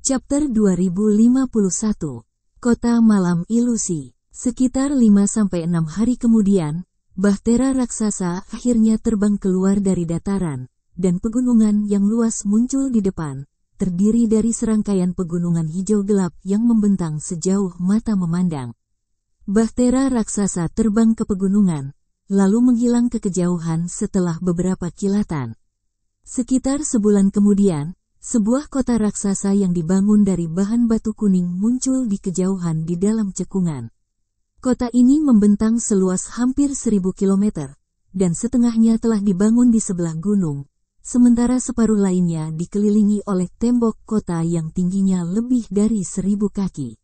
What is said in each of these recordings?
Chapter 2051. Kota Malam Ilusi. Sekitar 5-6 hari kemudian, bahtera raksasa akhirnya terbang keluar dari dataran, dan pegunungan yang luas muncul di depan, terdiri dari serangkaian pegunungan hijau gelap yang membentang sejauh mata memandang. Bahtera raksasa terbang ke pegunungan, lalu menghilang ke kejauhan setelah beberapa kilatan. Sekitar sebulan kemudian, sebuah kota raksasa yang dibangun dari bahan batu kuning muncul di kejauhan di dalam cekungan. Kota ini membentang seluas hampir 1000 kilometer, dan setengahnya telah dibangun di sebelah gunung, sementara separuh lainnya dikelilingi oleh tembok kota yang tingginya lebih dari 1000 kaki.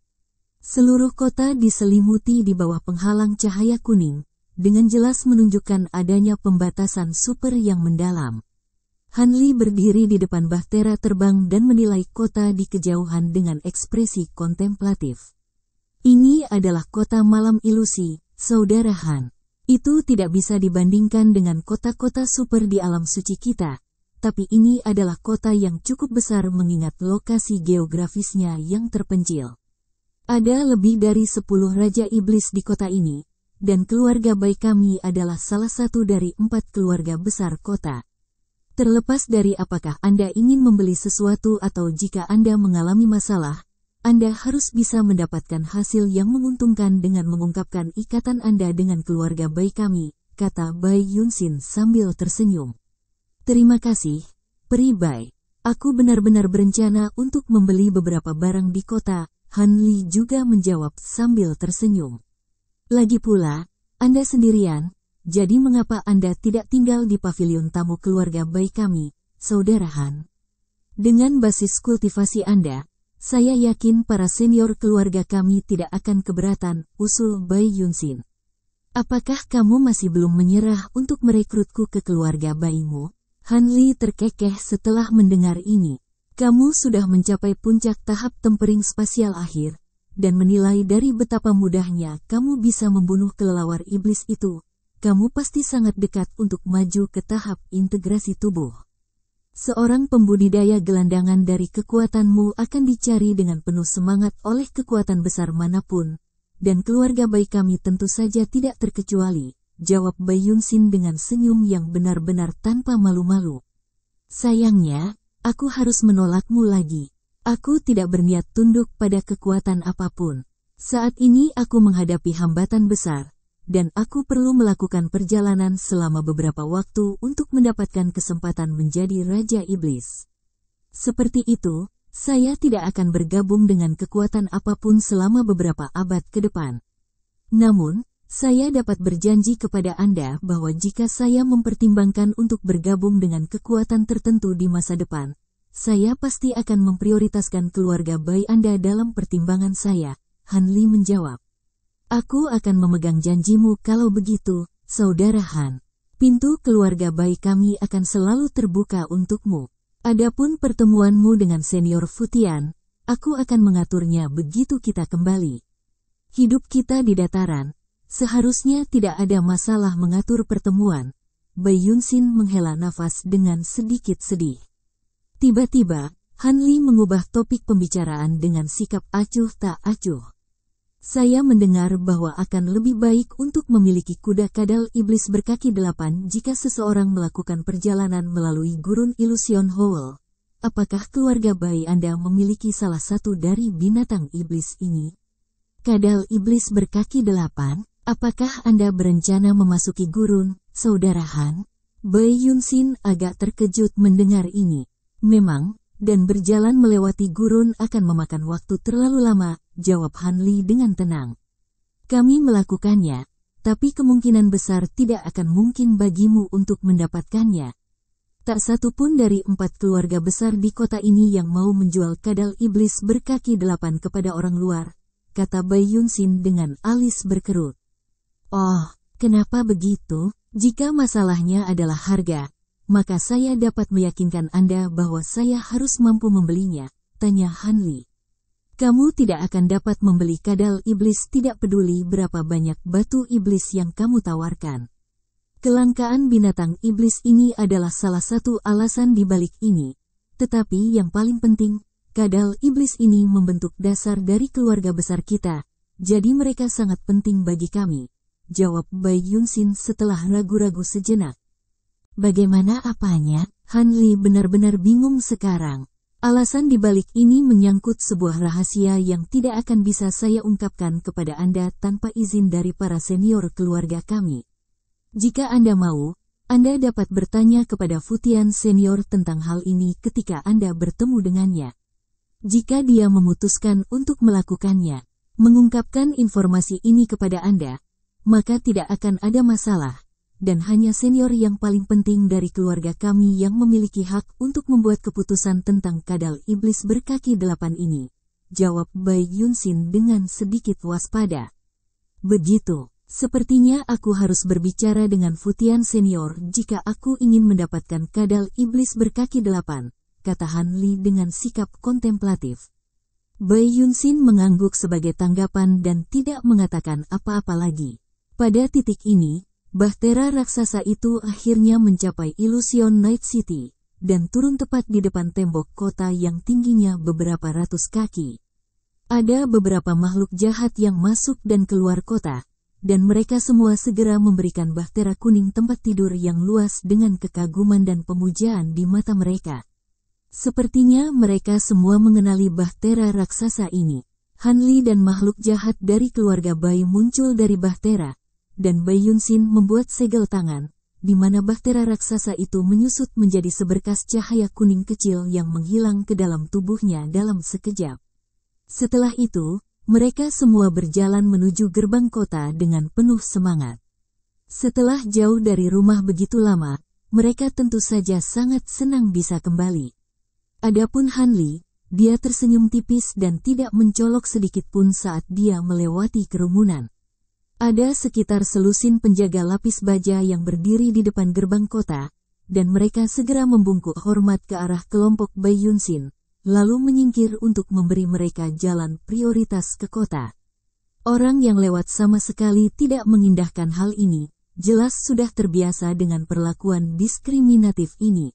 Seluruh kota diselimuti di bawah penghalang cahaya kuning, dengan jelas menunjukkan adanya pembatasan super yang mendalam. Han Li berdiri di depan bahtera terbang dan menilai kota di kejauhan dengan ekspresi kontemplatif. Ini adalah kota malam ilusi, Saudara Han. Itu tidak bisa dibandingkan dengan kota-kota super di alam suci kita, tapi ini adalah kota yang cukup besar mengingat lokasi geografisnya yang terpencil. Ada lebih dari 10 Raja Iblis di kota ini, dan keluarga baik kami adalah salah satu dari 4 keluarga besar kota. Terlepas dari apakah Anda ingin membeli sesuatu atau jika Anda mengalami masalah, Anda harus bisa mendapatkan hasil yang menguntungkan dengan mengungkapkan ikatan Anda dengan keluarga baik kami, kata Bai Yunxin sambil tersenyum. Terima kasih, Peri Bai. Aku benar-benar berencana untuk membeli beberapa barang di kota, Han Li juga menjawab sambil tersenyum. Lagi pula, Anda sendirian. Jadi mengapa Anda tidak tinggal di pavilion tamu keluarga baik kami, Saudara Han? Dengan basis kultivasi Anda, saya yakin para senior keluarga kami tidak akan keberatan, usul Bai Yunxin. Apakah kamu masih belum menyerah untuk merekrutku ke keluarga bayimu? Han Li terkekeh setelah mendengar ini. Kamu sudah mencapai puncak tahap tempering spasial akhir, dan menilai dari betapa mudahnya kamu bisa membunuh kelelawar iblis itu. Kamu pasti sangat dekat untuk maju ke tahap integrasi tubuh. Seorang pembudidaya gelandangan dari kekuatanmu akan dicari dengan penuh semangat oleh kekuatan besar manapun, dan keluarga baik kami tentu saja tidak terkecuali, jawab Bai Yunxin dengan senyum yang benar-benar tanpa malu-malu. Sayangnya, aku harus menolakmu lagi. Aku tidak berniat tunduk pada kekuatan apapun. Saat ini aku menghadapi hambatan besar, dan aku perlu melakukan perjalanan selama beberapa waktu untuk mendapatkan kesempatan menjadi Raja Iblis. Seperti itu, saya tidak akan bergabung dengan kekuatan apapun selama beberapa abad ke depan. Namun, saya dapat berjanji kepada Anda bahwa jika saya mempertimbangkan untuk bergabung dengan kekuatan tertentu di masa depan, saya pasti akan memprioritaskan keluarga bayi Anda dalam pertimbangan saya, Han Li menjawab. Aku akan memegang janjimu kalau begitu, Saudara Han. Pintu keluarga baik kami akan selalu terbuka untukmu. Adapun pertemuanmu dengan senior Futian, aku akan mengaturnya begitu kita kembali. Hidup kita di dataran, seharusnya tidak ada masalah mengatur pertemuan. Bai Yunxin menghela nafas dengan sedikit sedih. Tiba-tiba, Han Li mengubah topik pembicaraan dengan sikap acuh tak acuh. Saya mendengar bahwa akan lebih baik untuk memiliki kuda kadal iblis berkaki 8 jika seseorang melakukan perjalanan melalui gurun Illusion Hole. Apakah keluarga bayi Anda memiliki salah satu dari binatang iblis ini? Kadal iblis berkaki 8, apakah Anda berencana memasuki gurun, Saudara Han? Bai Yunxin agak terkejut mendengar ini. Memang, dan berjalan melewati gurun akan memakan waktu terlalu lama, jawab Han Li dengan tenang. Kami melakukannya, tapi kemungkinan besar tidak akan mungkin bagimu untuk mendapatkannya. Tak satu pun dari 4 keluarga besar di kota ini yang mau menjual kadal iblis berkaki 8 kepada orang luar, kata Bai Yunxin dengan alis berkerut. Oh, kenapa begitu? Jika masalahnya adalah harga, maka saya dapat meyakinkan Anda bahwa saya harus mampu membelinya, tanya Han Li. Kamu tidak akan dapat membeli kadal iblis tidak peduli berapa banyak batu iblis yang kamu tawarkan. Kelangkaan binatang iblis ini adalah salah satu alasan di balik ini. Tetapi yang paling penting, kadal iblis ini membentuk dasar dari keluarga besar kita, jadi mereka sangat penting bagi kami, jawab Bai Yunxin setelah ragu-ragu sejenak. Bagaimana apanya? Han Li benar-benar bingung sekarang. Alasan dibalik ini menyangkut sebuah rahasia yang tidak akan bisa saya ungkapkan kepada Anda tanpa izin dari para senior keluarga kami. Jika Anda mau, Anda dapat bertanya kepada Futian senior tentang hal ini ketika Anda bertemu dengannya. Jika dia memutuskan untuk melakukannya, mengungkapkan informasi ini kepada Anda, maka tidak akan ada masalah. Dan hanya senior yang paling penting dari keluarga kami yang memiliki hak untuk membuat keputusan tentang kadal iblis berkaki 8 ini, jawab Bai Yunxin dengan sedikit waspada. Begitu, sepertinya aku harus berbicara dengan Futian senior jika aku ingin mendapatkan kadal iblis berkaki 8, kata Han Li dengan sikap kontemplatif. Bai Yunxin mengangguk sebagai tanggapan dan tidak mengatakan apa-apa lagi. Pada titik ini, bahtera raksasa itu akhirnya mencapai Illusion Night City, dan turun tepat di depan tembok kota yang tingginya beberapa ratus kaki. Ada beberapa makhluk jahat yang masuk dan keluar kota, dan mereka semua segera memberikan bahtera kuning tempat tidur yang luas dengan kekaguman dan pemujaan di mata mereka. Sepertinya mereka semua mengenali bahtera raksasa ini. Han Li dan makhluk jahat dari keluarga Bai muncul dari bahtera, dan Bai Yunxin membuat segel tangan, di mana bahtera raksasa itu menyusut menjadi seberkas cahaya kuning kecil yang menghilang ke dalam tubuhnya dalam sekejap. Setelah itu, mereka semua berjalan menuju gerbang kota dengan penuh semangat. Setelah jauh dari rumah begitu lama, mereka tentu saja sangat senang bisa kembali. Adapun Han Li, dia tersenyum tipis dan tidak mencolok sedikit pun saat dia melewati kerumunan. Ada sekitar selusin penjaga lapis baja yang berdiri di depan gerbang kota, dan mereka segera membungkuk hormat ke arah kelompok Bai Yunxin, lalu menyingkir untuk memberi mereka jalan prioritas ke kota. Orang yang lewat sama sekali tidak mengindahkan hal ini, jelas sudah terbiasa dengan perlakuan diskriminatif ini.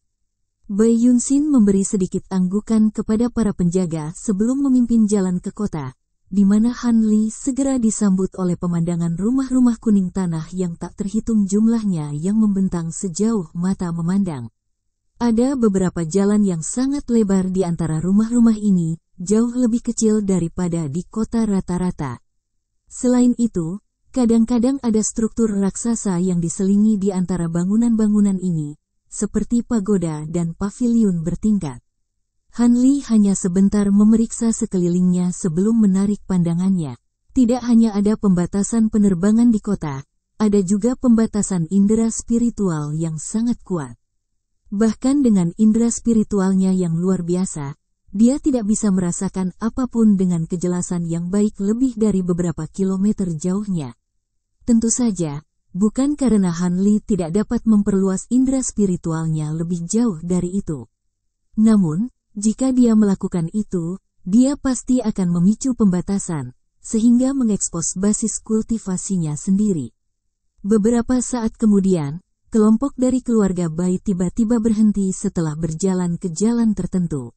Bai Yunxin memberi sedikit anggukan kepada para penjaga sebelum memimpin jalan ke kota, di mana Han Li segera disambut oleh pemandangan rumah-rumah kuning tanah yang tak terhitung jumlahnya yang membentang sejauh mata memandang. Ada beberapa jalan yang sangat lebar di antara rumah-rumah ini, jauh lebih kecil daripada di kota rata-rata. Selain itu, kadang-kadang ada struktur raksasa yang diselingi di antara bangunan-bangunan ini, seperti pagoda dan paviliun bertingkat. Han Li hanya sebentar memeriksa sekelilingnya sebelum menarik pandangannya. Tidak hanya ada pembatasan penerbangan di kota, ada juga pembatasan indera spiritual yang sangat kuat. Bahkan dengan indera spiritualnya yang luar biasa, dia tidak bisa merasakan apapun dengan kejelasan yang baik lebih dari beberapa kilometer jauhnya. Tentu saja, bukan karena Han Li tidak dapat memperluas indera spiritualnya lebih jauh dari itu. Namun, jika dia melakukan itu, dia pasti akan memicu pembatasan, sehingga mengekspos basis kultivasinya sendiri. Beberapa saat kemudian, kelompok dari keluarga Bai tiba-tiba berhenti setelah berjalan ke jalan tertentu.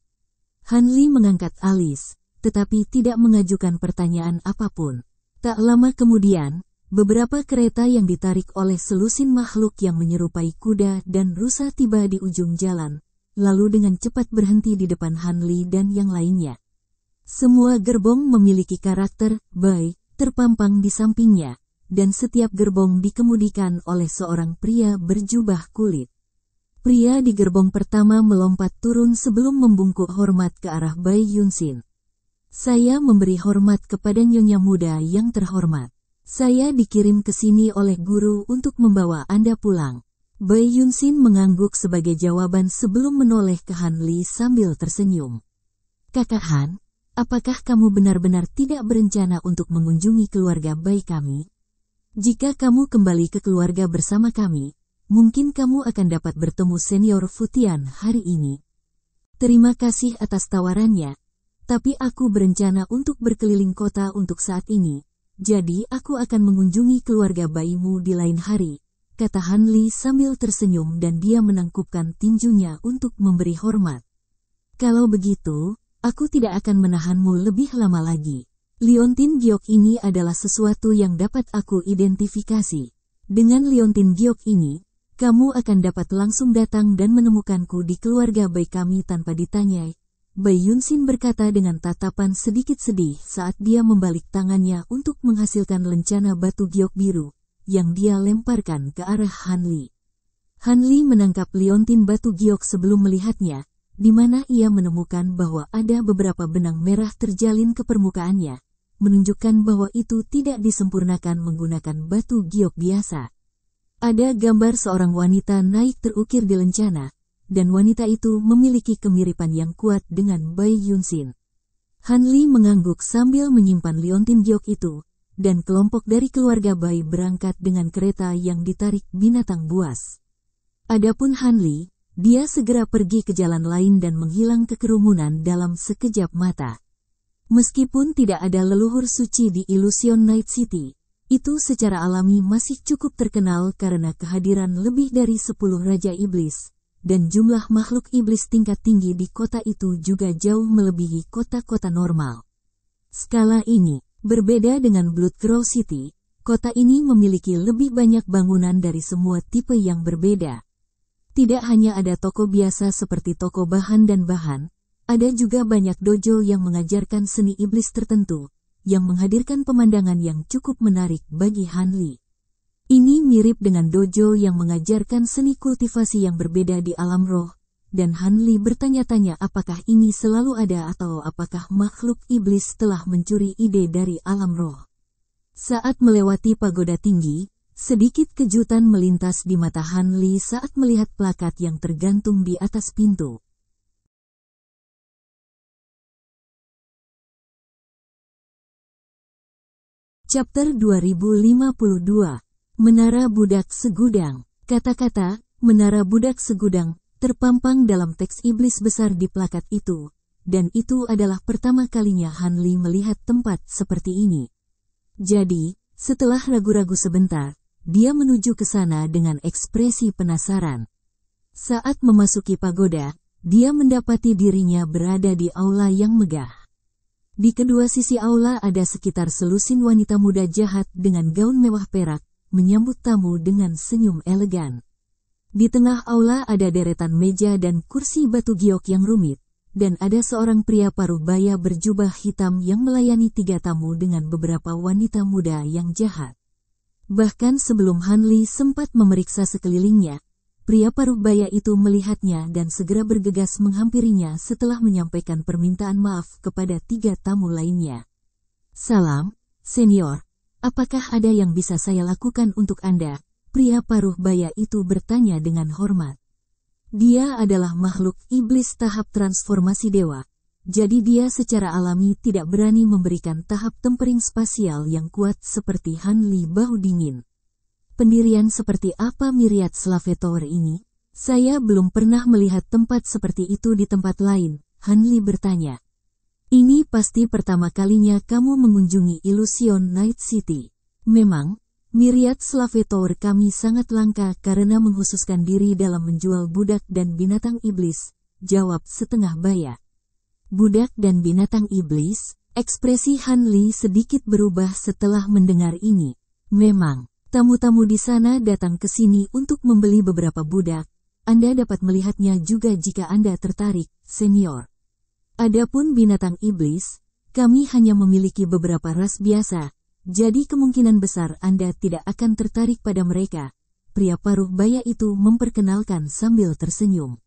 Han Li mengangkat alis, tetapi tidak mengajukan pertanyaan apapun. Tak lama kemudian, beberapa kereta yang ditarik oleh selusin makhluk yang menyerupai kuda dan rusa tiba di ujung jalan, lalu dengan cepat berhenti di depan Han Li dan yang lainnya. Semua gerbong memiliki karakter Bai terpampang di sampingnya, dan setiap gerbong dikemudikan oleh seorang pria berjubah kulit. Pria di gerbong pertama melompat turun sebelum membungkuk hormat ke arah Bai Yunxin. Saya memberi hormat kepada nyonya muda yang terhormat. Saya dikirim ke sini oleh guru untuk membawa Anda pulang. Bai Yunxin mengangguk sebagai jawaban sebelum menoleh ke Han Li sambil tersenyum. Kakak Han, apakah kamu benar-benar tidak berencana untuk mengunjungi keluarga Bai kami? Jika kamu kembali ke keluarga bersama kami, mungkin kamu akan dapat bertemu senior Futian hari ini. Terima kasih atas tawarannya, tapi aku berencana untuk berkeliling kota untuk saat ini, jadi aku akan mengunjungi keluarga Baimu di lain hari, kata Han Li sambil tersenyum dan dia menangkupkan tinjunya untuk memberi hormat. Kalau begitu, aku tidak akan menahanmu lebih lama lagi. Liontin Giok ini adalah sesuatu yang dapat aku identifikasi. Dengan Liontin Giok ini, kamu akan dapat langsung datang dan menemukanku di keluarga Bai kami tanpa ditanyai. Bai Yunxin berkata dengan tatapan sedikit sedih saat dia membalik tangannya untuk menghasilkan lencana batu giok biru, yang dia lemparkan ke arah Han Li. Han Li menangkap liontin batu giok sebelum melihatnya, di mana ia menemukan bahwa ada beberapa benang merah terjalin ke permukaannya, menunjukkan bahwa itu tidak disempurnakan menggunakan batu giok biasa. Ada gambar seorang wanita naik terukir di lencana, dan wanita itu memiliki kemiripan yang kuat dengan Bai Yunxin. Han Li mengangguk sambil menyimpan liontin giok itu, dan kelompok dari keluarga Bai berangkat dengan kereta yang ditarik binatang buas. Adapun Han Li, dia segera pergi ke jalan lain dan menghilang ke kerumunan dalam sekejap mata. Meskipun tidak ada leluhur suci di Illusion Night City, itu secara alami masih cukup terkenal karena kehadiran lebih dari 10 Raja Iblis, dan jumlah makhluk iblis tingkat tinggi di kota itu juga jauh melebihi kota-kota normal. Skala ini, berbeda dengan Blood Crow City, kota ini memiliki lebih banyak bangunan dari semua tipe yang berbeda. Tidak hanya ada toko biasa seperti toko bahan dan bahan, ada juga banyak dojo yang mengajarkan seni iblis tertentu, yang menghadirkan pemandangan yang cukup menarik bagi Han Li. Ini mirip dengan dojo yang mengajarkan seni kultivasi yang berbeda di alam roh, dan Han Li bertanya-tanya apakah ini selalu ada atau apakah makhluk iblis telah mencuri ide dari alam roh. Saat melewati pagoda tinggi, sedikit kejutan melintas di mata Han Li saat melihat plakat yang tergantung di atas pintu. Chapter 2052, Menara Budak Segudang. Kata-kata, Menara Budak Segudang, terpampang dalam teks iblis besar di plakat itu, dan itu adalah pertama kalinya Han Li melihat tempat seperti ini. Jadi, setelah ragu-ragu sebentar, dia menuju ke sana dengan ekspresi penasaran. Saat memasuki pagoda, dia mendapati dirinya berada di aula yang megah. Di kedua sisi aula ada sekitar selusin wanita muda jahat dengan gaun mewah perak, menyambut tamu dengan senyum elegan. Di tengah aula ada deretan meja dan kursi batu giok yang rumit, dan ada seorang pria paruh baya berjubah hitam yang melayani 3 tamu dengan beberapa wanita muda yang jahat. Bahkan sebelum Han Li sempat memeriksa sekelilingnya, pria paruh baya itu melihatnya dan segera bergegas menghampirinya setelah menyampaikan permintaan maaf kepada 3 tamu lainnya. "Salam, senior. Apakah ada yang bisa saya lakukan untuk Anda?" Pria paruh baya itu bertanya dengan hormat. Dia adalah makhluk iblis tahap transformasi dewa, jadi dia secara alami tidak berani memberikan tahap tempering spasial yang kuat seperti Han Li Bahu Dingin. "Pendirian seperti apa Myriad Slave Tower ini? Saya belum pernah melihat tempat seperti itu di tempat lain," Han Li bertanya. "Ini pasti pertama kalinya kamu mengunjungi Illusion Night City." "Memang, Myriad Slave Tower kami sangat langka karena menghususkan diri dalam menjual budak dan binatang iblis," jawab setengah baya. "Budak dan binatang iblis?" Ekspresi Han Li sedikit berubah setelah mendengar ini. "Memang. Tamu-tamu di sana datang ke sini untuk membeli beberapa budak. Anda dapat melihatnya juga jika Anda tertarik, senior. Adapun binatang iblis, kami hanya memiliki beberapa ras biasa, jadi kemungkinan besar Anda tidak akan tertarik pada mereka." Pria paruh baya itu memperkenalkan sambil tersenyum.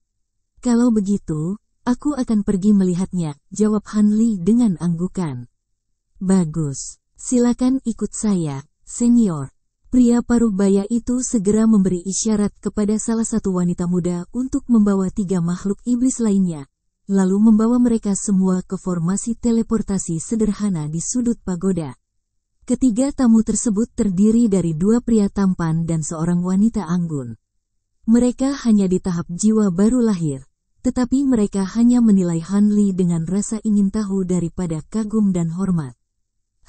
"Kalau begitu, aku akan pergi melihatnya," jawab Han Li dengan anggukan. "Bagus. Silakan ikut saya, senior." Pria paruh baya itu segera memberi isyarat kepada salah satu wanita muda untuk membawa 3 makhluk iblis lainnya, lalu membawa mereka semua ke formasi teleportasi sederhana di sudut pagoda. Ketiga tamu tersebut terdiri dari 2 pria tampan dan seorang wanita anggun. Mereka hanya di tahap jiwa baru lahir, tetapi mereka hanya menilai Han Li dengan rasa ingin tahu daripada kagum dan hormat.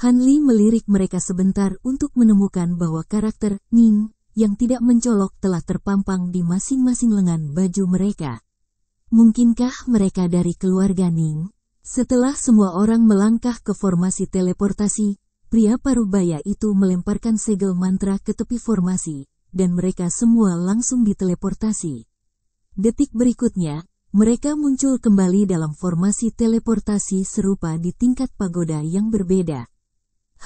Han Li melirik mereka sebentar untuk menemukan bahwa karakter Ning yang tidak mencolok telah terpampang di masing-masing lengan baju mereka. "Mungkinkah mereka dari keluarga Ning?" Setelah semua orang melangkah ke formasi teleportasi, pria parubaya itu melemparkan segel mantra ke tepi formasi, dan mereka semua langsung diteleportasi. Detik berikutnya, mereka muncul kembali dalam formasi teleportasi serupa di tingkat pagoda yang berbeda.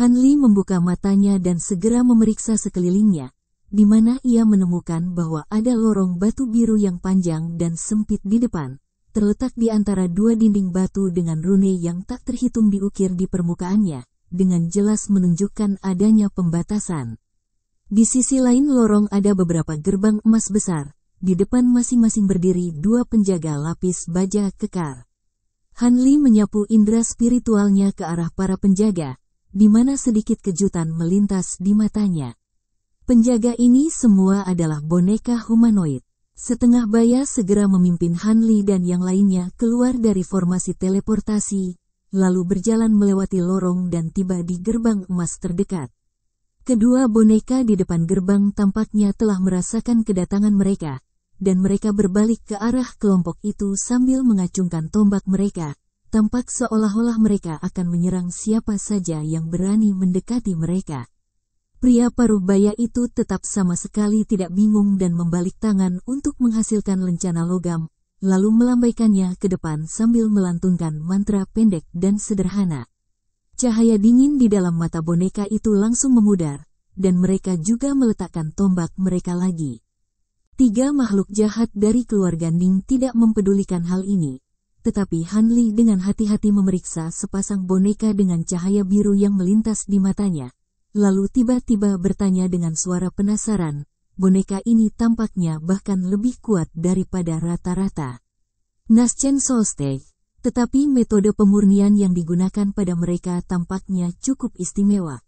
Han Li membuka matanya dan segera memeriksa sekelilingnya, di mana ia menemukan bahwa ada lorong batu biru yang panjang dan sempit di depan, terletak di antara dua dinding batu dengan rune yang tak terhitung diukir di permukaannya, dengan jelas menunjukkan adanya pembatasan. Di sisi lain lorong ada beberapa gerbang emas besar, di depan masing-masing berdiri dua penjaga lapis baja kekar. Han Li menyapu indera spiritualnya ke arah para penjaga, di mana sedikit kejutan melintas di matanya. Penjaga ini semua adalah boneka humanoid. Setengah baya segera memimpin Han Li dan yang lainnya keluar dari formasi teleportasi, lalu berjalan melewati lorong dan tiba di gerbang emas terdekat. Kedua boneka di depan gerbang tampaknya telah merasakan kedatangan mereka, dan mereka berbalik ke arah kelompok itu sambil mengacungkan tombak mereka, tampak seolah-olah mereka akan menyerang siapa saja yang berani mendekati mereka. Pria parubaya itu tetap sama sekali tidak bingung dan membalik tangan untuk menghasilkan lencana logam, lalu melambaikannya ke depan sambil melantunkan mantra pendek dan sederhana. Cahaya dingin di dalam mata boneka itu langsung memudar, dan mereka juga meletakkan tombak mereka lagi. Tiga makhluk jahat dari keluarga Ning tidak mempedulikan hal ini, tetapi Han Li dengan hati-hati memeriksa sepasang boneka dengan cahaya biru yang melintas di matanya, lalu tiba-tiba bertanya dengan suara penasaran, boneka ini tampaknya bahkan lebih kuat daripada rata-rata Naschen Solsteig, tetapi metode pemurnian yang digunakan pada mereka tampaknya cukup istimewa.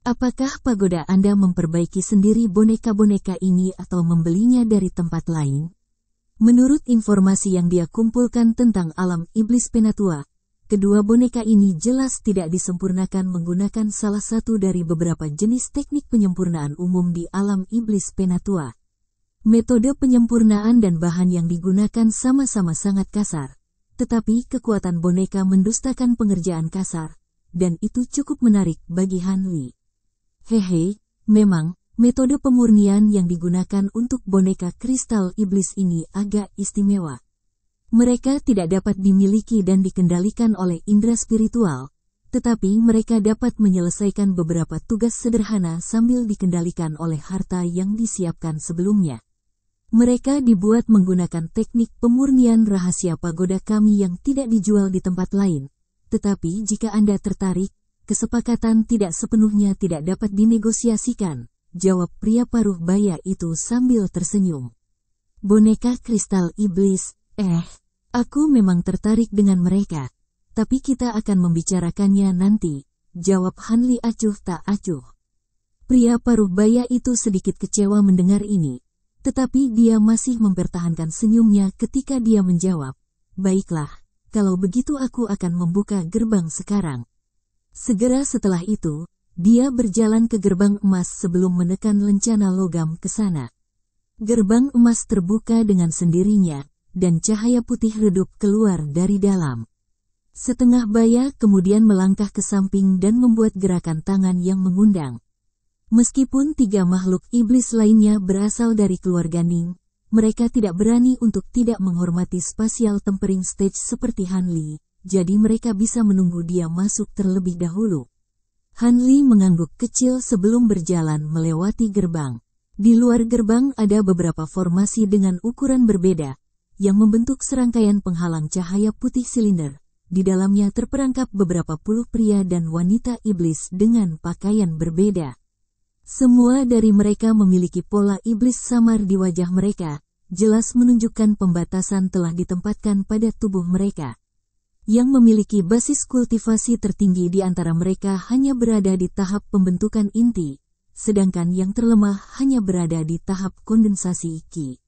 Apakah pagoda Anda memperbaiki sendiri boneka-boneka ini atau membelinya dari tempat lain? Menurut informasi yang dia kumpulkan tentang alam iblis Penatua, kedua boneka ini jelas tidak disempurnakan menggunakan salah satu dari beberapa jenis teknik penyempurnaan umum di alam iblis Penatua. Metode penyempurnaan dan bahan yang digunakan sama-sama sangat kasar, tetapi kekuatan boneka mendustakan pengerjaan kasar, dan itu cukup menarik bagi Han Li. Hehe, memang, metode pemurnian yang digunakan untuk boneka kristal iblis ini agak istimewa. Mereka tidak dapat dimiliki dan dikendalikan oleh indera spiritual, tetapi mereka dapat menyelesaikan beberapa tugas sederhana sambil dikendalikan oleh harta yang disiapkan sebelumnya. Mereka dibuat menggunakan teknik pemurnian rahasia pagoda kami yang tidak dijual di tempat lain, tetapi jika Anda tertarik, kesepakatan tidak sepenuhnya tidak dapat dinegosiasikan, jawab pria paruh baya itu sambil tersenyum. Boneka kristal iblis, aku memang tertarik dengan mereka, tapi kita akan membicarakannya nanti, jawab Han Li acuh tak acuh. Pria paruh baya itu sedikit kecewa mendengar ini, tetapi dia masih mempertahankan senyumnya ketika dia menjawab, baiklah, kalau begitu aku akan membuka gerbang sekarang. Segera setelah itu, dia berjalan ke gerbang emas sebelum menekan lencana logam ke sana. Gerbang emas terbuka dengan sendirinya, dan cahaya putih redup keluar dari dalam. Setengah baya kemudian melangkah ke samping dan membuat gerakan tangan yang mengundang. Meskipun tiga makhluk iblis lainnya berasal dari keluarga Ning, mereka tidak berani untuk tidak menghormati spasial tempering stage seperti Han Li. Jadi mereka bisa menunggu dia masuk terlebih dahulu. Han Li mengangguk kecil sebelum berjalan melewati gerbang. Di luar gerbang ada beberapa formasi dengan ukuran berbeda, yang membentuk serangkaian penghalang cahaya putih silinder. Di dalamnya terperangkap beberapa puluh pria dan wanita iblis dengan pakaian berbeda. Semua dari mereka memiliki pola iblis samar di wajah mereka, jelas menunjukkan pembatasan telah ditempatkan pada tubuh mereka. Yang memiliki basis kultivasi tertinggi di antara mereka hanya berada di tahap pembentukan inti, sedangkan yang terlemah hanya berada di tahap kondensasi Qi.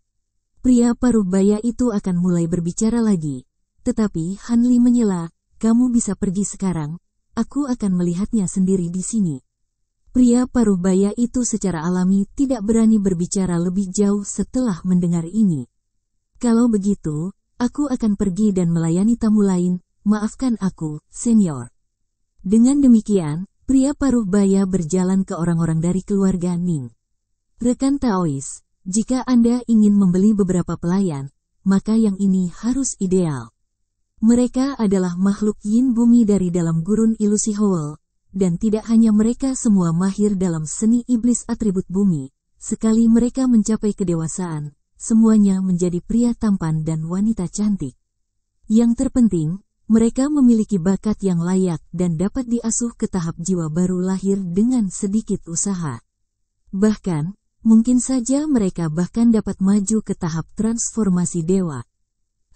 Pria paruh baya itu akan mulai berbicara lagi, tetapi Han Li menyela, kamu bisa pergi sekarang, aku akan melihatnya sendiri di sini. Pria paruh baya itu secara alami tidak berani berbicara lebih jauh setelah mendengar ini. Kalau begitu, aku akan pergi dan melayani tamu lain, maafkan aku, senior. Dengan demikian, pria paruh baya berjalan ke orang-orang dari keluarga Ning. Rekan Taois, jika Anda ingin membeli beberapa pelayan, maka yang ini harus ideal. Mereka adalah makhluk yin bumi dari dalam gurun ilusi Howl, dan tidak hanya mereka semua mahir dalam seni iblis atribut bumi, sekali mereka mencapai kedewasaan, semuanya menjadi pria tampan dan wanita cantik. Yang terpenting, mereka memiliki bakat yang layak dan dapat diasuh ke tahap jiwa baru lahir dengan sedikit usaha. Bahkan, mungkin saja mereka bahkan dapat maju ke tahap transformasi dewa.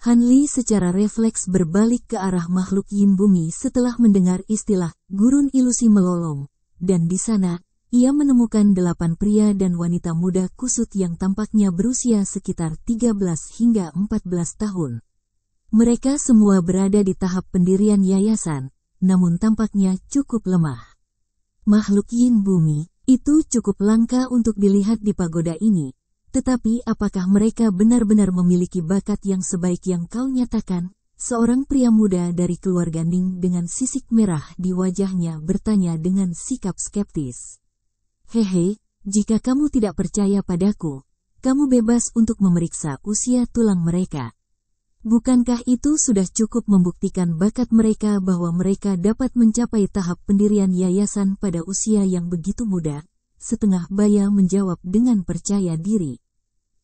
Han Li secara refleks berbalik ke arah makhluk yin bumi setelah mendengar istilah gurun ilusi melolong, dan di sana, ia menemukan 8 pria dan wanita muda kusut yang tampaknya berusia sekitar 13 hingga 14 tahun. Mereka semua berada di tahap pendirian yayasan, namun tampaknya cukup lemah. Makhluk yin bumi itu cukup langka untuk dilihat di pagoda ini, tetapi apakah mereka benar-benar memiliki bakat yang sebaik yang kau nyatakan? Seorang pria muda dari keluarga Ning dengan sisik merah di wajahnya bertanya dengan sikap skeptis. Hehe, jika kamu tidak percaya padaku, kamu bebas untuk memeriksa usia tulang mereka. Bukankah itu sudah cukup membuktikan bakat mereka bahwa mereka dapat mencapai tahap pendirian yayasan pada usia yang begitu muda? Setengah baya menjawab dengan percaya diri.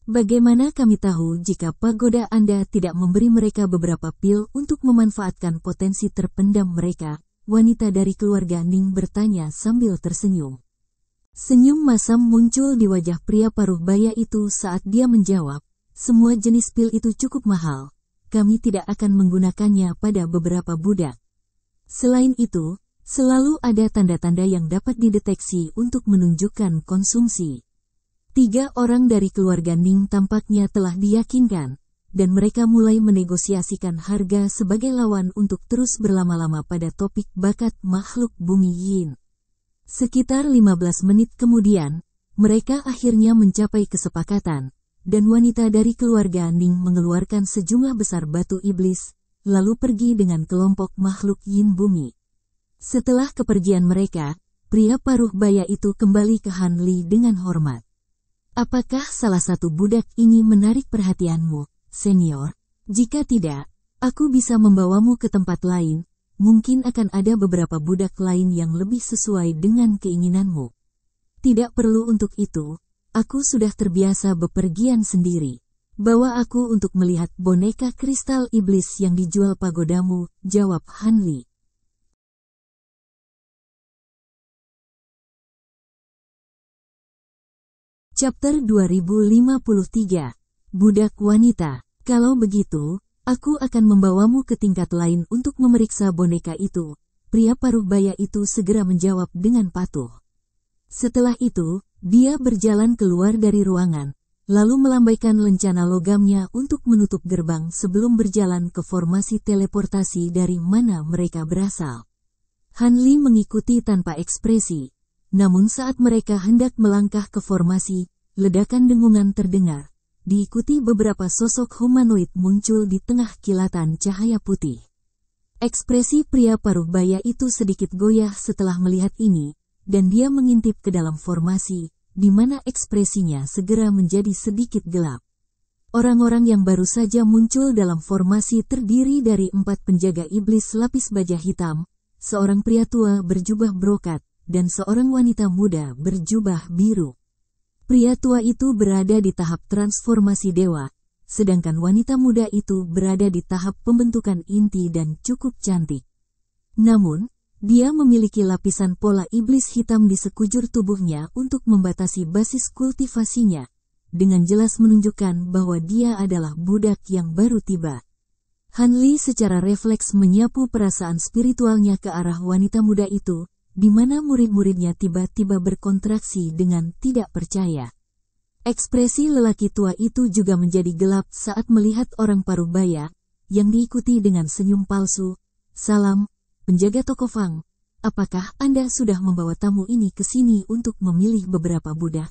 Bagaimana kami tahu jika pagoda Anda tidak memberi mereka beberapa pil untuk memanfaatkan potensi terpendam mereka? Wanita dari keluarga Ning bertanya sambil tersenyum. Senyum masam muncul di wajah pria paruh baya itu saat dia menjawab, semua jenis pil itu cukup mahal. Kami tidak akan menggunakannya pada beberapa budak. Selain itu, selalu ada tanda-tanda yang dapat dideteksi untuk menunjukkan konsumsi. 3 orang dari keluarga Ning tampaknya telah diyakinkan, dan mereka mulai menegosiasikan harga sebagai lawan untuk terus berlama-lama pada topik bakat makhluk bumi yin. Sekitar 15 menit kemudian, mereka akhirnya mencapai kesepakatan, dan wanita dari keluarga Ning mengeluarkan sejumlah besar batu iblis, lalu pergi dengan kelompok makhluk yin bumi. Setelah kepergian mereka, pria paruh baya itu kembali ke Han Li dengan hormat. Apakah salah satu budak ini menarik perhatianmu, senior? Jika tidak, aku bisa membawamu ke tempat lain, mungkin akan ada beberapa budak lain yang lebih sesuai dengan keinginanmu. Tidak perlu untuk itu. Aku sudah terbiasa bepergian sendiri. Bawa aku untuk melihat boneka kristal iblis yang dijual pagodamu, jawab Han Li. Chapter 2053. Budak wanita. Kalau begitu, aku akan membawamu ke tingkat lain untuk memeriksa boneka itu. Pria paruh baya itu segera menjawab dengan patuh. Setelah itu, dia berjalan keluar dari ruangan, lalu melambaikan lencana logamnya untuk menutup gerbang sebelum berjalan ke formasi teleportasi dari mana mereka berasal. Han Li mengikuti tanpa ekspresi, namun saat mereka hendak melangkah ke formasi, ledakan dengungan terdengar, diikuti beberapa sosok humanoid muncul di tengah kilatan cahaya putih. Ekspresi pria paruh baya itu sedikit goyah setelah melihat ini, dan dia mengintip ke dalam formasi, di mana ekspresinya segera menjadi sedikit gelap. Orang-orang yang baru saja muncul dalam formasi terdiri dari 4 penjaga iblis lapis baja hitam, seorang pria tua berjubah brokat, dan seorang wanita muda berjubah biru. Pria tua itu berada di tahap transformasi dewa, sedangkan wanita muda itu berada di tahap pembentukan inti dan cukup cantik. Namun, dia memiliki lapisan pola iblis hitam di sekujur tubuhnya untuk membatasi basis kultivasinya, dengan jelas menunjukkan bahwa dia adalah budak yang baru tiba. Han Li secara refleks menyapu perasaan spiritualnya ke arah wanita muda itu, di mana murid-muridnya tiba-tiba berkontraksi dengan tidak percaya. Ekspresi lelaki tua itu juga menjadi gelap saat melihat orang paruh baya, yang diikuti dengan senyum palsu. Salam, penjaga toko Fang. Apakah Anda sudah membawa tamu ini ke sini untuk memilih beberapa budak?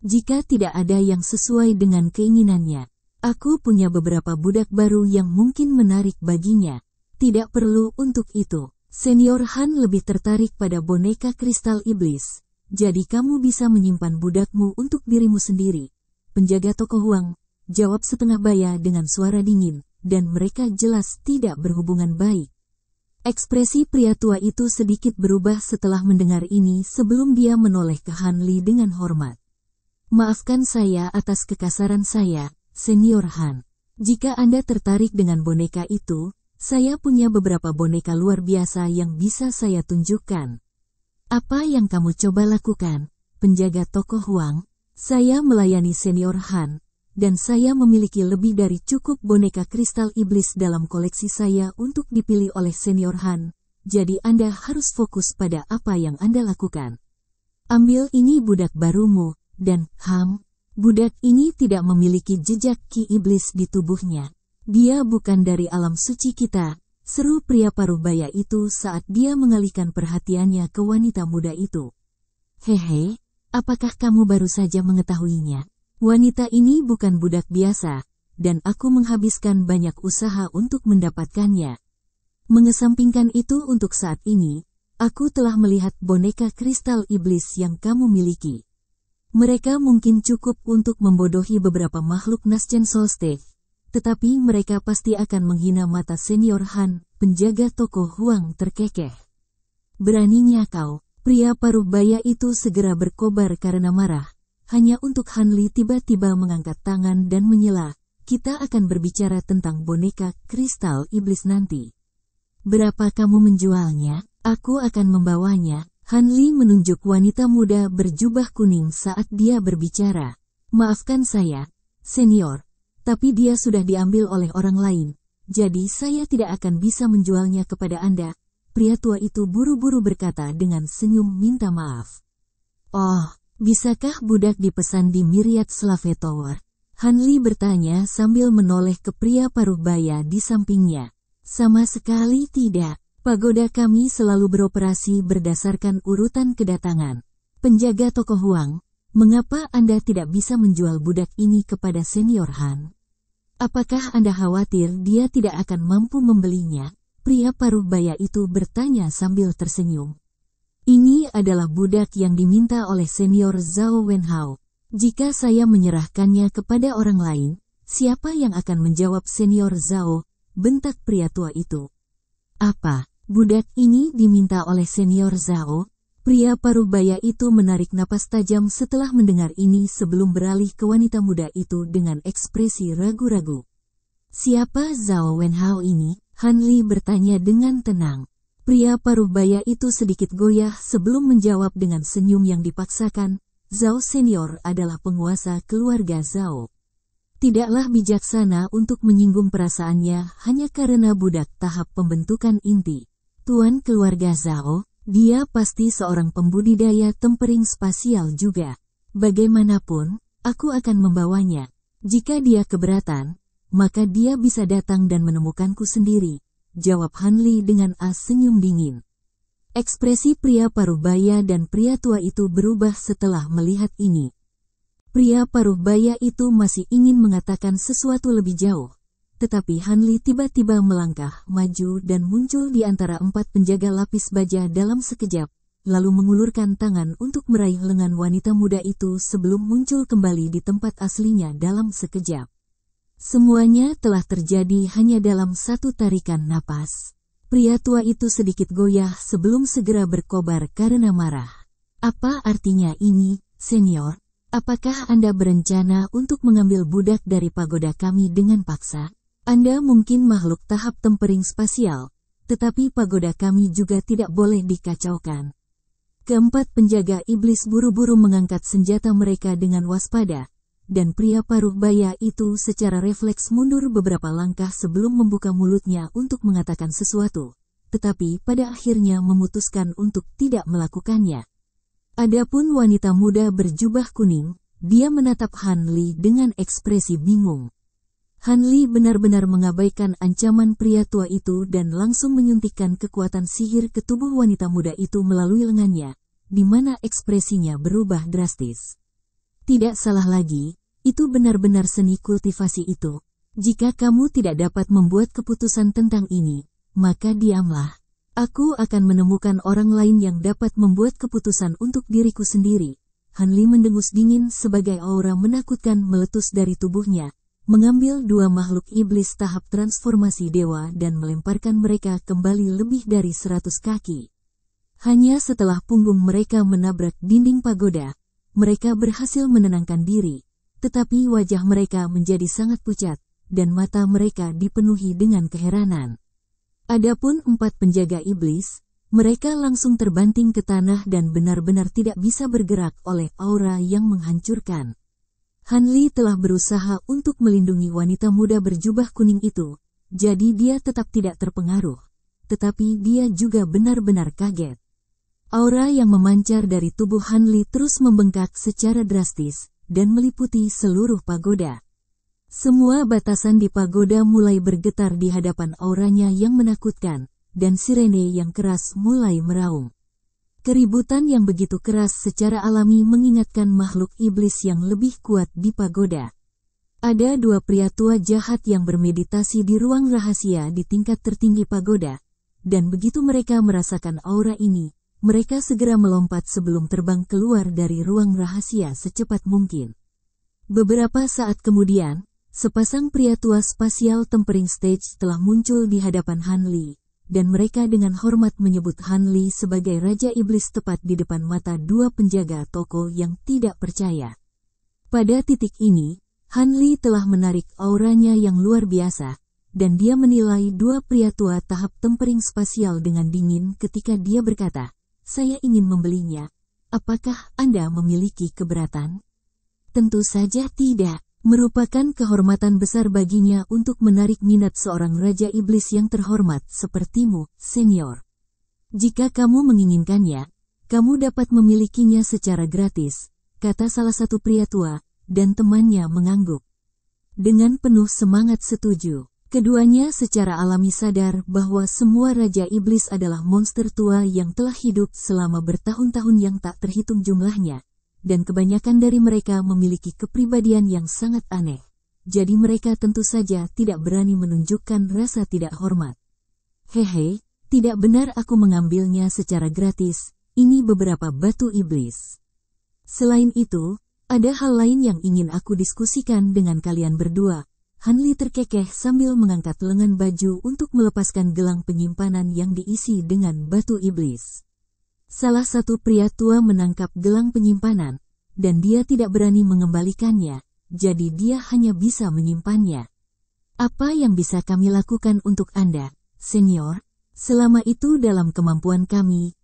Jika tidak ada yang sesuai dengan keinginannya, aku punya beberapa budak baru yang mungkin menarik baginya. Tidak perlu untuk itu. Senior Han lebih tertarik pada boneka kristal iblis. Jadi kamu bisa menyimpan budakmu untuk dirimu sendiri. Penjaga toko Huang, jawab setengah baya dengan suara dingin, dan mereka jelas tidak berhubungan baik. Ekspresi pria tua itu sedikit berubah setelah mendengar ini sebelum dia menoleh ke Han Li dengan hormat. Maafkan saya atas kekasaran saya, Senior Han. Jika Anda tertarik dengan boneka itu, saya punya beberapa boneka luar biasa yang bisa saya tunjukkan. Apa yang kamu coba lakukan, penjaga toko Huang? Saya melayani Senior Han, dan saya memiliki lebih dari cukup boneka kristal iblis dalam koleksi saya untuk dipilih oleh Senior Han, jadi Anda harus fokus pada apa yang Anda lakukan. Ambil ini budak barumu, dan budak ini tidak memiliki jejak ki iblis di tubuhnya. Dia bukan dari alam suci kita, seru pria paruh baya itu saat dia mengalihkan perhatiannya ke wanita muda itu. Hehe, apakah kamu baru saja mengetahuinya? Wanita ini bukan budak biasa, dan aku menghabiskan banyak usaha untuk mendapatkannya. Mengesampingkan itu untuk saat ini, aku telah melihat boneka kristal iblis yang kamu miliki. Mereka mungkin cukup untuk membodohi beberapa makhluk Nasjen Solstice. Tetapi mereka pasti akan menghina mata Senior Han, penjaga toko Huang terkekeh. Beraninya kau, pria paruh baya itu segera berkobar karena marah. Hanya untuk Han Li tiba-tiba mengangkat tangan dan menyela, kita akan berbicara tentang boneka kristal iblis nanti. Berapa kamu menjualnya? Aku akan membawanya. Han Li menunjuk wanita muda berjubah kuning saat dia berbicara. Maafkan saya, Senior. Tapi dia sudah diambil oleh orang lain, jadi saya tidak akan bisa menjualnya kepada Anda. Pria tua itu buru-buru berkata dengan senyum minta maaf. Oh, bisakah budak dipesan di Myriad Slave Tower? Han Li bertanya sambil menoleh ke pria paruh baya di sampingnya. Sama sekali tidak. Pagoda kami selalu beroperasi berdasarkan urutan kedatangan. Penjaga toko Huang, mengapa Anda tidak bisa menjual budak ini kepada Senior Han? Apakah Anda khawatir dia tidak akan mampu membelinya? Pria paruh baya itu bertanya sambil tersenyum. Ini adalah budak yang diminta oleh Senior Zhao Wenhao. Jika saya menyerahkannya kepada orang lain, siapa yang akan menjawab Senior Zhao? Bentak pria tua itu. Apa? Budak ini diminta oleh Senior Zhao? Pria paruh baya itu menarik napas tajam setelah mendengar ini sebelum beralih ke wanita muda itu dengan ekspresi ragu-ragu. Siapa Zhao Wenhao ini? Han Li bertanya dengan tenang. Pria paruh baya itu sedikit goyah sebelum menjawab dengan senyum yang dipaksakan. Zhao Senior adalah penguasa keluarga Zhao. Tidaklah bijaksana untuk menyinggung perasaannya hanya karena budak tahap pembentukan inti. Tuan keluarga Zhao, dia pasti seorang pembudidaya tempering spasial juga. Bagaimanapun, aku akan membawanya. Jika dia keberatan, maka dia bisa datang dan menemukanku sendiri, jawab Han Li dengan senyum dingin. Ekspresi pria paruh baya dan pria tua itu berubah setelah melihat ini. Pria paruh baya itu masih ingin mengatakan sesuatu lebih jauh. Tetapi Han Li tiba-tiba melangkah maju dan muncul di antara 4 penjaga lapis baja dalam sekejap, lalu mengulurkan tangan untuk meraih lengan wanita muda itu sebelum muncul kembali di tempat aslinya dalam sekejap. Semuanya telah terjadi hanya dalam satu tarikan napas. Pria tua itu sedikit goyah sebelum segera berkobar karena marah. Apa artinya ini, Senior? Apakah Anda berencana untuk mengambil budak dari pagoda kami dengan paksa? Anda mungkin makhluk tahap tempering spasial, tetapi pagoda kami juga tidak boleh dikacaukan. Keempat penjaga iblis buru-buru mengangkat senjata mereka dengan waspada, dan pria paruh baya itu secara refleks mundur beberapa langkah sebelum membuka mulutnya untuk mengatakan sesuatu, tetapi pada akhirnya memutuskan untuk tidak melakukannya. Adapun wanita muda berjubah kuning, dia menatap Han Li dengan ekspresi bingung. Han Li benar-benar mengabaikan ancaman pria tua itu dan langsung menyuntikkan kekuatan sihir ke tubuh wanita muda itu melalui lengannya, di mana ekspresinya berubah drastis. Tidak salah lagi, itu benar-benar seni kultivasi itu. Jika kamu tidak dapat membuat keputusan tentang ini, maka diamlah. Aku akan menemukan orang lain yang dapat membuat keputusan untuk diriku sendiri. Han Li mendengus dingin sebagai aura menakutkan meletus dari tubuhnya, mengambil dua makhluk iblis tahap transformasi dewa dan melemparkan mereka kembali lebih dari 100 kaki. Hanya setelah punggung mereka menabrak dinding pagoda, mereka berhasil menenangkan diri, tetapi wajah mereka menjadi sangat pucat, dan mata mereka dipenuhi dengan keheranan. Adapun 4 penjaga iblis, mereka langsung terbanting ke tanah dan benar-benar tidak bisa bergerak oleh aura yang menghancurkan. Han Li telah berusaha untuk melindungi wanita muda berjubah kuning itu, jadi dia tetap tidak terpengaruh. Tetapi dia juga benar-benar kaget. Aura yang memancar dari tubuh Han Li terus membengkak secara drastis, dan meliputi seluruh pagoda. Semua batasan di pagoda mulai bergetar di hadapan auranya yang menakutkan, dan sirene yang keras mulai meraung. Keributan yang begitu keras secara alami mengingatkan makhluk iblis yang lebih kuat di pagoda. Ada 2 pria tua jahat yang bermeditasi di ruang rahasia di tingkat tertinggi pagoda, dan begitu mereka merasakan aura ini, mereka segera melompat sebelum terbang keluar dari ruang rahasia secepat mungkin. Beberapa saat kemudian, sepasang pria tua spasial tempering stage telah muncul di hadapan Han Li, dan mereka dengan hormat menyebut Han Li sebagai Raja Iblis tepat di depan mata 2 penjaga toko yang tidak percaya. Pada titik ini, Han Li telah menarik auranya yang luar biasa, dan dia menilai 2 pria tua tahap tempering spasial dengan dingin ketika dia berkata, "Saya ingin membelinya. Apakah Anda memiliki keberatan?" Tentu saja tidak. Merupakan kehormatan besar baginya untuk menarik minat seorang Raja Iblis yang terhormat sepertimu, senior. Jika kamu menginginkannya, kamu dapat memilikinya secara gratis, kata salah satu pria tua, dan temannya mengangguk. Dengan penuh semangat setuju, keduanya secara alami sadar bahwa semua Raja Iblis adalah monster tua yang telah hidup selama bertahun-tahun yang tak terhitung jumlahnya. Dan kebanyakan dari mereka memiliki kepribadian yang sangat aneh. Jadi mereka tentu saja tidak berani menunjukkan rasa tidak hormat. Hehe, tidak benar aku mengambilnya secara gratis, ini beberapa batu iblis. Selain itu, ada hal lain yang ingin aku diskusikan dengan kalian berdua. Han Li terkekeh sambil mengangkat lengan baju untuk melepaskan gelang penyimpanan yang diisi dengan batu iblis. Salah satu pria tua menangkap gelang penyimpanan, dan dia tidak berani mengembalikannya, jadi dia hanya bisa menyimpannya. Apa yang bisa kami lakukan untuk Anda, senior? Selama itu dalam kemampuan kami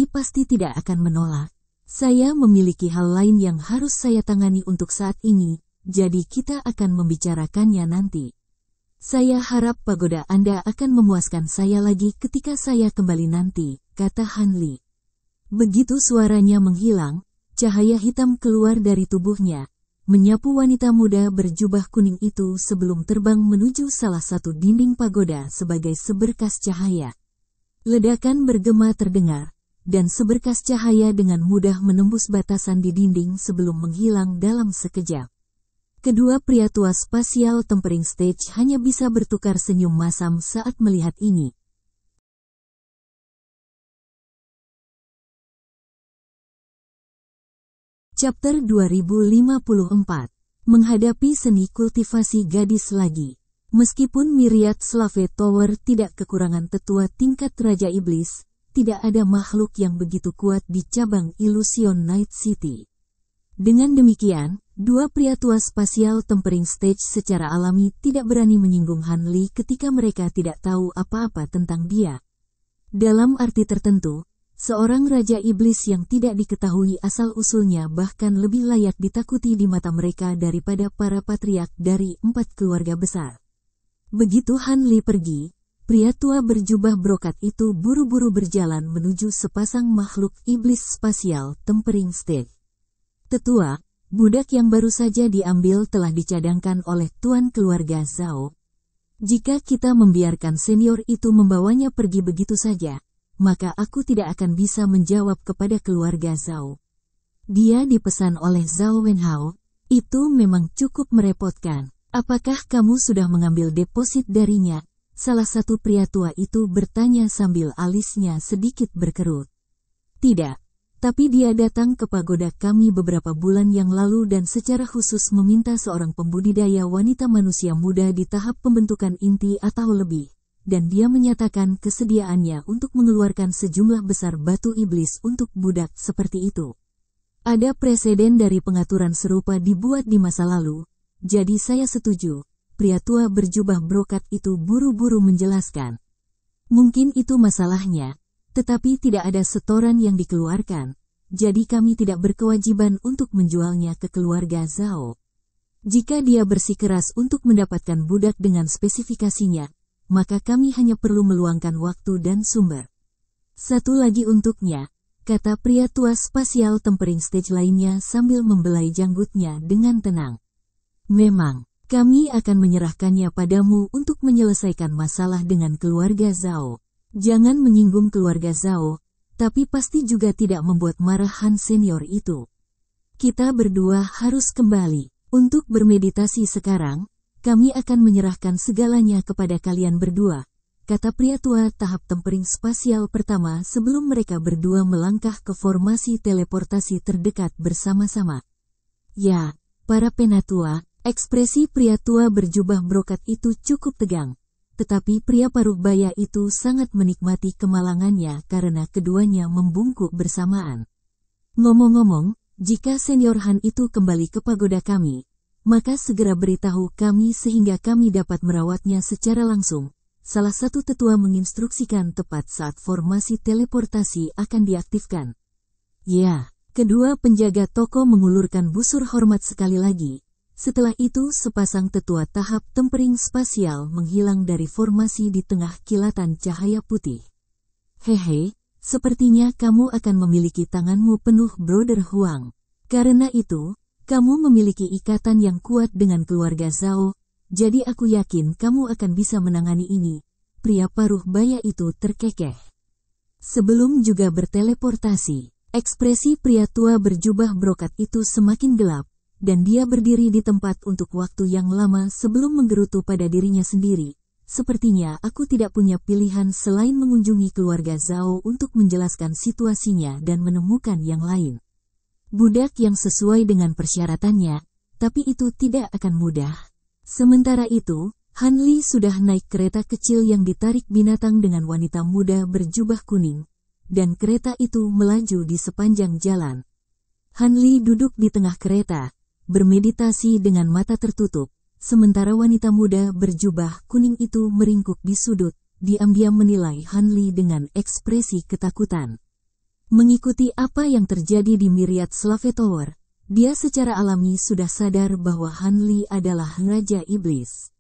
pasti tidak akan menolak. Saya memiliki hal lain yang harus saya tangani untuk saat ini, jadi kita akan membicarakannya nanti. Saya harap pagoda Anda akan memuaskan saya lagi ketika saya kembali nanti, kata Han Li. Begitu suaranya menghilang, cahaya hitam keluar dari tubuhnya, menyapu wanita muda berjubah kuning itu sebelum terbang menuju salah satu dinding pagoda sebagai seberkas cahaya. Ledakan bergema terdengar, dan seberkas cahaya dengan mudah menembus batasan di dinding sebelum menghilang dalam sekejap. Kedua pria tua spasial tempering stage hanya bisa bertukar senyum masam saat melihat ini. Chapter 2054. Menghadapi seni kultivasi gadis lagi. Meskipun Myriad Slave Tower tidak kekurangan tetua tingkat Raja Iblis, tidak ada makhluk yang begitu kuat di cabang Illusion Night City. Dengan demikian, dua pria tua spasial tempering stage secara alami tidak berani menyinggung Han Li ketika mereka tidak tahu apa-apa tentang dia. Dalam arti tertentu, seorang Raja Iblis yang tidak diketahui asal-usulnya bahkan lebih layak ditakuti di mata mereka daripada para patriark dari 4 keluarga besar. Begitu Han Li pergi, pria tua berjubah brokat itu buru-buru berjalan menuju sepasang makhluk iblis spasial tempering stage. Tetua, budak yang baru saja diambil telah dicadangkan oleh tuan keluarga Zhao. Jika kita membiarkan senior itu membawanya pergi begitu saja, maka aku tidak akan bisa menjawab kepada keluarga Zhao. Dia dipesan oleh Zhao Wenhao, itu memang cukup merepotkan. Apakah kamu sudah mengambil deposit darinya? Salah satu pria tua itu bertanya sambil alisnya sedikit berkerut. Tidak, tapi dia datang ke pagoda kami beberapa bulan yang lalu dan secara khusus meminta seorang pembudidaya wanita manusia muda di tahap pembentukan inti atau lebih. Dan dia menyatakan kesediaannya untuk mengeluarkan sejumlah besar batu iblis untuk budak seperti itu. Ada preseden dari pengaturan serupa dibuat di masa lalu, jadi saya setuju. Pria tua berjubah brokat itu buru-buru menjelaskan. Mungkin itu masalahnya, tetapi tidak ada setoran yang dikeluarkan, jadi kami tidak berkewajiban untuk menjualnya ke keluarga Zhao. Jika dia bersikeras untuk mendapatkan budak dengan spesifikasinya, maka kami hanya perlu meluangkan waktu dan sumber. Satu lagi untuknya, kata pria tua spasial tempering stage lainnya sambil membelai janggutnya dengan tenang. Memang, kami akan menyerahkannya padamu untuk menyelesaikan masalah dengan keluarga Zhao. Jangan menyinggung keluarga Zhao, tapi pasti juga tidak membuat marah Han senior itu. Kita berdua harus kembali. Untuk bermeditasi sekarang, kami akan menyerahkan segalanya kepada kalian berdua, kata pria tua tahap tempering spasial pertama sebelum mereka berdua melangkah ke formasi teleportasi terdekat bersama-sama. Ya, para penatua, ekspresi pria tua berjubah brokat itu cukup tegang, tetapi pria paruh baya itu sangat menikmati kemalangannya karena keduanya membungkuk bersamaan. Ngomong-ngomong, jika senior Han itu kembali ke pagoda kami, maka segera beritahu kami sehingga kami dapat merawatnya secara langsung. Salah satu tetua menginstruksikan tepat saat formasi teleportasi akan diaktifkan. Ya, kedua penjaga toko mengulurkan busur hormat sekali lagi. Setelah itu sepasang tetua tahap tempering spasial menghilang dari formasi di tengah kilatan cahaya putih. Hehe, sepertinya kamu akan memiliki tanganmu penuh Brother Huang. Karena itu, kamu memiliki ikatan yang kuat dengan keluarga Zhao, jadi aku yakin kamu akan bisa menangani ini. Pria paruh baya itu terkekeh. Sebelum juga berteleportasi, ekspresi pria tua berjubah brokat itu semakin gelap, dan dia berdiri di tempat untuk waktu yang lama sebelum menggerutu pada dirinya sendiri. Sepertinya aku tidak punya pilihan selain mengunjungi keluarga Zhao untuk menjelaskan situasinya dan menemukan yang lain. Budak yang sesuai dengan persyaratannya, tapi itu tidak akan mudah. Sementara itu, Han Li sudah naik kereta kecil yang ditarik binatang dengan wanita muda berjubah kuning, dan kereta itu melaju di sepanjang jalan. Han Li duduk di tengah kereta, bermeditasi dengan mata tertutup, sementara wanita muda berjubah kuning itu meringkuk di sudut, diam-diam menilai Han Li dengan ekspresi ketakutan. Mengikuti apa yang terjadi di Myriad Slave Tower, dia secara alami sudah sadar bahwa Han Li adalah Raja Iblis.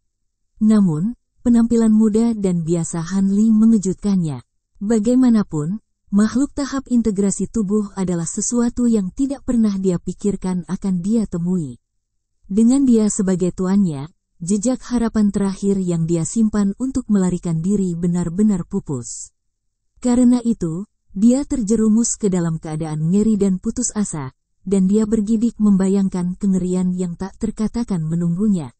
Namun, penampilan muda dan biasa Han Li mengejutkannya. Bagaimanapun, makhluk tahap integrasi tubuh adalah sesuatu yang tidak pernah dia pikirkan akan dia temui. Dengan dia sebagai tuannya, jejak harapan terakhir yang dia simpan untuk melarikan diri benar-benar pupus. Karena itu, dia terjerumus ke dalam keadaan ngeri dan putus asa, dan dia bergidik membayangkan kengerian yang tak terkatakan menunggunya.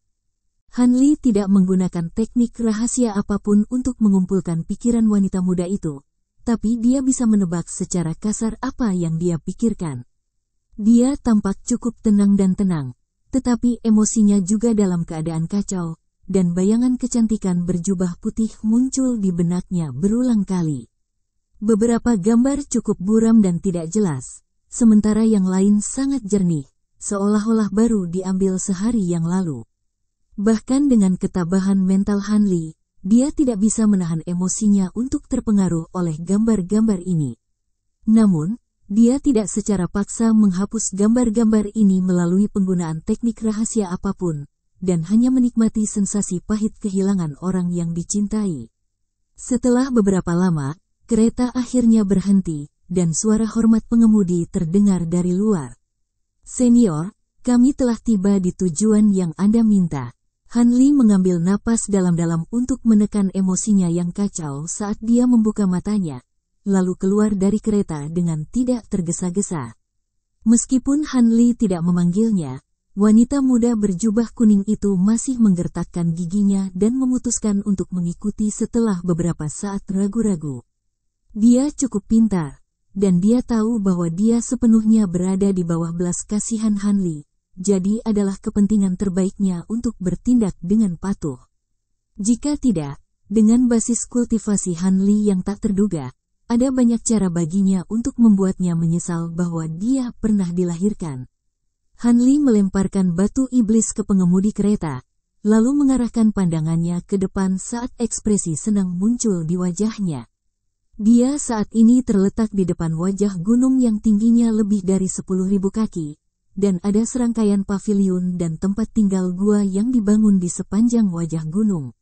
Han Li tidak menggunakan teknik rahasia apapun untuk mengumpulkan pikiran wanita muda itu, tapi dia bisa menebak secara kasar apa yang dia pikirkan. Dia tampak cukup tenang dan tenang, tetapi emosinya juga dalam keadaan kacau, dan bayangan kecantikan berjubah putih muncul di benaknya berulang kali. Beberapa gambar cukup buram dan tidak jelas, sementara yang lain sangat jernih, seolah-olah baru diambil sehari yang lalu. Bahkan dengan ketabahan mental Han Li, dia tidak bisa menahan emosinya untuk terpengaruh oleh gambar-gambar ini. Namun, dia tidak secara paksa menghapus gambar-gambar ini melalui penggunaan teknik rahasia apapun, dan hanya menikmati sensasi pahit kehilangan orang yang dicintai. Setelah beberapa lama, kereta akhirnya berhenti, dan suara hormat pengemudi terdengar dari luar. Senior, kami telah tiba di tujuan yang Anda minta. Han Li mengambil napas dalam-dalam untuk menekan emosinya yang kacau saat dia membuka matanya, lalu keluar dari kereta dengan tidak tergesa-gesa. Meskipun Han Li tidak memanggilnya, Wanita muda berjubah kuning itu masih menggertakkan giginya dan memutuskan untuk mengikuti setelah beberapa saat ragu-ragu. Dia cukup pintar, dan dia tahu bahwa dia sepenuhnya berada di bawah belas kasihan Han Li, jadi adalah kepentingan terbaiknya untuk bertindak dengan patuh. Jika tidak, dengan basis kultivasi Han Li yang tak terduga, ada banyak cara baginya untuk membuatnya menyesal bahwa dia pernah dilahirkan. Han Li melemparkan batu iblis ke pengemudi kereta, lalu mengarahkan pandangannya ke depan saat ekspresi senang muncul di wajahnya. Dia saat ini terletak di depan wajah gunung yang tingginya lebih dari 10.000 kaki, dan ada serangkaian paviliun dan tempat tinggal gua yang dibangun di sepanjang wajah gunung.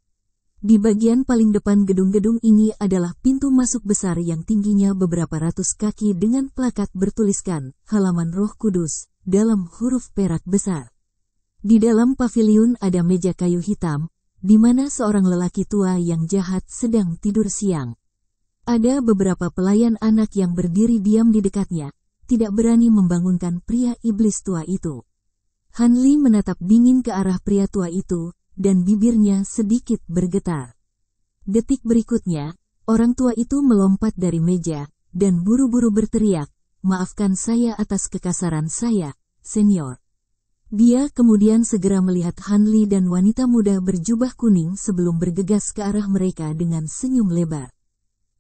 Di bagian paling depan gedung-gedung ini adalah pintu masuk besar yang tingginya beberapa ratus kaki dengan plakat bertuliskan, Halaman Roh Kudus, dalam huruf perak besar. Di dalam paviliun ada meja kayu hitam, di mana seorang lelaki tua yang jahat sedang tidur siang. Ada beberapa pelayan anak yang berdiri diam di dekatnya, tidak berani membangunkan pria iblis tua itu. Han Li menatap dingin ke arah pria tua itu, dan bibirnya sedikit bergetar. Detik berikutnya, orang tua itu melompat dari meja, dan buru-buru berteriak, "Maafkan saya atas kekasaran saya, senior." Dia kemudian segera melihat Han Li dan wanita muda berjubah kuning sebelum bergegas ke arah mereka dengan senyum lebar.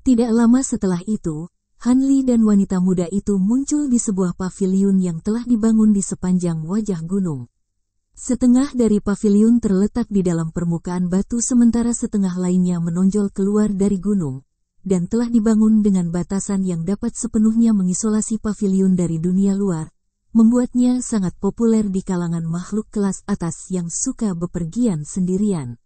Tidak lama setelah itu, Han Li dan wanita muda itu muncul di sebuah paviliun yang telah dibangun di sepanjang wajah gunung. Setengah dari paviliun terletak di dalam permukaan batu sementara setengah lainnya menonjol keluar dari gunung, dan telah dibangun dengan batasan yang dapat sepenuhnya mengisolasi paviliun dari dunia luar, membuatnya sangat populer di kalangan makhluk kelas atas yang suka bepergian sendirian.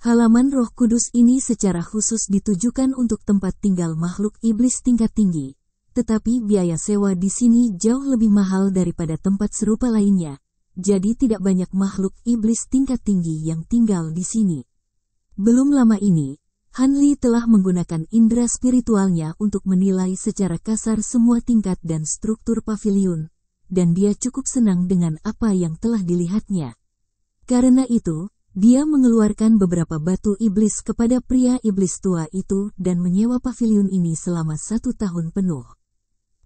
Halaman Roh Kudus ini secara khusus ditujukan untuk tempat tinggal makhluk iblis tingkat tinggi, tetapi biaya sewa di sini jauh lebih mahal daripada tempat serupa lainnya. Jadi tidak banyak makhluk iblis tingkat tinggi yang tinggal di sini. Belum lama ini, Han Li telah menggunakan indera spiritualnya untuk menilai secara kasar semua tingkat dan struktur paviliun, dan dia cukup senang dengan apa yang telah dilihatnya. Karena itu, dia mengeluarkan beberapa batu iblis kepada pria iblis tua itu dan menyewa paviliun ini selama 1 tahun penuh.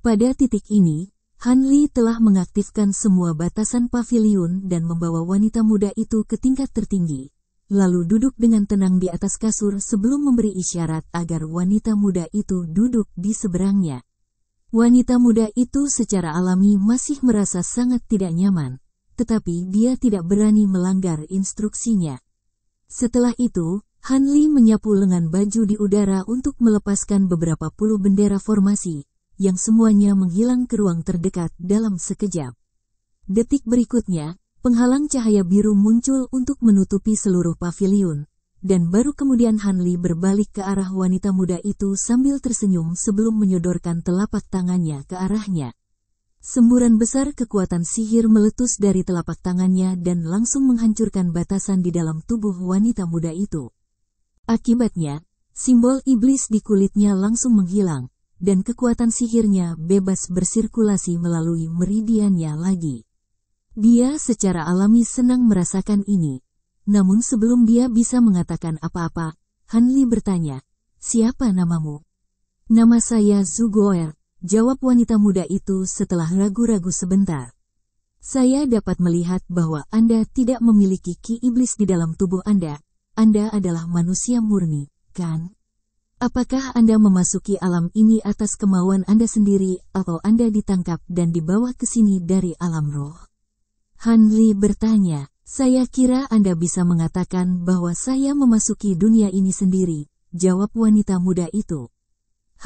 Pada titik ini, Han Li telah mengaktifkan semua batasan paviliun dan membawa wanita muda itu ke tingkat tertinggi, lalu duduk dengan tenang di atas kasur sebelum memberi isyarat agar wanita muda itu duduk di seberangnya. Wanita muda itu secara alami masih merasa sangat tidak nyaman, tetapi dia tidak berani melanggar instruksinya. Setelah itu, Han Li menyapu lengan baju di udara untuk melepaskan beberapa puluh bendera formasi, yang semuanya menghilang ke ruang terdekat dalam sekejap. Detik berikutnya, penghalang cahaya biru muncul untuk menutupi seluruh paviliun, dan baru kemudian Han Li berbalik ke arah wanita muda itu sambil tersenyum sebelum menyodorkan telapak tangannya ke arahnya. Semburan besar kekuatan sihir meletus dari telapak tangannya dan langsung menghancurkan batasan di dalam tubuh wanita muda itu. Akibatnya, simbol iblis di kulitnya langsung menghilang, dan kekuatan sihirnya bebas bersirkulasi melalui meridiannya lagi. Dia secara alami senang merasakan ini. Namun sebelum dia bisa mengatakan apa-apa, Han Li bertanya, "Siapa namamu?" "Nama saya Zhu Guoer," jawab wanita muda itu setelah ragu-ragu sebentar. "Saya dapat melihat bahwa Anda tidak memiliki ki iblis di dalam tubuh Anda. Anda adalah manusia murni, kan? Apakah Anda memasuki alam ini atas kemauan Anda sendiri atau Anda ditangkap dan dibawa ke sini dari alam roh?" Han Li bertanya, "Saya kira Anda bisa mengatakan bahwa saya memasuki dunia ini sendiri," jawab wanita muda itu.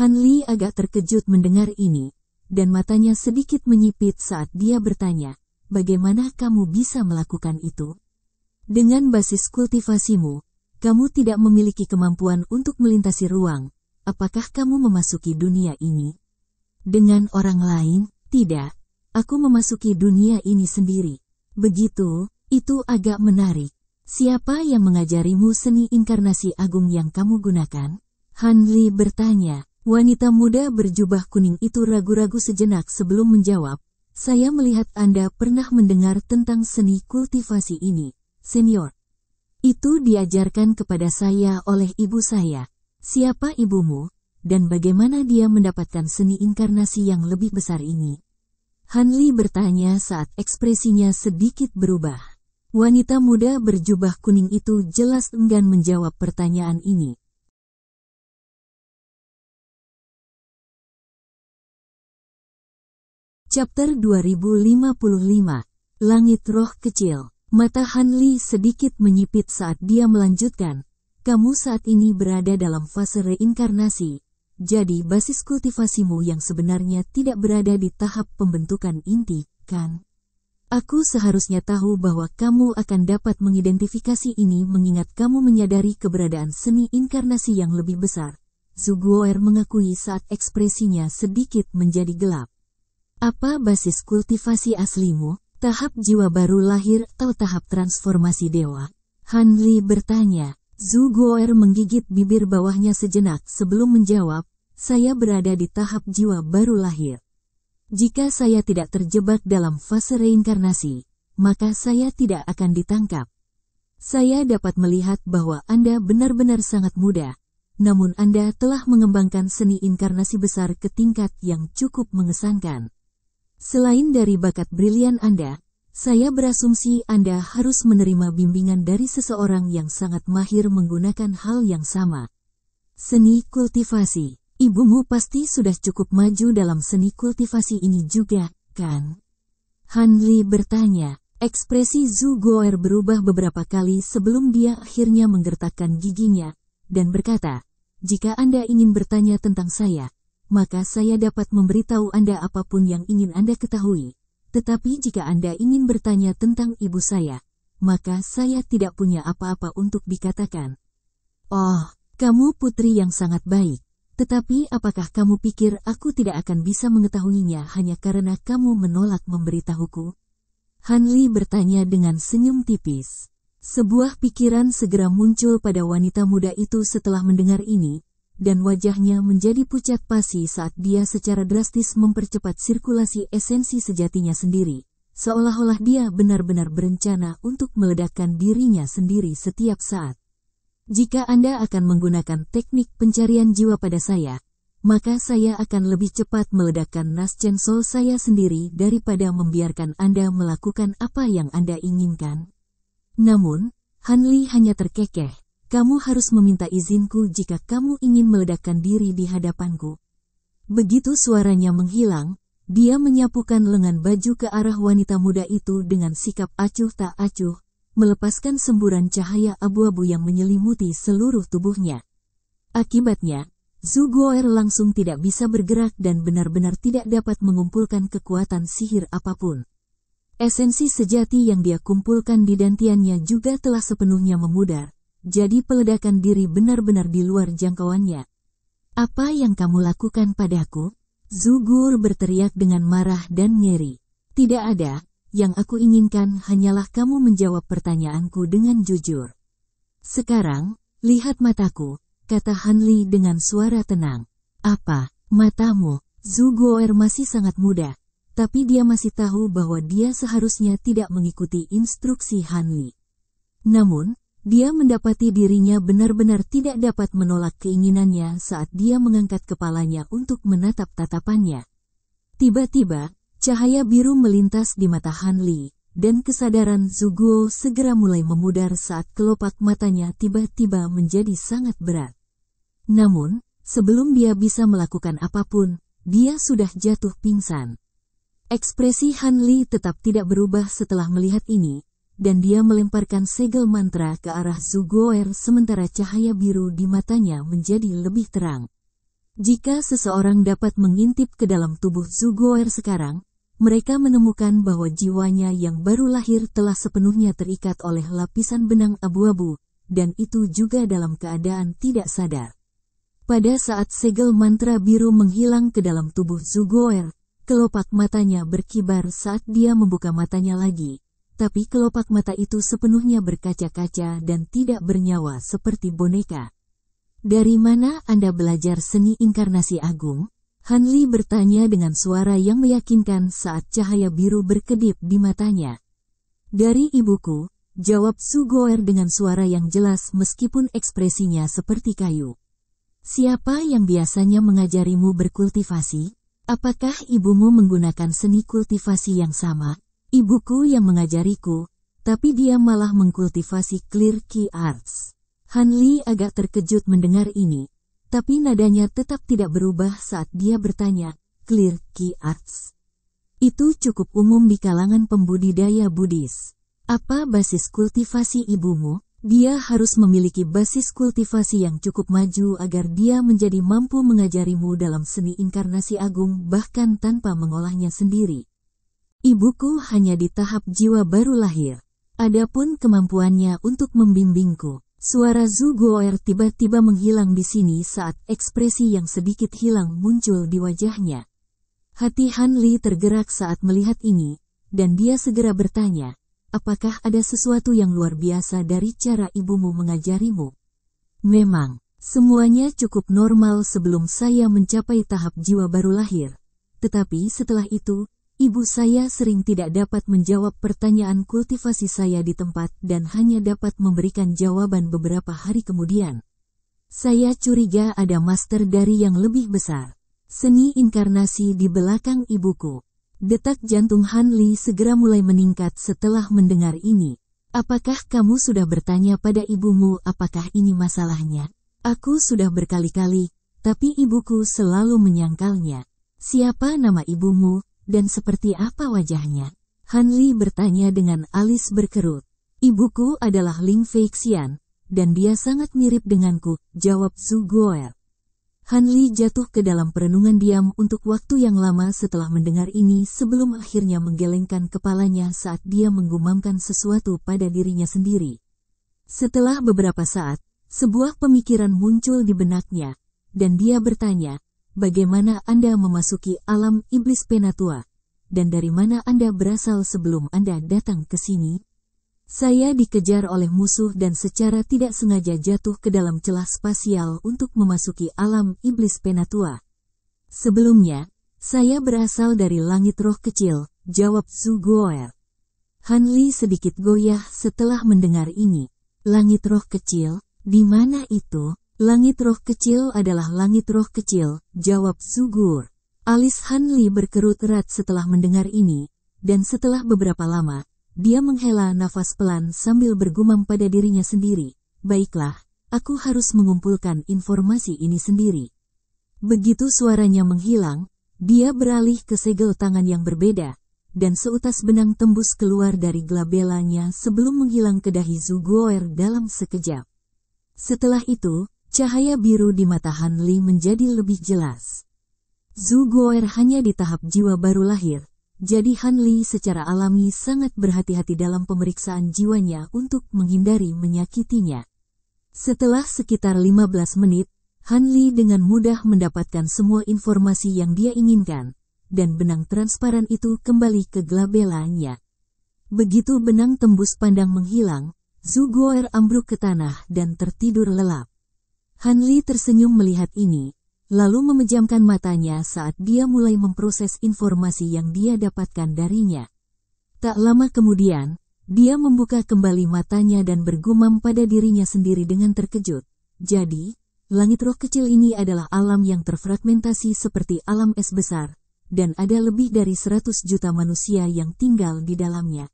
Han Li agak terkejut mendengar ini, dan matanya sedikit menyipit saat dia bertanya, "Bagaimana kamu bisa melakukan itu? Dengan basis kultivasimu, kamu tidak memiliki kemampuan untuk melintasi ruang. Apakah kamu memasuki dunia ini dengan orang lain?" "Tidak, aku memasuki dunia ini sendiri." "Begitu, itu agak menarik. Siapa yang mengajarimu seni inkarnasi agung yang kamu gunakan?" Han Li bertanya. Wanita muda berjubah kuning itu ragu-ragu sejenak sebelum menjawab, Saya melihat Anda pernah mendengar tentang seni kultivasi ini, senior. Itu diajarkan kepada saya oleh ibu saya. Siapa ibumu, dan bagaimana dia mendapatkan seni inkarnasi yang lebih besar ini? Hanli bertanya saat ekspresinya sedikit berubah. Wanita muda berjubah kuning itu jelas enggan menjawab pertanyaan ini. Chapter 2055, Langit Roh Kecil. Mata Hanli sedikit menyipit saat dia melanjutkan, kamu saat ini berada dalam fase reinkarnasi, jadi basis kultivasimu yang sebenarnya tidak berada di tahap pembentukan inti, kan? Aku seharusnya tahu bahwa kamu akan dapat mengidentifikasi ini mengingat kamu menyadari keberadaan seni inkarnasi yang lebih besar. Zuguoer mengakui saat ekspresinya sedikit menjadi gelap. Apa basis kultivasi aslimu? Tahap jiwa baru lahir atau tahap transformasi dewa? Hanli bertanya. Zuguoer menggigit bibir bawahnya sejenak sebelum menjawab, saya berada di tahap jiwa baru lahir. Jika saya tidak terjebak dalam fase reinkarnasi, maka saya tidak akan ditangkap. Saya dapat melihat bahwa Anda benar-benar sangat muda, namun Anda telah mengembangkan seni inkarnasi besar ke tingkat yang cukup mengesankan. Selain dari bakat brilian Anda, saya berasumsi Anda harus menerima bimbingan dari seseorang yang sangat mahir menggunakan hal yang sama. Seni kultivasi. Ibumu pasti sudah cukup maju dalam seni kultivasi ini juga, kan? Hanli bertanya. Ekspresi Zuguoer berubah beberapa kali sebelum dia akhirnya menggertakkan giginya, dan berkata, jika Anda ingin bertanya tentang saya, maka saya dapat memberitahu Anda apapun yang ingin Anda ketahui. Tetapi jika Anda ingin bertanya tentang ibu saya, maka saya tidak punya apa-apa untuk dikatakan. Oh, kamu putri yang sangat baik. Tetapi apakah kamu pikir aku tidak akan bisa mengetahuinya hanya karena kamu menolak memberitahuku? Hanli bertanya dengan senyum tipis. Sebuah pikiran segera muncul pada wanita muda itu setelah mendengar ini, dan wajahnya menjadi pucat pasi saat dia secara drastis mempercepat sirkulasi esensi sejatinya sendiri, seolah-olah dia benar-benar berencana untuk meledakkan dirinya sendiri setiap saat. Jika Anda akan menggunakan teknik pencarian jiwa pada saya, maka saya akan lebih cepat meledakkan Naschen Soul saya sendiri daripada membiarkan Anda melakukan apa yang Anda inginkan. Namun, Hanli hanya terkekeh. Kamu harus meminta izinku jika kamu ingin meledakkan diri di hadapanku. Begitu suaranya menghilang, dia menyapukan lengan baju ke arah wanita muda itu dengan sikap acuh tak acuh, melepaskan semburan cahaya abu-abu yang menyelimuti seluruh tubuhnya. Akibatnya, Zuguoer langsung tidak bisa bergerak dan benar-benar tidak dapat mengumpulkan kekuatan sihir apapun. Esensi sejati yang dia kumpulkan di dantiannya juga telah sepenuhnya memudar. Jadi peledakan diri benar-benar di luar jangkauannya. Apa yang kamu lakukan padaku? Zuguoer berteriak dengan marah dan ngeri. Tidak ada, yang aku inginkan hanyalah kamu menjawab pertanyaanku dengan jujur. Sekarang, lihat mataku, kata Hanli dengan suara tenang. Apa, matamu? Zuguoer masih sangat muda, tapi dia masih tahu bahwa dia seharusnya tidak mengikuti instruksi Hanli. Namun, dia mendapati dirinya benar-benar tidak dapat menolak keinginannya saat dia mengangkat kepalanya untuk menatap tatapannya. Tiba-tiba, cahaya biru melintas di mata Hanli, dan kesadaran Zuguo segera mulai memudar saat kelopak matanya tiba-tiba menjadi sangat berat. Namun, sebelum dia bisa melakukan apapun, dia sudah jatuh pingsan. Ekspresi Hanli tetap tidak berubah setelah melihat ini, dan dia melemparkan segel mantra ke arah Zuguoer sementara cahaya biru di matanya menjadi lebih terang. Jika seseorang dapat mengintip ke dalam tubuh Zuguoer sekarang, mereka menemukan bahwa jiwanya yang baru lahir telah sepenuhnya terikat oleh lapisan benang abu-abu, dan itu juga dalam keadaan tidak sadar. Pada saat segel mantra biru menghilang ke dalam tubuh Zuguoer, kelopak matanya berkibar saat dia membuka matanya lagi. Tapi kelopak mata itu sepenuhnya berkaca-kaca dan tidak bernyawa seperti boneka. Dari mana Anda belajar seni inkarnasi agung? Hanli bertanya dengan suara yang meyakinkan saat cahaya biru berkedip di matanya. Dari ibuku, jawab Su Goer dengan suara yang jelas meskipun ekspresinya seperti kayu. Siapa yang biasanya mengajarimu berkultivasi? Apakah ibumu menggunakan seni kultivasi yang sama? Ibuku yang mengajariku, tapi dia malah mengkultivasi Clear Ki Arts. Hanli agak terkejut mendengar ini. Tapi nadanya tetap tidak berubah saat dia bertanya, Clear Ki Arts. Itu cukup umum di kalangan pembudidaya Buddhis. Apa basis kultivasi ibumu? Dia harus memiliki basis kultivasi yang cukup maju agar dia menjadi mampu mengajarimu dalam seni inkarnasi agung bahkan tanpa mengolahnya sendiri. Ibuku hanya di tahap jiwa baru lahir. Adapun kemampuannya untuk membimbingku. Suara Su Goer tiba-tiba menghilang di sini saat ekspresi yang sedikit hilang muncul di wajahnya. Hati Hanli tergerak saat melihat ini, dan dia segera bertanya, apakah ada sesuatu yang luar biasa dari cara ibumu mengajarimu? Memang, semuanya cukup normal sebelum saya mencapai tahap jiwa baru lahir. Tetapi setelah itu, ibu saya sering tidak dapat menjawab pertanyaan kultivasi saya di tempat dan hanya dapat memberikan jawaban beberapa hari kemudian. Saya curiga ada master dari yang lebih besar. Seni inkarnasi di belakang ibuku. Detak jantung Hanli segera mulai meningkat setelah mendengar ini. Apakah kamu sudah bertanya pada ibumu apakah ini masalahnya? Aku sudah berkali-kali, tapi ibuku selalu menyangkalnya. Siapa nama ibumu? Dan seperti apa wajahnya? Hanli bertanya dengan alis berkerut. Ibuku adalah Ling Feixian, dan dia sangat mirip denganku, jawab Su Goer. Hanli jatuh ke dalam perenungan diam untuk waktu yang lama setelah mendengar ini sebelum akhirnya menggelengkan kepalanya saat dia menggumamkan sesuatu pada dirinya sendiri. Setelah beberapa saat, sebuah pemikiran muncul di benaknya, dan dia bertanya, bagaimana Anda memasuki alam iblis Penatua? Dan dari mana Anda berasal sebelum Anda datang ke sini? Saya dikejar oleh musuh dan secara tidak sengaja jatuh ke dalam celah spasial untuk memasuki alam iblis Penatua. Sebelumnya, saya berasal dari langit roh kecil, jawab Su Goer. Hanli sedikit goyah setelah mendengar ini. Langit roh kecil, di mana itu? Langit roh kecil adalah langit roh kecil, jawab Su Goer. Alis Hanli berkerut erat setelah mendengar ini, dan setelah beberapa lama, dia menghela nafas pelan sambil bergumam pada dirinya sendiri. Baiklah, aku harus mengumpulkan informasi ini sendiri. Begitu suaranya menghilang, dia beralih ke segel tangan yang berbeda, dan seutas benang tembus keluar dari glabelanya sebelum menghilang ke dahi Su Goer dalam sekejap. Setelah itu, cahaya biru di mata Hanli menjadi lebih jelas. Su Goer hanya di tahap jiwa baru lahir, jadi Hanli secara alami sangat berhati-hati dalam pemeriksaan jiwanya untuk menghindari menyakitinya. Setelah sekitar 15 menit, Hanli dengan mudah mendapatkan semua informasi yang dia inginkan, dan benang transparan itu kembali ke glabelanya. Begitu benang tembus pandang menghilang, Su Goer ambruk ke tanah dan tertidur lelap. Hanli tersenyum melihat ini, lalu memejamkan matanya saat dia mulai memproses informasi yang dia dapatkan darinya. Tak lama kemudian, dia membuka kembali matanya dan bergumam pada dirinya sendiri dengan terkejut. Jadi, langit roh kecil ini adalah alam yang terfragmentasi seperti alam es besar, dan ada lebih dari 100 juta manusia yang tinggal di dalamnya.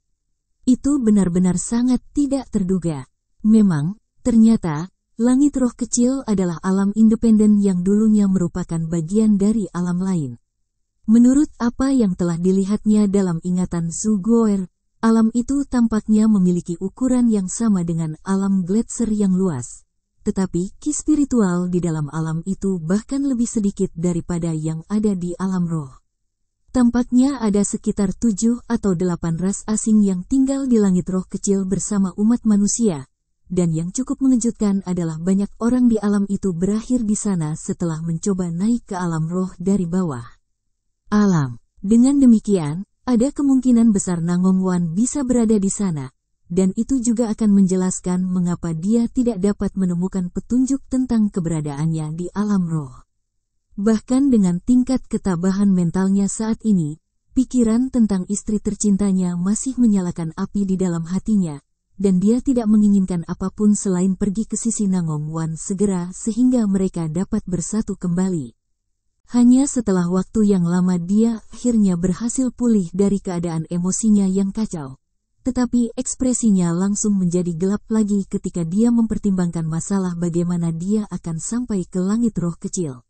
Itu benar-benar sangat tidak terduga. Memang, ternyata, langit roh kecil adalah alam independen yang dulunya merupakan bagian dari alam lain. Menurut apa yang telah dilihatnya dalam ingatan Su Goer, alam itu tampaknya memiliki ukuran yang sama dengan alam Gletser yang luas. Tetapi ki spiritual di dalam alam itu bahkan lebih sedikit daripada yang ada di alam roh. Tampaknya ada sekitar 7 atau 8 ras asing yang tinggal di langit roh kecil bersama umat manusia. Dan yang cukup mengejutkan adalah banyak orang di alam itu berakhir di sana setelah mencoba naik ke alam roh dari bawah alam. Dengan demikian, ada kemungkinan besar Nangong Wan bisa berada di sana, dan itu juga akan menjelaskan mengapa dia tidak dapat menemukan petunjuk tentang keberadaannya di alam roh. Bahkan dengan tingkat ketabahan mentalnya saat ini, pikiran tentang istri tercintanya masih menyalakan api di dalam hatinya, dan dia tidak menginginkan apapun selain pergi ke sisi Nangong Wan segera sehingga mereka dapat bersatu kembali. Hanya setelah waktu yang lama dia akhirnya berhasil pulih dari keadaan emosinya yang kacau. Tetapi ekspresinya langsung menjadi gelap lagi ketika dia mempertimbangkan masalah bagaimana dia akan sampai ke langit roh kecil.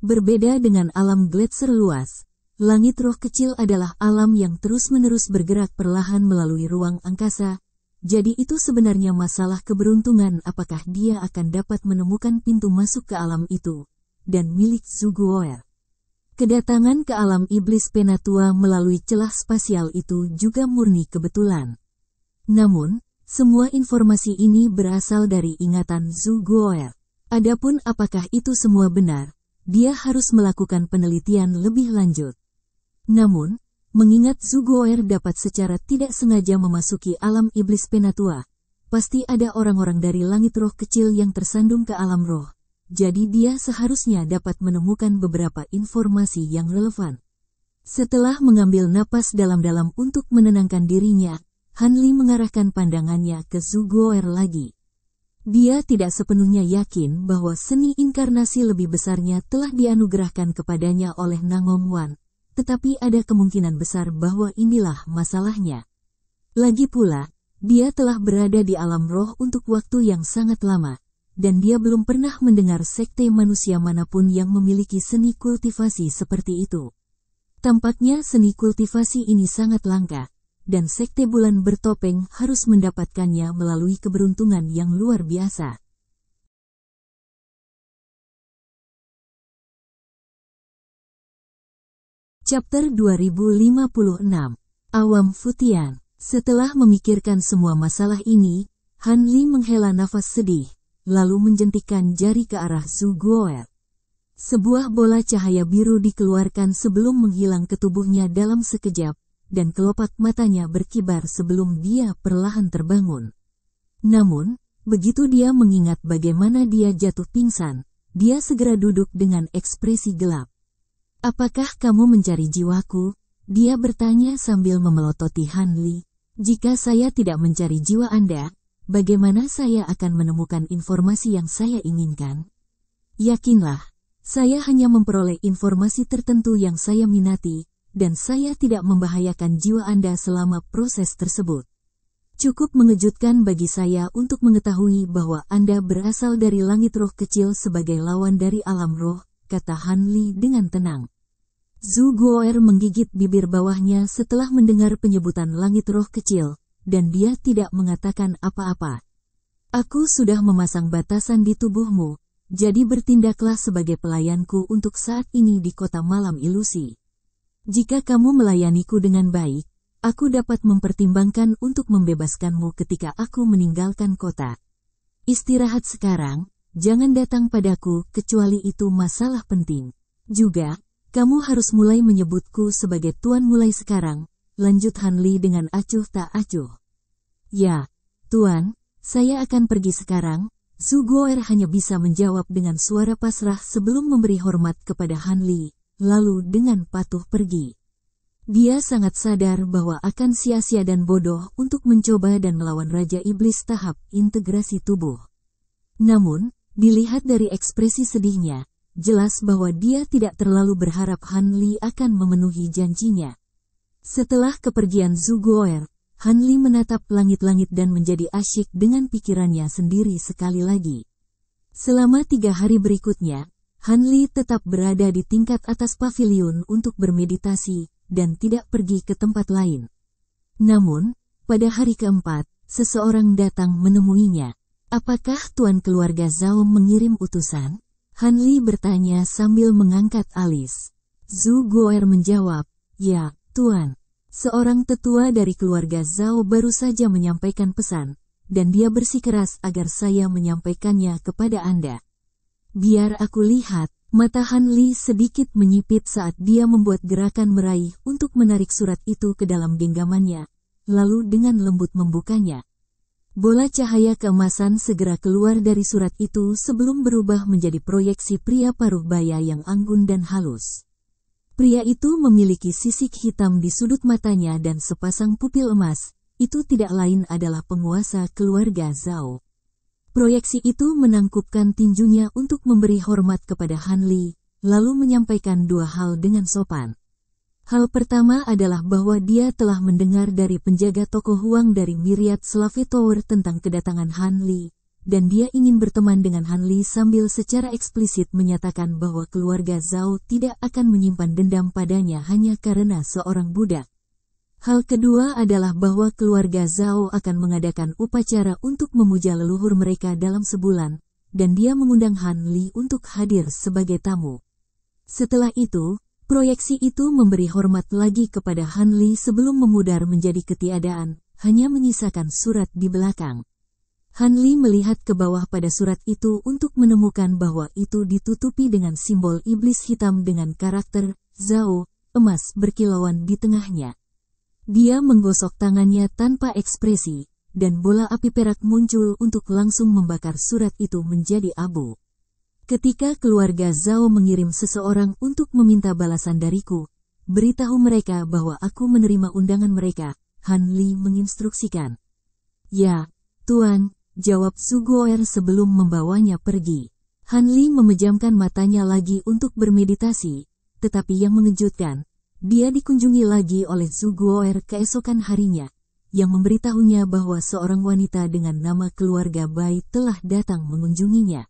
Berbeda dengan alam gletser luas, langit roh kecil adalah alam yang terus-menerus bergerak perlahan melalui ruang angkasa, jadi itu sebenarnya masalah keberuntungan apakah dia akan dapat menemukan pintu masuk ke alam itu, dan milik Zuguoer. Kedatangan ke alam iblis Penatua melalui celah spasial itu juga murni kebetulan. Namun, semua informasi ini berasal dari ingatan Zuguoer. Adapun apakah itu semua benar, dia harus melakukan penelitian lebih lanjut. Namun, mengingat Zuguoer dapat secara tidak sengaja memasuki alam iblis Penatua, pasti ada orang-orang dari langit roh kecil yang tersandung ke alam roh. Jadi dia seharusnya dapat menemukan beberapa informasi yang relevan. Setelah mengambil napas dalam-dalam untuk menenangkan dirinya, Han Li mengarahkan pandangannya ke Zuguoer lagi. Dia tidak sepenuhnya yakin bahwa seni inkarnasi lebih besarnya telah dianugerahkan kepadanya oleh Nangong Wan, tetapi ada kemungkinan besar bahwa inilah masalahnya. Lagi pula, dia telah berada di alam roh untuk waktu yang sangat lama, dan dia belum pernah mendengar sekte manusia manapun yang memiliki seni kultivasi seperti itu. Tampaknya seni kultivasi ini sangat langka, dan sekte bulan bertopeng harus mendapatkannya melalui keberuntungan yang luar biasa. Chapter 2056. Awam Futian. Setelah memikirkan semua masalah ini, Han Li menghela nafas sedih, lalu menjentikkan jari ke arah Zuguoer. Sebuah bola cahaya biru dikeluarkan sebelum menghilang ke tubuhnya dalam sekejap, dan kelopak matanya berkibar sebelum dia perlahan terbangun. Namun, begitu dia mengingat bagaimana dia jatuh pingsan, dia segera duduk dengan ekspresi gelap. "Apakah kamu mencari jiwaku?" Dia bertanya sambil memelototi Han Li. "Jika saya tidak mencari jiwa Anda, bagaimana saya akan menemukan informasi yang saya inginkan? Yakinlah, saya hanya memperoleh informasi tertentu yang saya minati, dan saya tidak membahayakan jiwa Anda selama proses tersebut. Cukup mengejutkan bagi saya untuk mengetahui bahwa Anda berasal dari langit roh kecil sebagai lawan dari alam roh," kata Han Li dengan tenang. Zuguoer menggigit bibir bawahnya setelah mendengar penyebutan langit roh kecil, dan dia tidak mengatakan apa-apa. "Aku sudah memasang batasan di tubuhmu, jadi bertindaklah sebagai pelayanku untuk saat ini di kota malam ilusi. Jika kamu melayaniku dengan baik, aku dapat mempertimbangkan untuk membebaskanmu ketika aku meninggalkan kota. Istirahat sekarang, jangan datang padaku kecuali itu masalah penting. Juga, kamu harus mulai menyebutku sebagai Tuan mulai sekarang," lanjut Han Li dengan acuh tak acuh. "Ya, Tuan, saya akan pergi sekarang," Zuguoer hanya bisa menjawab dengan suara pasrah sebelum memberi hormat kepada Han Li, lalu dengan patuh pergi. Dia sangat sadar bahwa akan sia-sia dan bodoh untuk mencoba dan melawan Raja Iblis tahap integrasi tubuh. Namun, dilihat dari ekspresi sedihnya, jelas bahwa dia tidak terlalu berharap Han Li akan memenuhi janjinya. Setelah kepergian Zuguoer, Han Li menatap langit-langit dan menjadi asyik dengan pikirannya sendiri sekali lagi. Selama 3 hari berikutnya, Han Li tetap berada di tingkat atas pavilion untuk bermeditasi, dan tidak pergi ke tempat lain. Namun, pada hari keempat, seseorang datang menemuinya. "Apakah tuan keluarga Zhao mengirim utusan?" Han Li bertanya sambil mengangkat alis. Zuguoer menjawab, "Ya, Tuan. Seorang tetua dari keluarga Zhao baru saja menyampaikan pesan, dan dia bersikeras agar saya menyampaikannya kepada Anda." "Biar aku lihat." Mata Han Li sedikit menyipit saat dia membuat gerakan meraih untuk menarik surat itu ke dalam genggamannya, lalu dengan lembut membukanya. Bola cahaya keemasan segera keluar dari surat itu sebelum berubah menjadi proyeksi pria paruh baya yang anggun dan halus. Pria itu memiliki sisik hitam di sudut matanya dan sepasang pupil emas. Itu tidak lain adalah penguasa keluarga Zhao. Proyeksi itu menangkupkan tinjunya untuk memberi hormat kepada Han Li, lalu menyampaikan dua hal dengan sopan. Hal pertama adalah bahwa dia telah mendengar dari penjaga toko Huang dari Myriad Slave Tower tentang kedatangan Han Li, dan dia ingin berteman dengan Han Li sambil secara eksplisit menyatakan bahwa keluarga Zhao tidak akan menyimpan dendam padanya hanya karena seorang budak. Hal kedua adalah bahwa keluarga Zhao akan mengadakan upacara untuk memuja leluhur mereka dalam sebulan, dan dia mengundang Han Li untuk hadir sebagai tamu. Setelah itu, proyeksi itu memberi hormat lagi kepada Han Li sebelum memudar menjadi ketiadaan, hanya menyisakan surat di belakang. Han Li melihat ke bawah pada surat itu untuk menemukan bahwa itu ditutupi dengan simbol iblis hitam dengan karakter Zhao, emas berkilauan di tengahnya. Dia menggosok tangannya tanpa ekspresi, dan bola api perak muncul untuk langsung membakar surat itu menjadi abu. Ketika keluarga Zhao mengirim seseorang untuk meminta balasan dariku, beritahu mereka bahwa aku menerima undangan mereka, Han Li menginstruksikan. Ya, Tuan, jawab Zhu Guo'er sebelum membawanya pergi. Han Li memejamkan matanya lagi untuk bermeditasi, tetapi yang mengejutkan, dia dikunjungi lagi oleh Zhu Guo'er keesokan harinya, yang memberitahunya bahwa seorang wanita dengan nama keluarga Bai telah datang mengunjunginya.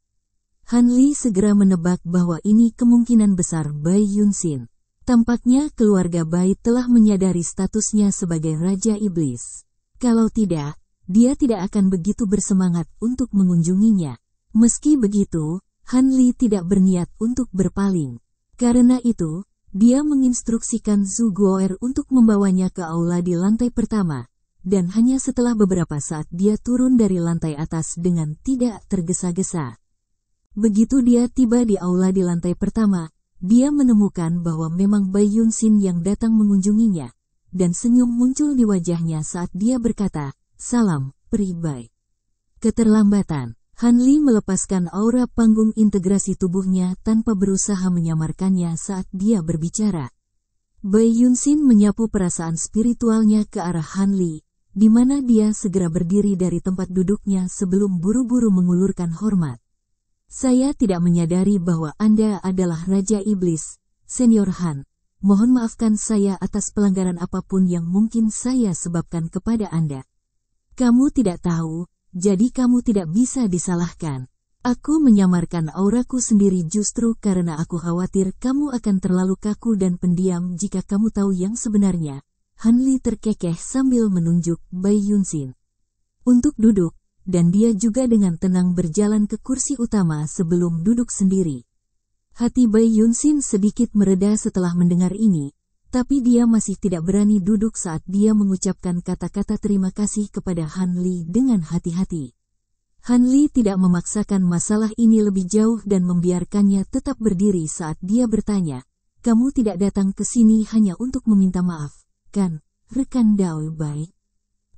Han Li segera menebak bahwa ini kemungkinan besar Bai Yunxin. Tampaknya keluarga Bai telah menyadari statusnya sebagai Raja Iblis. Kalau tidak, dia tidak akan begitu bersemangat untuk mengunjunginya. Meski begitu, Han Li tidak berniat untuk berpaling. Karena itu, dia menginstruksikan Zhu Guo'er untuk membawanya ke aula di lantai pertama, dan hanya setelah beberapa saat dia turun dari lantai atas dengan tidak tergesa-gesa. Begitu dia tiba di aula di lantai pertama, dia menemukan bahwa memang Bai Yunxin yang datang mengunjunginya, dan senyum muncul di wajahnya saat dia berkata, "Salam, Pri Bai." Keterlambatan. Han Li melepaskan aura panggung integrasi tubuhnya tanpa berusaha menyamarkannya saat dia berbicara. Bai Yunxin menyapu perasaan spiritualnya ke arah Han Li, di mana dia segera berdiri dari tempat duduknya sebelum buru-buru mengulurkan hormat. Saya tidak menyadari bahwa Anda adalah Raja Iblis, Senior Han. Mohon maafkan saya atas pelanggaran apapun yang mungkin saya sebabkan kepada Anda. Kamu tidak tahu, jadi kamu tidak bisa disalahkan. Aku menyamarkan auraku sendiri justru karena aku khawatir kamu akan terlalu kaku dan pendiam jika kamu tahu yang sebenarnya. Han Li terkekeh sambil menunjuk Bai Yunxin untuk duduk, dan dia juga dengan tenang berjalan ke kursi utama sebelum duduk sendiri. Hati Bai Yunxin sedikit mereda setelah mendengar ini, tapi dia masih tidak berani duduk saat dia mengucapkan kata-kata terima kasih kepada Han Li dengan hati-hati. Han Li tidak memaksakan masalah ini lebih jauh dan membiarkannya tetap berdiri saat dia bertanya, "Kamu tidak datang ke sini hanya untuk meminta maaf, kan, rekan Dao Bai?"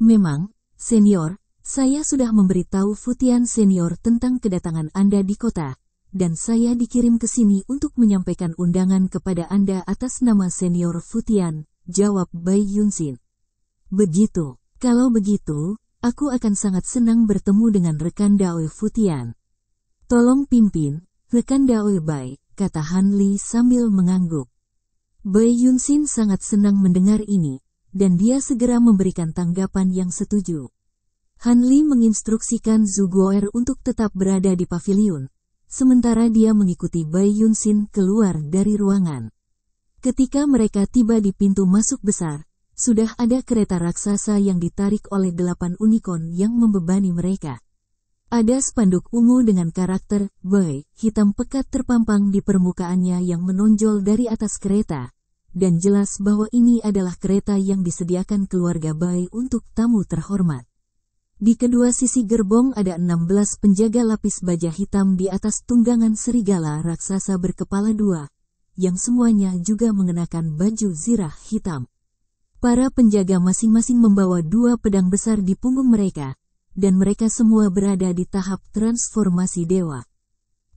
"Memang, Senior. Saya sudah memberitahu Futian Senior tentang kedatangan Anda di kota, dan saya dikirim ke sini untuk menyampaikan undangan kepada Anda atas nama Senior Futian," jawab Bai Yunxin. "Begitu. Kalau begitu, aku akan sangat senang bertemu dengan rekan Dao Futian." "Tolong pimpin, rekan Dao Bai," kata Han Li sambil mengangguk. Bai Yunxin sangat senang mendengar ini, dan dia segera memberikan tanggapan yang setuju. Han Li menginstruksikan Zhu Guo'er untuk tetap berada di paviliun, sementara dia mengikuti Bai Yunxin keluar dari ruangan. Ketika mereka tiba di pintu masuk besar, sudah ada kereta raksasa yang ditarik oleh 8 unicorn yang membebani mereka. Ada spanduk ungu dengan karakter Bai hitam pekat terpampang di permukaannya yang menonjol dari atas kereta, dan jelas bahwa ini adalah kereta yang disediakan keluarga Bai untuk tamu terhormat. Di kedua sisi gerbong ada 16 penjaga lapis baja hitam di atas tunggangan serigala raksasa berkepala 2, yang semuanya juga mengenakan baju zirah hitam. Para penjaga masing-masing membawa 2 pedang besar di punggung mereka, dan mereka semua berada di tahap transformasi dewa.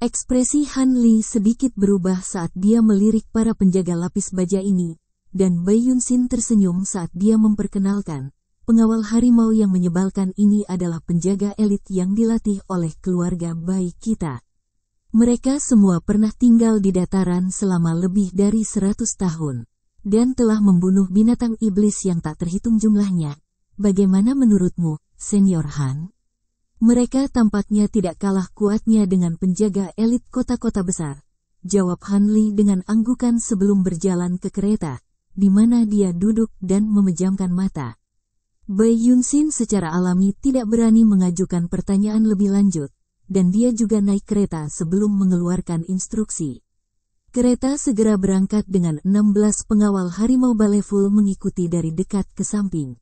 Ekspresi Han Li sedikit berubah saat dia melirik para penjaga lapis baja ini, dan Bai Yunxin tersenyum saat dia memperkenalkan, pengawal harimau yang menyebalkan ini adalah penjaga elit yang dilatih oleh keluarga Bai kita. Mereka semua pernah tinggal di dataran selama lebih dari 100 tahun, dan telah membunuh binatang iblis yang tak terhitung jumlahnya. Bagaimana menurutmu, Senior Han? Mereka tampaknya tidak kalah kuatnya dengan penjaga elit kota-kota besar, jawab Han Li dengan anggukan sebelum berjalan ke kereta, di mana dia duduk dan memejamkan mata. Bai Yunxin secara alami tidak berani mengajukan pertanyaan lebih lanjut, dan dia juga naik kereta sebelum mengeluarkan instruksi. Kereta segera berangkat dengan 16 pengawal harimau baleful mengikuti dari dekat ke samping.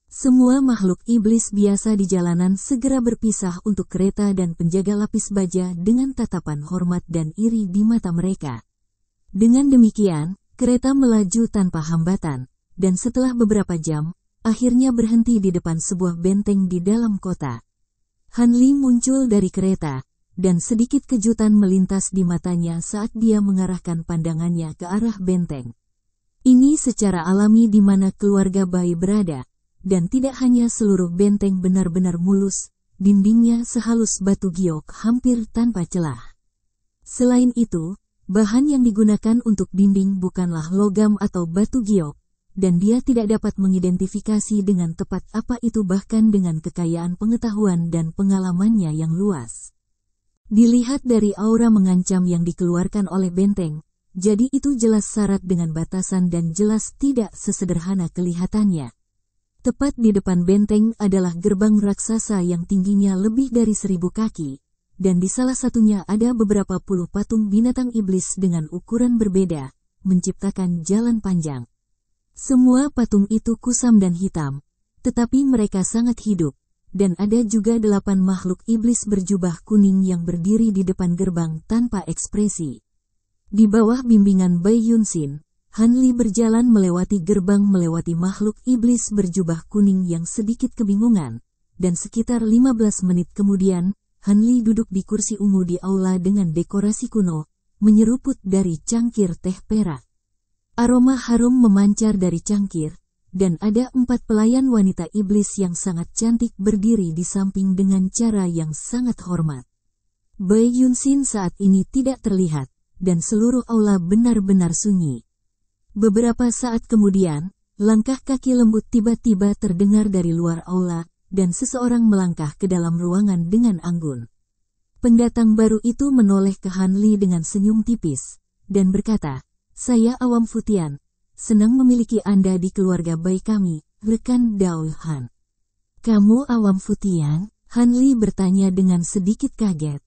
Semua makhluk iblis biasa di jalanan segera berpisah untuk kereta dan penjaga lapis baja dengan tatapan hormat dan iri di mata mereka. Dengan demikian, kereta melaju tanpa hambatan, dan setelah beberapa jam, akhirnya berhenti di depan sebuah benteng di dalam kota. Han Li muncul dari kereta, dan sedikit kejutan melintas di matanya saat dia mengarahkan pandangannya ke arah benteng. Ini secara alami di mana keluarga Bai berada, dan tidak hanya seluruh benteng benar-benar mulus, dindingnya sehalus batu giok hampir tanpa celah. Selain itu, bahan yang digunakan untuk dinding bukanlah logam atau batu giok, dan dia tidak dapat mengidentifikasi dengan tepat apa itu bahkan dengan kekayaan pengetahuan dan pengalamannya yang luas. Dilihat dari aura mengancam yang dikeluarkan oleh benteng, jadi itu jelas syarat dengan batasan dan jelas tidak sesederhana kelihatannya. Tepat di depan benteng adalah gerbang raksasa yang tingginya lebih dari 1000 kaki, dan di salah satunya ada beberapa puluh patung binatang iblis dengan ukuran berbeda, menciptakan jalan panjang. Semua patung itu kusam dan hitam, tetapi mereka sangat hidup, dan ada juga 8 makhluk iblis berjubah kuning yang berdiri di depan gerbang tanpa ekspresi. Di bawah bimbingan Bai Yunxin, Han Li berjalan melewati gerbang melewati makhluk iblis berjubah kuning yang sedikit kebingungan, dan sekitar 15 menit kemudian, Han Li duduk di kursi ungu di aula dengan dekorasi kuno, menyeruput dari cangkir teh perak. Aroma harum memancar dari cangkir, dan ada 4 pelayan wanita iblis yang sangat cantik berdiri di samping dengan cara yang sangat hormat. Bai Yunxin saat ini tidak terlihat, dan seluruh aula benar-benar sunyi. Beberapa saat kemudian, langkah kaki lembut tiba-tiba terdengar dari luar aula, dan seseorang melangkah ke dalam ruangan dengan anggun. Pendatang baru itu menoleh ke Han Li dengan senyum tipis, dan berkata, "Saya Awam Futian, senang memiliki Anda di keluarga Bai kami, rekan Dao Han." "Kamu Awam Futian?" Han Li bertanya dengan sedikit kaget.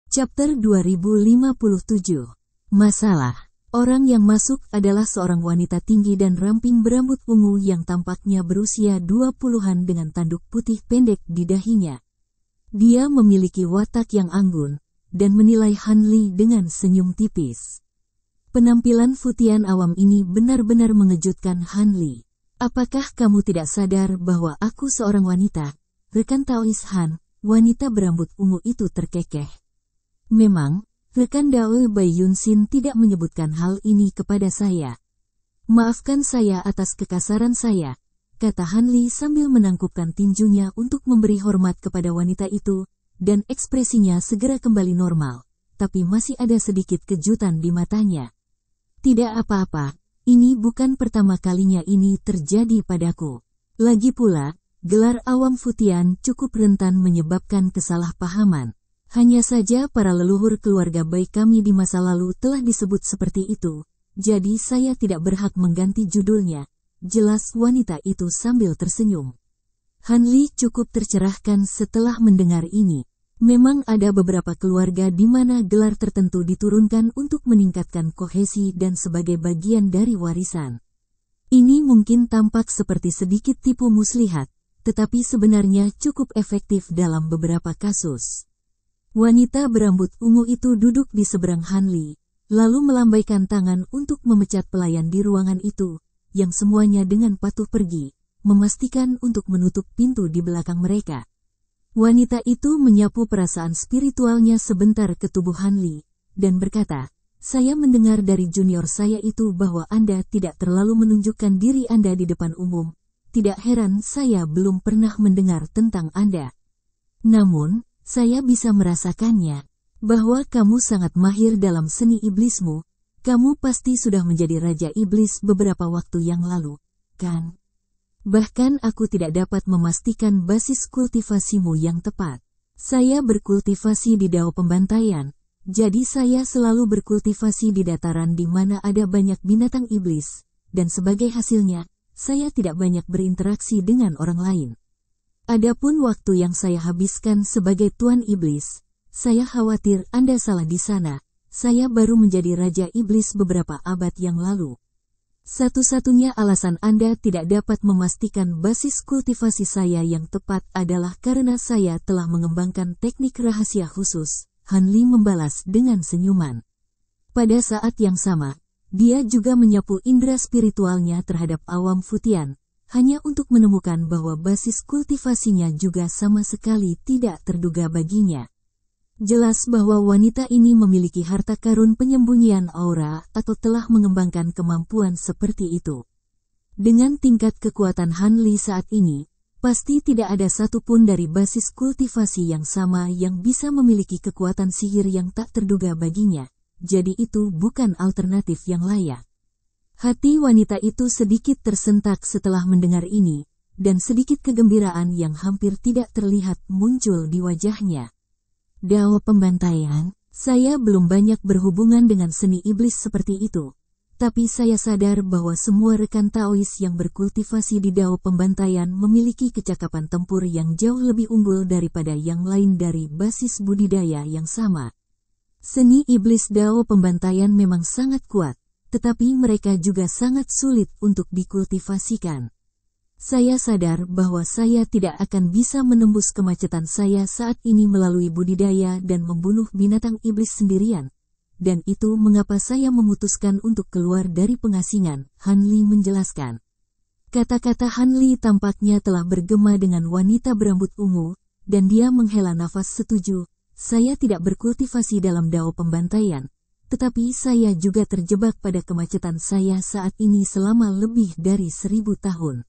Chapter 2057. Masalah. Orang yang masuk adalah seorang wanita tinggi dan ramping berambut ungu yang tampaknya berusia 20-an dengan tanduk putih pendek di dahinya. Dia memiliki watak yang anggun, dan menilai Han Li dengan senyum tipis. Penampilan Futian awam ini benar-benar mengejutkan Han Li. "Apakah kamu tidak sadar bahwa aku seorang wanita?" rekan Taois Han, wanita berambut ungu itu terkekeh. "Memang, rekan Dao Bai Yunxin tidak menyebutkan hal ini kepada saya. Maafkan saya atas kekasaran saya," kata Han Li sambil menangkupkan tinjunya untuk memberi hormat kepada wanita itu, dan ekspresinya segera kembali normal, tapi masih ada sedikit kejutan di matanya. "Tidak apa-apa, ini bukan pertama kalinya ini terjadi padaku. Lagi pula, gelar Awam Futian cukup rentan menyebabkan kesalahpahaman. Hanya saja para leluhur keluarga Bai kami di masa lalu telah disebut seperti itu, jadi saya tidak berhak mengganti judulnya," jelas wanita itu sambil tersenyum. Han Li cukup tercerahkan setelah mendengar ini. Memang ada beberapa keluarga di mana gelar tertentu diturunkan untuk meningkatkan kohesi dan sebagai bagian dari warisan. Ini mungkin tampak seperti sedikit tipu muslihat, tetapi sebenarnya cukup efektif dalam beberapa kasus. Wanita berambut ungu itu duduk di seberang Han Li, lalu melambaikan tangan untuk memecat pelayan di ruangan itu, yang semuanya dengan patuh pergi, memastikan untuk menutup pintu di belakang mereka. Wanita itu menyapu perasaan spiritualnya sebentar ke tubuh Han Li, dan berkata, "Saya mendengar dari junior saya itu bahwa Anda tidak terlalu menunjukkan diri Anda di depan umum. Tidak heran saya belum pernah mendengar tentang Anda. Namun, saya bisa merasakannya, bahwa kamu sangat mahir dalam seni iblismu. Kamu pasti sudah menjadi Raja Iblis beberapa waktu yang lalu, kan? Bahkan aku tidak dapat memastikan basis kultivasimu yang tepat. Saya berkultivasi di Dao Pembantaian, jadi saya selalu berkultivasi di dataran di mana ada banyak binatang iblis, dan sebagai hasilnya, saya tidak banyak berinteraksi dengan orang lain. Adapun waktu yang saya habiskan sebagai Tuan Iblis, saya khawatir Anda salah di sana. Saya baru menjadi Raja Iblis beberapa abad yang lalu. Satu-satunya alasan Anda tidak dapat memastikan basis kultivasi saya yang tepat adalah karena saya telah mengembangkan teknik rahasia khusus." Han Li membalas dengan senyuman. Pada saat yang sama, dia juga menyapu indera spiritualnya terhadap awam Futian, hanya untuk menemukan bahwa basis kultivasinya juga sama sekali tidak terduga baginya. Jelas bahwa wanita ini memiliki harta karun penyembunyian aura atau telah mengembangkan kemampuan seperti itu. Dengan tingkat kekuatan Han Li saat ini, pasti tidak ada satupun dari basis kultivasi yang sama yang bisa memiliki kekuatan sihir yang tak terduga baginya, jadi itu bukan alternatif yang layak. Hati wanita itu sedikit tersentak setelah mendengar ini, dan sedikit kegembiraan yang hampir tidak terlihat muncul di wajahnya. Dao Pembantaian, saya belum banyak berhubungan dengan seni iblis seperti itu, tapi saya sadar bahwa semua rekan Taois yang berkultivasi di Dao Pembantaian memiliki kecakapan tempur yang jauh lebih unggul daripada yang lain dari basis budidaya yang sama. Seni iblis Dao Pembantaian memang sangat kuat, tetapi mereka juga sangat sulit untuk dikultivasikan. Saya sadar bahwa saya tidak akan bisa menembus kemacetan saya saat ini melalui budidaya dan membunuh binatang iblis sendirian. Dan itu mengapa saya memutuskan untuk keluar dari pengasingan, Han Li menjelaskan. Kata-kata Han Li tampaknya telah bergema dengan wanita berambut ungu, dan dia menghela nafas setuju. Saya tidak berkultivasi dalam Dao Pembantaian, tetapi saya juga terjebak pada kemacetan saya saat ini selama lebih dari 1000 tahun.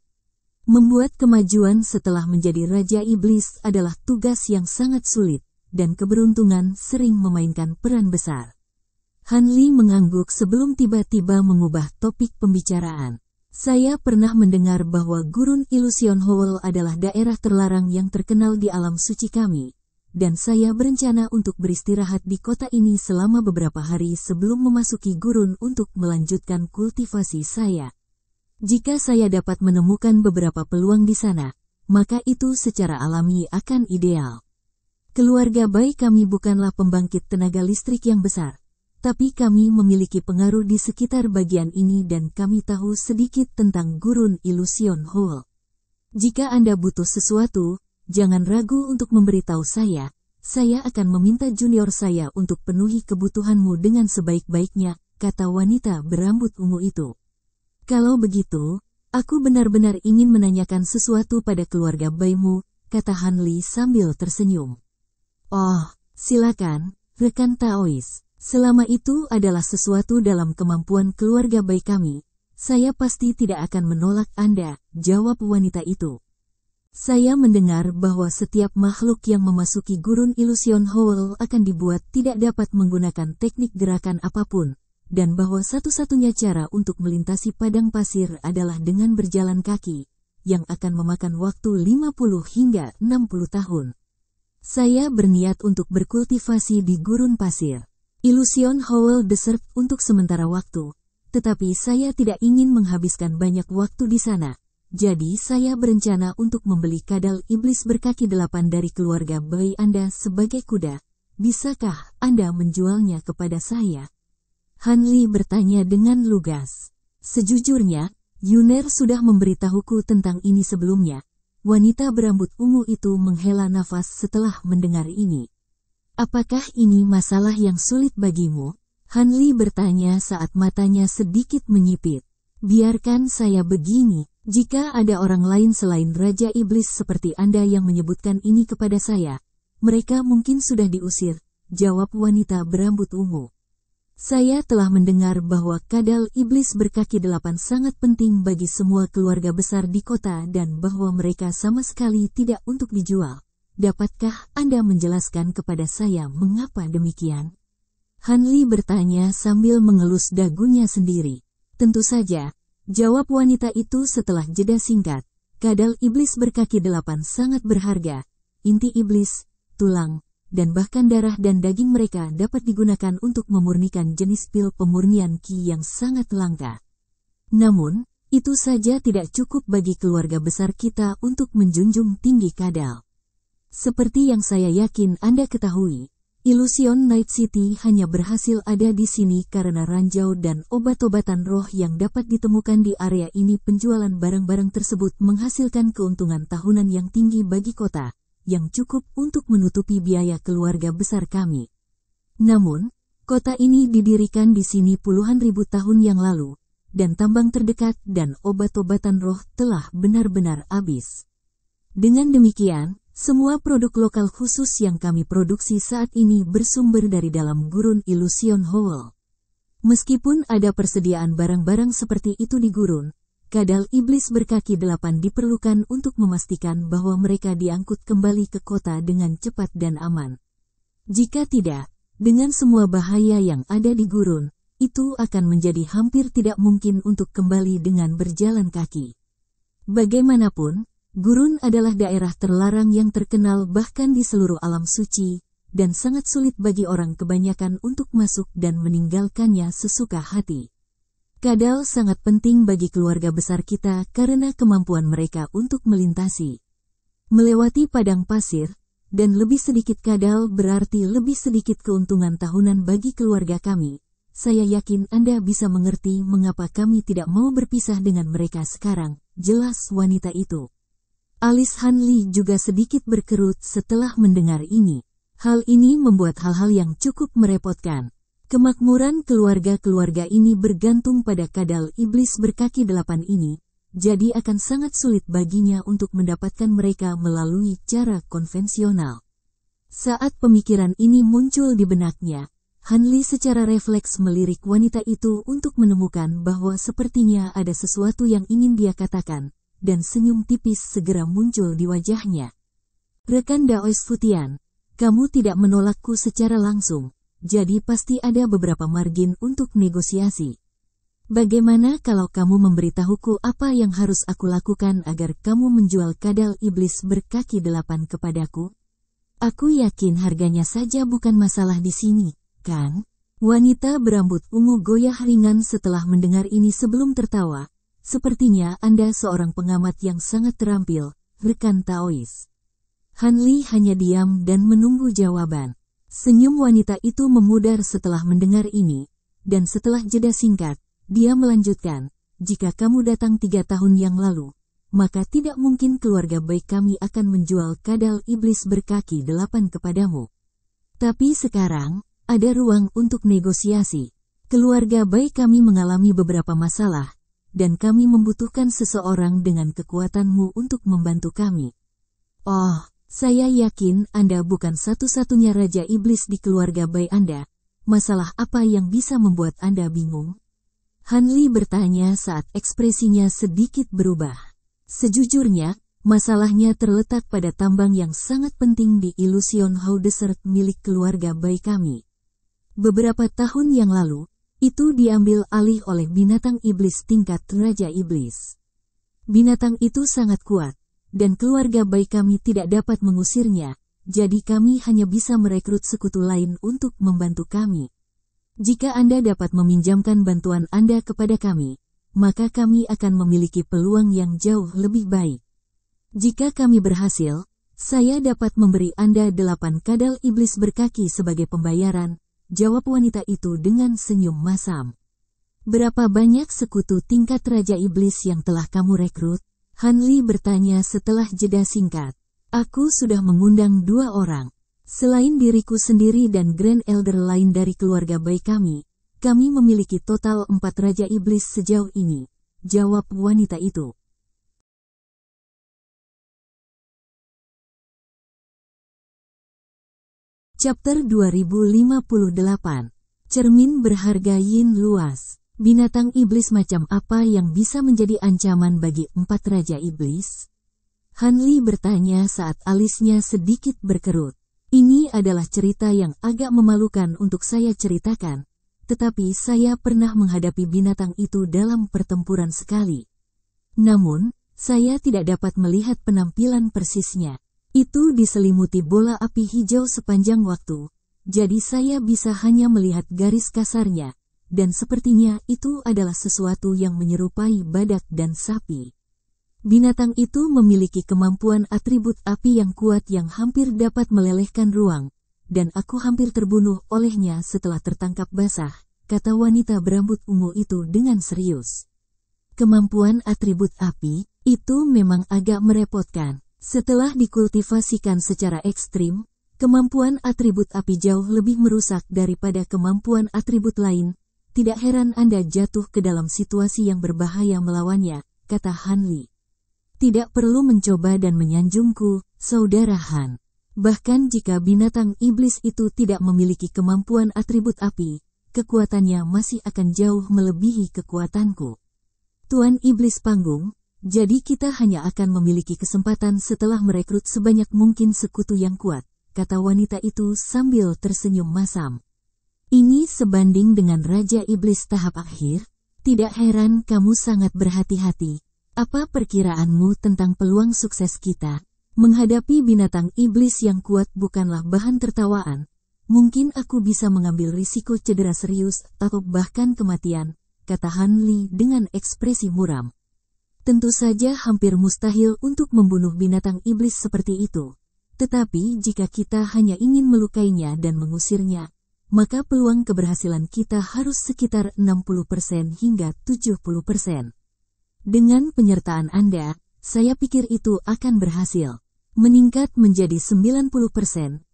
Membuat kemajuan setelah menjadi Raja Iblis adalah tugas yang sangat sulit, dan keberuntungan sering memainkan peran besar. Han Li mengangguk sebelum tiba-tiba mengubah topik pembicaraan. Saya pernah mendengar bahwa Gurun Illusion Hall adalah daerah terlarang yang terkenal di alam suci kami, dan saya berencana untuk beristirahat di kota ini selama beberapa hari sebelum memasuki Gurun untuk melanjutkan kultivasi saya. Jika saya dapat menemukan beberapa peluang di sana, maka itu secara alami akan ideal. Keluarga Bai kami bukanlah pembangkit tenaga listrik yang besar, tapi kami memiliki pengaruh di sekitar bagian ini dan kami tahu sedikit tentang Gurun Illusion Hall. Jika Anda butuh sesuatu, jangan ragu untuk memberitahu saya akan meminta junior saya untuk penuhi kebutuhanmu dengan sebaik-baiknya, kata wanita berambut ungu itu. Kalau begitu, aku benar-benar ingin menanyakan sesuatu pada keluarga Baimu, kata Han Li sambil tersenyum. Oh, silakan, rekan Taois. Selama itu adalah sesuatu dalam kemampuan keluarga Bai kami, saya pasti tidak akan menolak Anda, jawab wanita itu. Saya mendengar bahwa setiap makhluk yang memasuki Gurun Illusion Hall akan dibuat tidak dapat menggunakan teknik gerakan apapun, dan bahwa satu-satunya cara untuk melintasi padang pasir adalah dengan berjalan kaki, yang akan memakan waktu 50 hingga 60 tahun. Saya berniat untuk berkultivasi di gurun pasir, Illusion Hall Desert untuk sementara waktu, tetapi saya tidak ingin menghabiskan banyak waktu di sana, jadi saya berencana untuk membeli kadal iblis berkaki 8 dari keluarga Bai Anda sebagai kuda. Bisakah Anda menjualnya kepada saya? Han Li bertanya dengan lugas. Sejujurnya, Yuner sudah memberitahuku tentang ini sebelumnya. Wanita berambut ungu itu menghela nafas setelah mendengar ini. Apakah ini masalah yang sulit bagimu? Han Li bertanya saat matanya sedikit menyipit. Biarkan saya begini, jika ada orang lain selain Raja Iblis seperti Anda yang menyebutkan ini kepada saya, mereka mungkin sudah diusir, jawab wanita berambut ungu. Saya telah mendengar bahwa kadal iblis berkaki 8 sangat penting bagi semua keluarga besar di kota dan bahwa mereka sama sekali tidak untuk dijual. Dapatkah Anda menjelaskan kepada saya mengapa demikian? Han Li bertanya sambil mengelus dagunya sendiri. Tentu saja, jawab wanita itu setelah jeda singkat. Kadal iblis berkaki 8 sangat berharga. Inti iblis, tulang, dan bahkan darah dan daging mereka dapat digunakan untuk memurnikan jenis pil pemurnian Qi yang sangat langka. Namun, itu saja tidak cukup bagi keluarga besar kita untuk menjunjung tinggi kadal. Seperti yang saya yakin Anda ketahui, Illusion Night City hanya berhasil ada di sini karena ranjau dan obat-obatan roh yang dapat ditemukan di area ini. Penjualan barang-barang tersebut menghasilkan keuntungan tahunan yang tinggi bagi kota, yang cukup untuk menutupi biaya keluarga besar kami. Namun, kota ini didirikan di sini puluhan ribu tahun yang lalu, dan tambang terdekat dan obat-obatan roh telah benar-benar habis. Dengan demikian, semua produk lokal khusus yang kami produksi saat ini bersumber dari dalam gurun Illusion Hall. Meskipun ada persediaan barang-barang seperti itu di gurun, kadal iblis berkaki 8 diperlukan untuk memastikan bahwa mereka diangkut kembali ke kota dengan cepat dan aman. Jika tidak, dengan semua bahaya yang ada di gurun, itu akan menjadi hampir tidak mungkin untuk kembali dengan berjalan kaki. Bagaimanapun, gurun adalah daerah terlarang yang terkenal bahkan di seluruh alam suci, dan sangat sulit bagi orang kebanyakan untuk masuk dan meninggalkannya sesuka hati. Kadal sangat penting bagi keluarga besar kita karena kemampuan mereka untuk melintasi, melewati padang pasir, dan lebih sedikit kadal berarti lebih sedikit keuntungan tahunan bagi keluarga kami. Saya yakin Anda bisa mengerti mengapa kami tidak mau berpisah dengan mereka sekarang, jelas wanita itu. Alis Han Li juga sedikit berkerut setelah mendengar ini. Hal ini membuat hal-hal yang cukup merepotkan. Kemakmuran keluarga-keluarga ini bergantung pada kadal iblis berkaki 8 ini, jadi akan sangat sulit baginya untuk mendapatkan mereka melalui cara konvensional. Saat pemikiran ini muncul di benaknya, Han Li secara refleks melirik wanita itu untuk menemukan bahwa sepertinya ada sesuatu yang ingin dia katakan, dan senyum tipis segera muncul di wajahnya. Rekan Daois Futian, kamu tidak menolakku secara langsung, jadi pasti ada beberapa margin untuk negosiasi. Bagaimana kalau kamu memberitahuku apa yang harus aku lakukan agar kamu menjual kadal iblis berkaki 8 kepadaku? Aku yakin harganya saja bukan masalah di sini, kan? Wanita berambut ungu goyah ringan setelah mendengar ini sebelum tertawa. Sepertinya Anda seorang pengamat yang sangat terampil, rekan Taois. Han Li hanya diam dan menunggu jawaban. Senyum wanita itu memudar setelah mendengar ini, dan setelah jeda singkat, dia melanjutkan, jika kamu datang 3 tahun yang lalu, maka tidak mungkin keluarga baik kami akan menjual kadal iblis berkaki 8 kepadamu. Tapi sekarang, ada ruang untuk negosiasi. Keluarga baik kami mengalami beberapa masalah, dan kami membutuhkan seseorang dengan kekuatanmu untuk membantu kami. Oh, saya yakin Anda bukan satu-satunya Raja Iblis di keluarga bayi Anda. Masalah apa yang bisa membuat Anda bingung? Han Li bertanya saat ekspresinya sedikit berubah. Sejujurnya, masalahnya terletak pada tambang yang sangat penting di Illusion Hall Desert milik keluarga bayi kami. Beberapa tahun yang lalu, itu diambil alih oleh binatang iblis tingkat Raja Iblis. Binatang itu sangat kuat, dan keluarga baik kami tidak dapat mengusirnya, jadi kami hanya bisa merekrut sekutu lain untuk membantu kami. Jika Anda dapat meminjamkan bantuan Anda kepada kami, maka kami akan memiliki peluang yang jauh lebih baik. Jika kami berhasil, saya dapat memberi Anda 8 kadal iblis berkaki sebagai pembayaran, jawab wanita itu dengan senyum masam. Berapa banyak sekutu tingkat Raja Iblis yang telah kamu rekrut? Han Li bertanya setelah jeda singkat. Aku sudah mengundang 2 orang. Selain diriku sendiri dan Grand Elder lain dari keluarga baik kami, kami memiliki total 4 Raja Iblis sejauh ini, jawab wanita itu. Chapter 2058. Cermin berharga Yin luas. Binatang iblis macam apa yang bisa menjadi ancaman bagi 4 Raja Iblis? Han Li bertanya saat alisnya sedikit berkerut. Ini adalah cerita yang agak memalukan untuk saya ceritakan, tetapi saya pernah menghadapi binatang itu dalam pertempuran sekali. Namun, saya tidak dapat melihat penampilan persisnya. Itu diselimuti bola api hijau sepanjang waktu, jadi saya bisa hanya melihat garis kasarnya, dan sepertinya itu adalah sesuatu yang menyerupai badak dan sapi. Binatang itu memiliki kemampuan atribut api yang kuat yang hampir dapat melelehkan ruang, dan aku hampir terbunuh olehnya setelah tertangkap basah, kata wanita berambut ungu itu dengan serius. Kemampuan atribut api, itu memang agak merepotkan. Setelah dikultivasikan secara ekstrim, kemampuan atribut api jauh lebih merusak daripada kemampuan atribut lain. Tidak heran Anda jatuh ke dalam situasi yang berbahaya melawannya, kata Han Li. Tidak perlu mencoba dan menyanjungku, saudara Han. Bahkan jika binatang iblis itu tidak memiliki kemampuan atribut api, kekuatannya masih akan jauh melebihi kekuatanku. Tuan Iblis Panggung, jadi kita hanya akan memiliki kesempatan setelah merekrut sebanyak mungkin sekutu yang kuat, kata wanita itu sambil tersenyum masam. Ini sebanding dengan Raja Iblis tahap akhir? Tidak heran kamu sangat berhati-hati. Apa perkiraanmu tentang peluang sukses kita? Menghadapi binatang iblis yang kuat bukanlah bahan tertawaan. Mungkin aku bisa mengambil risiko cedera serius atau bahkan kematian, kata Han Li dengan ekspresi muram. Tentu saja hampir mustahil untuk membunuh binatang iblis seperti itu. Tetapi jika kita hanya ingin melukainya dan mengusirnya, maka peluang keberhasilan kita harus sekitar 60% hingga 70%. Dengan penyertaan Anda, saya pikir itu akan berhasil. Meningkat menjadi 90%,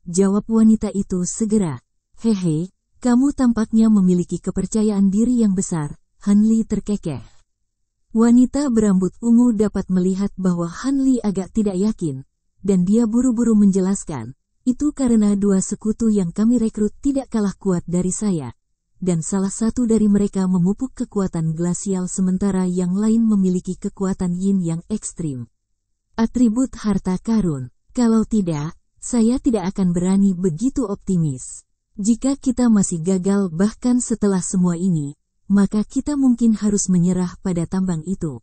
jawab wanita itu segera. Hehe, kamu tampaknya memiliki kepercayaan diri yang besar, Han Li terkekeh. Wanita berambut ungu dapat melihat bahwa Han Li agak tidak yakin, dan dia buru-buru menjelaskan, itu karena 2 sekutu yang kami rekrut tidak kalah kuat dari saya, dan salah satu dari mereka memupuk kekuatan glasial sementara yang lain memiliki kekuatan yin yang ekstrim. Atribut harta karun, kalau tidak, saya tidak akan berani begitu optimis. Jika kita masih gagal bahkan setelah semua ini, maka kita mungkin harus menyerah pada tambang itu.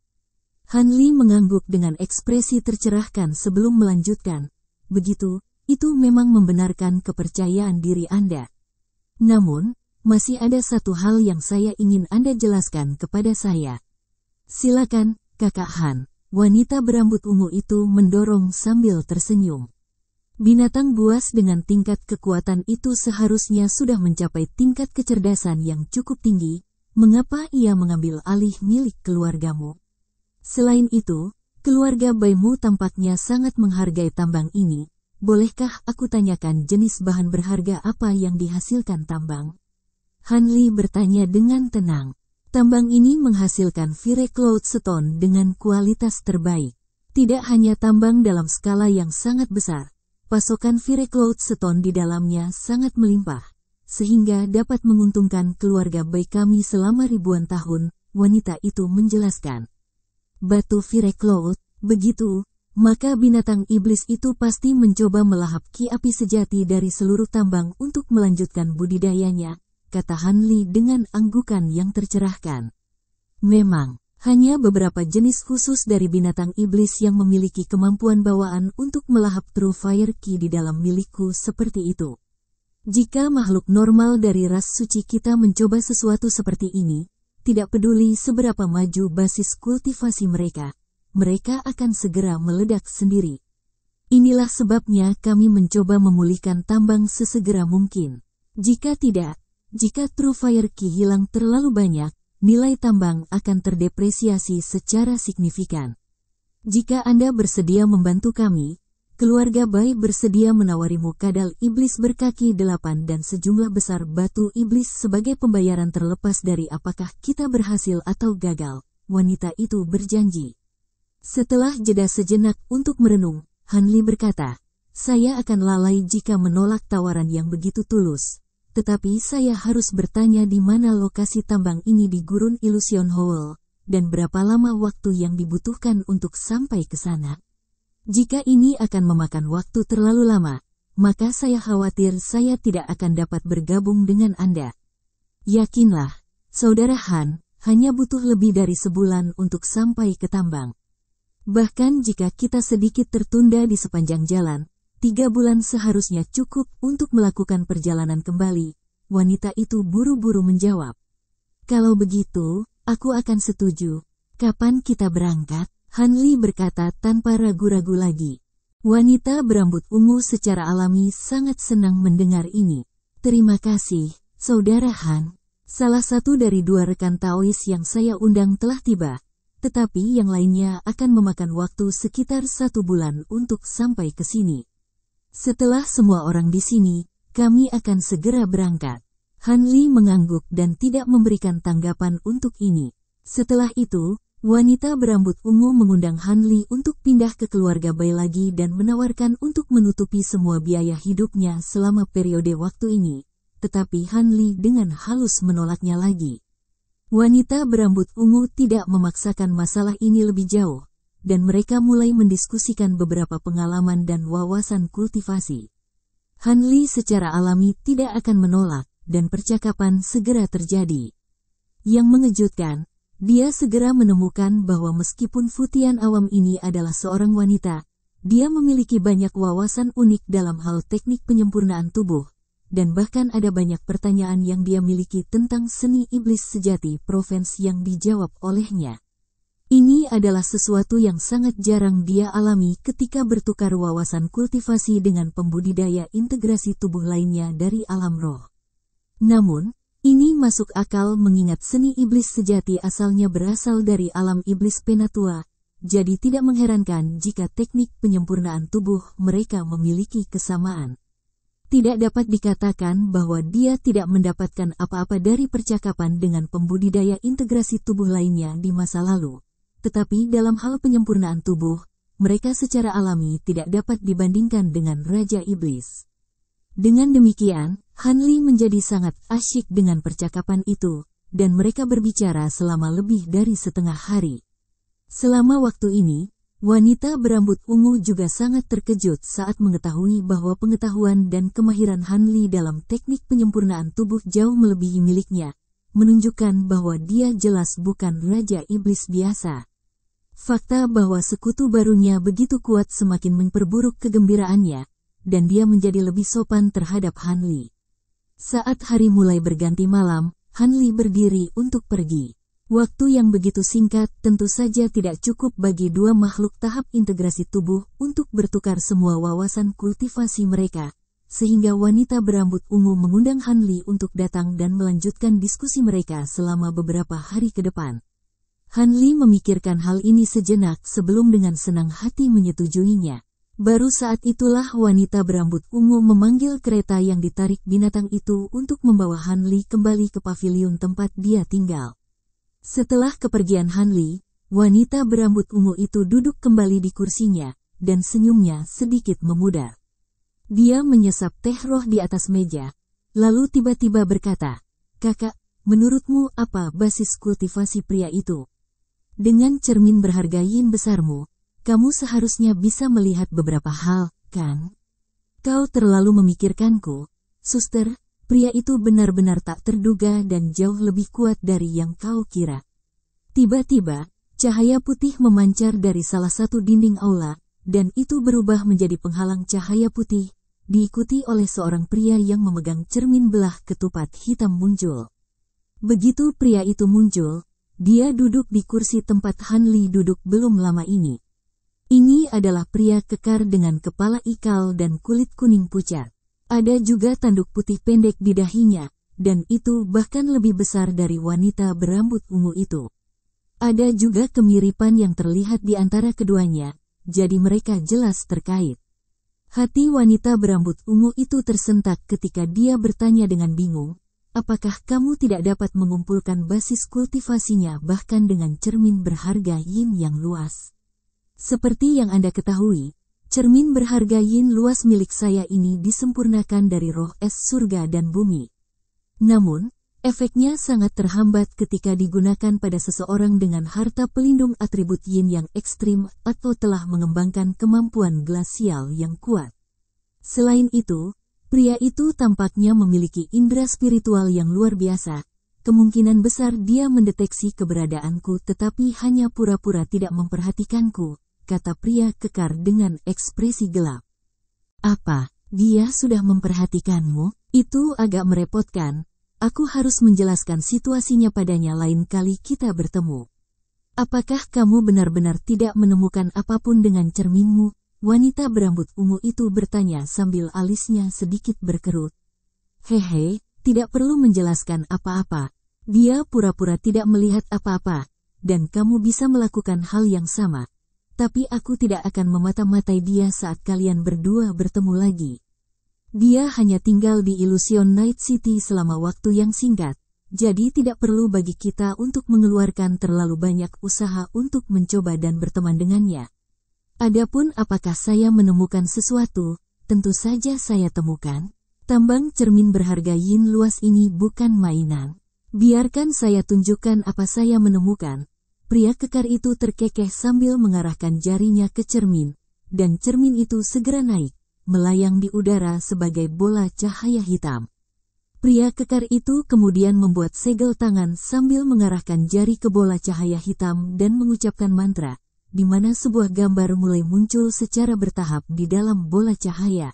Han Li mengangguk dengan ekspresi tercerahkan sebelum melanjutkan. Begitu, itu memang membenarkan kepercayaan diri Anda. Namun, masih ada satu hal yang saya ingin Anda jelaskan kepada saya. Silakan, Kakak Han. Wanita berambut ungu itu mendorong sambil tersenyum. Binatang buas dengan tingkat kekuatan itu seharusnya sudah mencapai tingkat kecerdasan yang cukup tinggi. Mengapa ia mengambil alih milik keluargamu? Selain itu, keluarga Baimu tampaknya sangat menghargai tambang ini. Bolehkah aku tanyakan jenis bahan berharga apa yang dihasilkan tambang? Han Li bertanya dengan tenang. Tambang ini menghasilkan Fire Cloud Stone dengan kualitas terbaik. Tidak hanya tambang dalam skala yang sangat besar, pasokan Fire Cloud Stone di dalamnya sangat melimpah, sehingga dapat menguntungkan keluarga baik kami selama ribuan tahun, wanita itu menjelaskan. Batu Fire Cloud, begitu, maka binatang iblis itu pasti mencoba melahap ki api sejati dari seluruh tambang untuk melanjutkan budidayanya, kata Han Li dengan anggukan yang tercerahkan. Memang, hanya beberapa jenis khusus dari binatang iblis yang memiliki kemampuan bawaan untuk melahap True Fire Ki di dalam milikku seperti itu. Jika makhluk normal dari ras suci kita mencoba sesuatu seperti ini, tidak peduli seberapa maju basis kultivasi mereka, mereka akan segera meledak sendiri. Inilah sebabnya kami mencoba memulihkan tambang sesegera mungkin. Jika tidak, jika True Fire Ki hilang terlalu banyak, nilai tambang akan terdepresiasi secara signifikan. Jika Anda bersedia membantu kami, keluarga Bai bersedia menawarimu kadal iblis berkaki 8 dan sejumlah besar batu iblis sebagai pembayaran terlepas dari apakah kita berhasil atau gagal, wanita itu berjanji. Setelah jeda sejenak untuk merenung, Han Li berkata, saya akan lalai jika menolak tawaran yang begitu tulus. Tetapi saya harus bertanya di mana lokasi tambang ini di Gurun Illusion Hall, dan berapa lama waktu yang dibutuhkan untuk sampai ke sana. Jika ini akan memakan waktu terlalu lama, maka saya khawatir saya tidak akan dapat bergabung dengan Anda. Yakinlah, Saudara Han, hanya butuh lebih dari sebulan untuk sampai ke tambang. Bahkan jika kita sedikit tertunda di sepanjang jalan, 3 bulan seharusnya cukup untuk melakukan perjalanan kembali, wanita itu buru-buru menjawab. Kalau begitu, aku akan setuju. Kapan kita berangkat? Han Li berkata tanpa ragu-ragu lagi. Wanita berambut ungu secara alami sangat senang mendengar ini. Terima kasih, Saudara Han. Salah satu dari 2 rekan Taois yang saya undang telah tiba, tetapi yang lainnya akan memakan waktu sekitar 1 bulan untuk sampai ke sini. Setelah semua orang di sini, kami akan segera berangkat. Han Li mengangguk dan tidak memberikan tanggapan untuk ini. Setelah itu, wanita berambut ungu mengundang Han Li untuk pindah ke keluarga Bai lagi dan menawarkan untuk menutupi semua biaya hidupnya selama periode waktu ini. Tetapi Han Li dengan halus menolaknya lagi. Wanita berambut ungu tidak memaksakan masalah ini lebih jauh, dan mereka mulai mendiskusikan beberapa pengalaman dan wawasan kultivasi. Han Li secara alami tidak akan menolak, dan percakapan segera terjadi. Yang mengejutkan, dia segera menemukan bahwa meskipun Futian awam ini adalah seorang wanita, dia memiliki banyak wawasan unik dalam hal teknik penyempurnaan tubuh, dan bahkan ada banyak pertanyaan yang dia miliki tentang seni iblis sejati Provence yang dijawab olehnya. Ini adalah sesuatu yang sangat jarang dia alami ketika bertukar wawasan kultivasi dengan pembudidaya integrasi tubuh lainnya dari alam roh. Namun, ini masuk akal mengingat seni iblis sejati asalnya berasal dari alam iblis Penatua, jadi tidak mengherankan jika teknik penyempurnaan tubuh mereka memiliki kesamaan. Tidak dapat dikatakan bahwa dia tidak mendapatkan apa-apa dari percakapan dengan pembudidaya integrasi tubuh lainnya di masa lalu. Tetapi dalam hal penyempurnaan tubuh, mereka secara alami tidak dapat dibandingkan dengan Raja Iblis. Dengan demikian, Han Li menjadi sangat asyik dengan percakapan itu, dan mereka berbicara selama lebih dari setengah hari. Selama waktu ini, wanita berambut ungu juga sangat terkejut saat mengetahui bahwa pengetahuan dan kemahiran Han Li dalam teknik penyempurnaan tubuh jauh melebihi miliknya, menunjukkan bahwa dia jelas bukan Raja Iblis biasa. Fakta bahwa sekutu barunya begitu kuat semakin memperburuk kegembiraannya, dan dia menjadi lebih sopan terhadap Han Li. Saat hari mulai berganti malam, Han Li berdiri untuk pergi. Waktu yang begitu singkat tentu saja tidak cukup bagi 2 makhluk tahap integrasi tubuh untuk bertukar semua wawasan kultivasi mereka, sehingga wanita berambut ungu mengundang Han Li untuk datang dan melanjutkan diskusi mereka selama beberapa hari ke depan. Han Li memikirkan hal ini sejenak sebelum dengan senang hati menyetujuinya. Baru saat itulah wanita berambut ungu memanggil kereta yang ditarik binatang itu untuk membawa Han Li kembali ke paviliun tempat dia tinggal. Setelah kepergian Han Li, wanita berambut ungu itu duduk kembali di kursinya, dan senyumnya sedikit memudar. Dia menyesap teh roh di atas meja, lalu tiba-tiba berkata, "Kakak, menurutmu apa basis kultivasi pria itu? Dengan cermin berharga yin besarmu, kamu seharusnya bisa melihat beberapa hal, kan? Kau terlalu memikirkanku, suster, pria itu benar-benar tak terduga dan jauh lebih kuat dari yang kau kira." Tiba-tiba, cahaya putih memancar dari salah satu dinding aula, dan itu berubah menjadi penghalang cahaya putih, diikuti oleh seorang pria yang memegang cermin belah ketupat hitam muncul. Begitu pria itu muncul, dia duduk di kursi tempat Han Li duduk belum lama ini. Ini adalah pria kekar dengan kepala ikal dan kulit kuning pucat. Ada juga tanduk putih pendek di dahinya, dan itu bahkan lebih besar dari wanita berambut ungu itu. Ada juga kemiripan yang terlihat di antara keduanya, jadi mereka jelas terkait. Hati wanita berambut ungu itu tersentak ketika dia bertanya dengan bingung, apakah kamu tidak dapat mengumpulkan basis kultivasinya bahkan dengan cermin berharga yin yang luas? Seperti yang Anda ketahui, cermin berharga yin luas milik saya ini disempurnakan dari roh es surga dan bumi. Namun, efeknya sangat terhambat ketika digunakan pada seseorang dengan harta pelindung atribut yin yang ekstrim atau telah mengembangkan kemampuan glasial yang kuat. Selain itu, pria itu tampaknya memiliki indera spiritual yang luar biasa. Kemungkinan besar dia mendeteksi keberadaanku tetapi hanya pura-pura tidak memperhatikanku, kata pria kekar dengan ekspresi gelap. Apa, dia sudah memperhatikanmu? Itu agak merepotkan. Aku harus menjelaskan situasinya padanya lain kali kita bertemu. Apakah kamu benar-benar tidak menemukan apapun dengan cerminmu? Wanita berambut ungu itu bertanya sambil alisnya sedikit berkerut. Hehe, tidak perlu menjelaskan apa-apa. Dia pura-pura tidak melihat apa-apa, dan kamu bisa melakukan hal yang sama. Tapi aku tidak akan memata-matai dia saat kalian berdua bertemu lagi. Dia hanya tinggal di Illusion Night City selama waktu yang singkat, jadi tidak perlu bagi kita untuk mengeluarkan terlalu banyak usaha untuk mencoba dan berteman dengannya. Adapun apakah saya menemukan sesuatu, tentu saja saya temukan. Tambang cermin berharga yin luas ini bukan mainan. Biarkan saya tunjukkan apa saya menemukan. Pria kekar itu terkekeh sambil mengarahkan jarinya ke cermin, dan cermin itu segera naik, melayang di udara sebagai bola cahaya hitam. Pria kekar itu kemudian membuat segel tangan sambil mengarahkan jari ke bola cahaya hitam dan mengucapkan mantra, di mana sebuah gambar mulai muncul secara bertahap di dalam bola cahaya.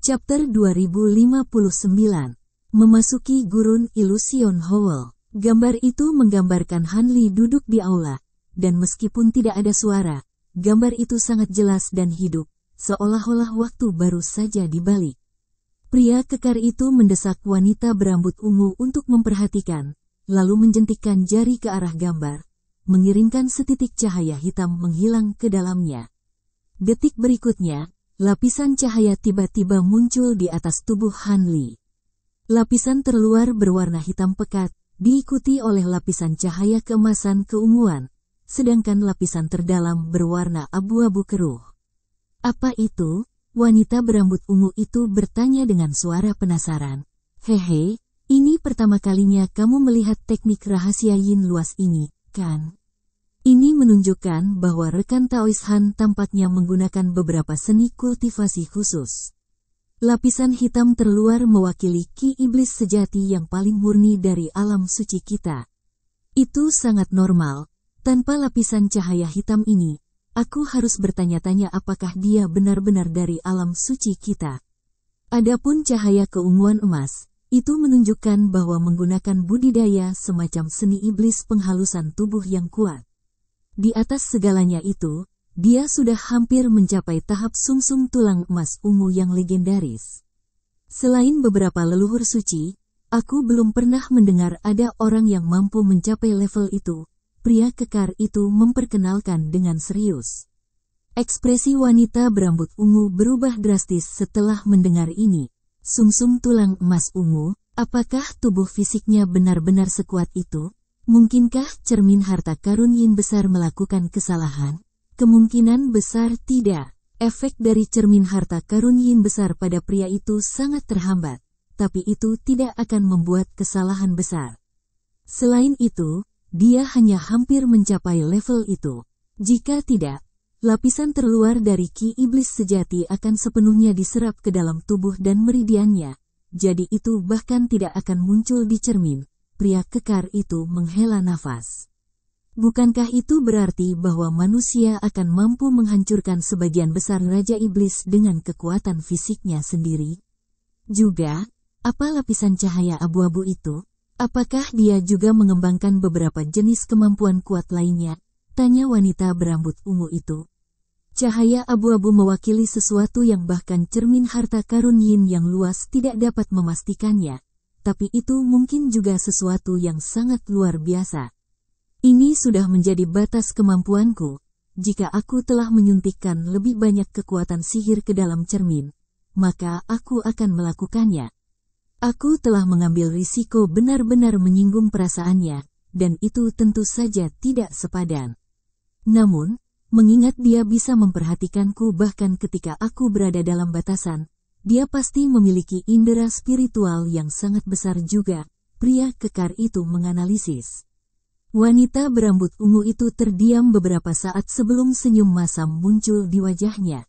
Chapter 2059. Memasuki Gurun Illusion Hall. Gambar itu menggambarkan Hanli duduk di aula, dan meskipun tidak ada suara, gambar itu sangat jelas dan hidup, seolah-olah waktu baru saja dibalik. Pria kekar itu mendesak wanita berambut ungu untuk memperhatikan, lalu menjentikkan jari ke arah gambar, mengirimkan setitik cahaya hitam menghilang ke dalamnya. Detik berikutnya, lapisan cahaya tiba-tiba muncul di atas tubuh Hanli. Lapisan terluar berwarna hitam pekat, diikuti oleh lapisan cahaya keemasan keunguan, sedangkan lapisan terdalam berwarna abu-abu keruh. Apa itu? Wanita berambut ungu itu bertanya dengan suara penasaran. Hehe, ini pertama kalinya kamu melihat teknik rahasia yin luas ini, kan? Ini menunjukkan bahwa rekan Taois Han tampaknya menggunakan beberapa seni kultivasi khusus. Lapisan hitam terluar mewakili ki iblis sejati yang paling murni dari alam suci kita. Itu sangat normal. Tanpa lapisan cahaya hitam ini, aku harus bertanya-tanya apakah dia benar-benar dari alam suci kita. Adapun cahaya keunguan emas, itu menunjukkan bahwa menggunakan budidaya semacam seni iblis penghalusan tubuh yang kuat. Di atas segalanya itu, dia sudah hampir mencapai tahap sumsum tulang emas ungu yang legendaris. Selain beberapa leluhur suci, aku belum pernah mendengar ada orang yang mampu mencapai level itu. Pria kekar itu memperkenalkan dengan serius. Ekspresi wanita berambut ungu berubah drastis setelah mendengar ini. Sumsum tulang emas ungu, apakah tubuh fisiknya benar-benar sekuat itu? Mungkinkah cermin harta karun yin besar melakukan kesalahan? Kemungkinan besar tidak. Efek dari cermin harta karun yin besar pada pria itu sangat terhambat, tapi itu tidak akan membuat kesalahan besar. Selain itu, dia hanya hampir mencapai level itu. Jika tidak, lapisan terluar dari ki iblis sejati akan sepenuhnya diserap ke dalam tubuh dan meridiannya. Jadi itu bahkan tidak akan muncul di cermin. Pria kekar itu menghela nafas. Bukankah itu berarti bahwa manusia akan mampu menghancurkan sebagian besar Raja Iblis dengan kekuatan fisiknya sendiri? Juga, apa lapisan cahaya abu-abu itu? Apakah dia juga mengembangkan beberapa jenis kemampuan kuat lainnya? Tanya wanita berambut ungu itu. Cahaya abu-abu mewakili sesuatu yang bahkan cermin harta karun yin yang luas tidak dapat memastikannya. Tapi itu mungkin juga sesuatu yang sangat luar biasa. Ini sudah menjadi batas kemampuanku. Jika aku telah menyuntikkan lebih banyak kekuatan sihir ke dalam cermin, maka aku akan melakukannya. Aku telah mengambil risiko benar-benar menyinggung perasaannya, dan itu tentu saja tidak sepadan. Namun, mengingat dia bisa memperhatikanku bahkan ketika aku berada dalam batasan, dia pasti memiliki indera spiritual yang sangat besar juga, pria kekar itu menganalisis. Wanita berambut ungu itu terdiam beberapa saat sebelum senyum masam muncul di wajahnya.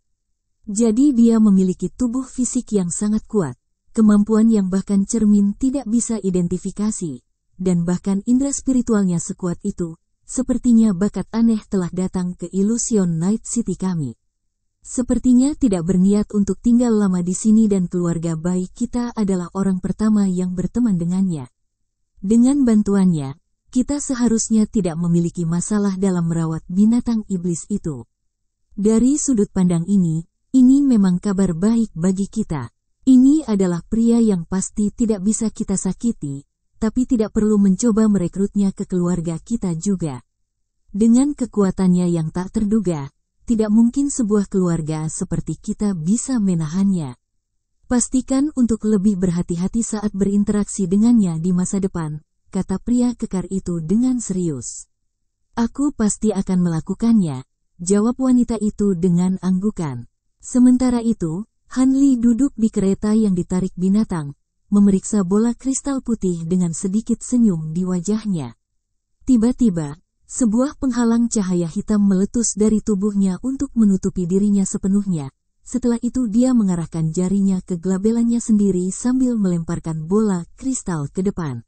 Jadi dia memiliki tubuh fisik yang sangat kuat, kemampuan yang bahkan cermin tidak bisa identifikasi, dan bahkan indera spiritualnya sekuat itu, sepertinya bakat aneh telah datang ke Illusion Night City kami. Sepertinya tidak berniat untuk tinggal lama di sini dan keluarga baik kita adalah orang pertama yang berteman dengannya. Dengan bantuannya, kita seharusnya tidak memiliki masalah dalam merawat binatang iblis itu. Dari sudut pandang ini memang kabar baik bagi kita. Ini adalah pria yang pasti tidak bisa kita sakiti, tapi tidak perlu mencoba merekrutnya ke keluarga kita juga. Dengan kekuatannya yang tak terduga, tidak mungkin sebuah keluarga seperti kita bisa menahannya. Pastikan untuk lebih berhati-hati saat berinteraksi dengannya di masa depan, kata pria kekar itu dengan serius. Aku pasti akan melakukannya, jawab wanita itu dengan anggukan. Sementara itu, Hanli duduk di kereta yang ditarik binatang, memeriksa bola kristal putih dengan sedikit senyum di wajahnya. Tiba-tiba, sebuah penghalang cahaya hitam meletus dari tubuhnya untuk menutupi dirinya sepenuhnya. Setelah itu dia mengarahkan jarinya ke gelabelannya sendiri sambil melemparkan bola kristal ke depan.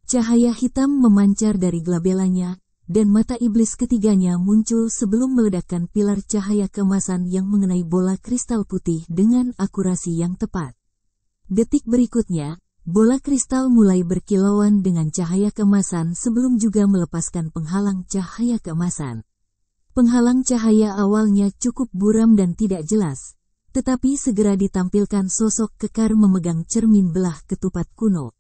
Cahaya hitam memancar dari gelabelanya, dan mata iblis ketiganya muncul sebelum meledakkan pilar cahaya keemasan yang mengenai bola kristal putih dengan akurasi yang tepat. Detik berikutnya, bola kristal mulai berkilauan dengan cahaya keemasan sebelum juga melepaskan penghalang cahaya keemasan. Penghalang cahaya awalnya cukup buram dan tidak jelas, tetapi segera ditampilkan sosok kekar memegang cermin belah ketupat kuno.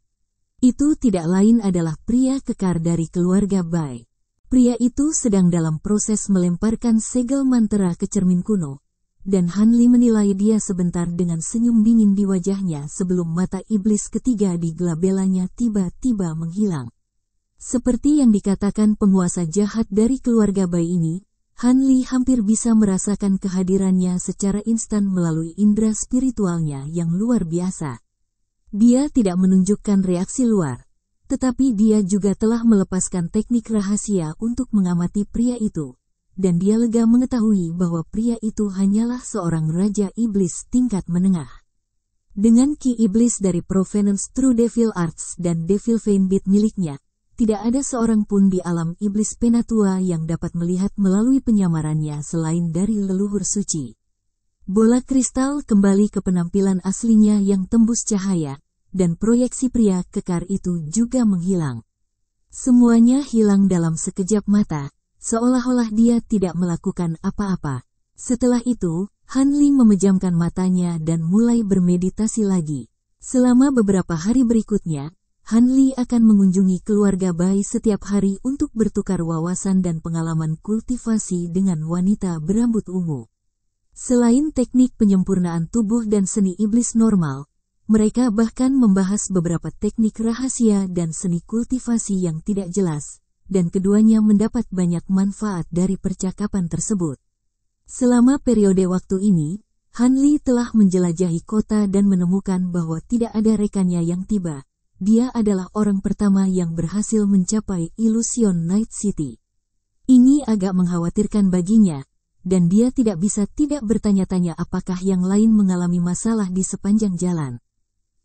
Itu tidak lain adalah pria kekar dari keluarga Bai. Pria itu sedang dalam proses melemparkan segel mantra ke cermin kuno, dan Hanli menilai dia sebentar dengan senyum dingin di wajahnya sebelum mata iblis ketiga di gelabelanya tiba-tiba menghilang. Seperti yang dikatakan penguasa jahat dari keluarga Bai ini, Hanli hampir bisa merasakan kehadirannya secara instan melalui indera spiritualnya yang luar biasa. Dia tidak menunjukkan reaksi luar, tetapi dia juga telah melepaskan teknik rahasia untuk mengamati pria itu, dan dia lega mengetahui bahwa pria itu hanyalah seorang raja iblis tingkat menengah. Dengan ki iblis dari Provenance True Devil Arts dan Devil Vein Beat miliknya, tidak ada seorang pun di alam iblis penatua yang dapat melihat melalui penyamarannya selain dari leluhur suci. Bola kristal kembali ke penampilan aslinya yang tembus cahaya, dan proyeksi pria kekar itu juga menghilang. Semuanya hilang dalam sekejap mata, seolah-olah dia tidak melakukan apa-apa. Setelah itu, Hanli memejamkan matanya dan mulai bermeditasi lagi. Selama beberapa hari berikutnya, Hanli akan mengunjungi keluarga Bai setiap hari untuk bertukar wawasan dan pengalaman kultivasi dengan wanita berambut ungu. Selain teknik penyempurnaan tubuh dan seni iblis normal, mereka bahkan membahas beberapa teknik rahasia dan seni kultivasi yang tidak jelas, dan keduanya mendapat banyak manfaat dari percakapan tersebut. Selama periode waktu ini, Hanli telah menjelajahi kota dan menemukan bahwa tidak ada rekannya yang tiba. Dia adalah orang pertama yang berhasil mencapai Illusion Night City. Ini agak mengkhawatirkan baginya, dan dia tidak bisa tidak bertanya-tanya apakah yang lain mengalami masalah di sepanjang jalan.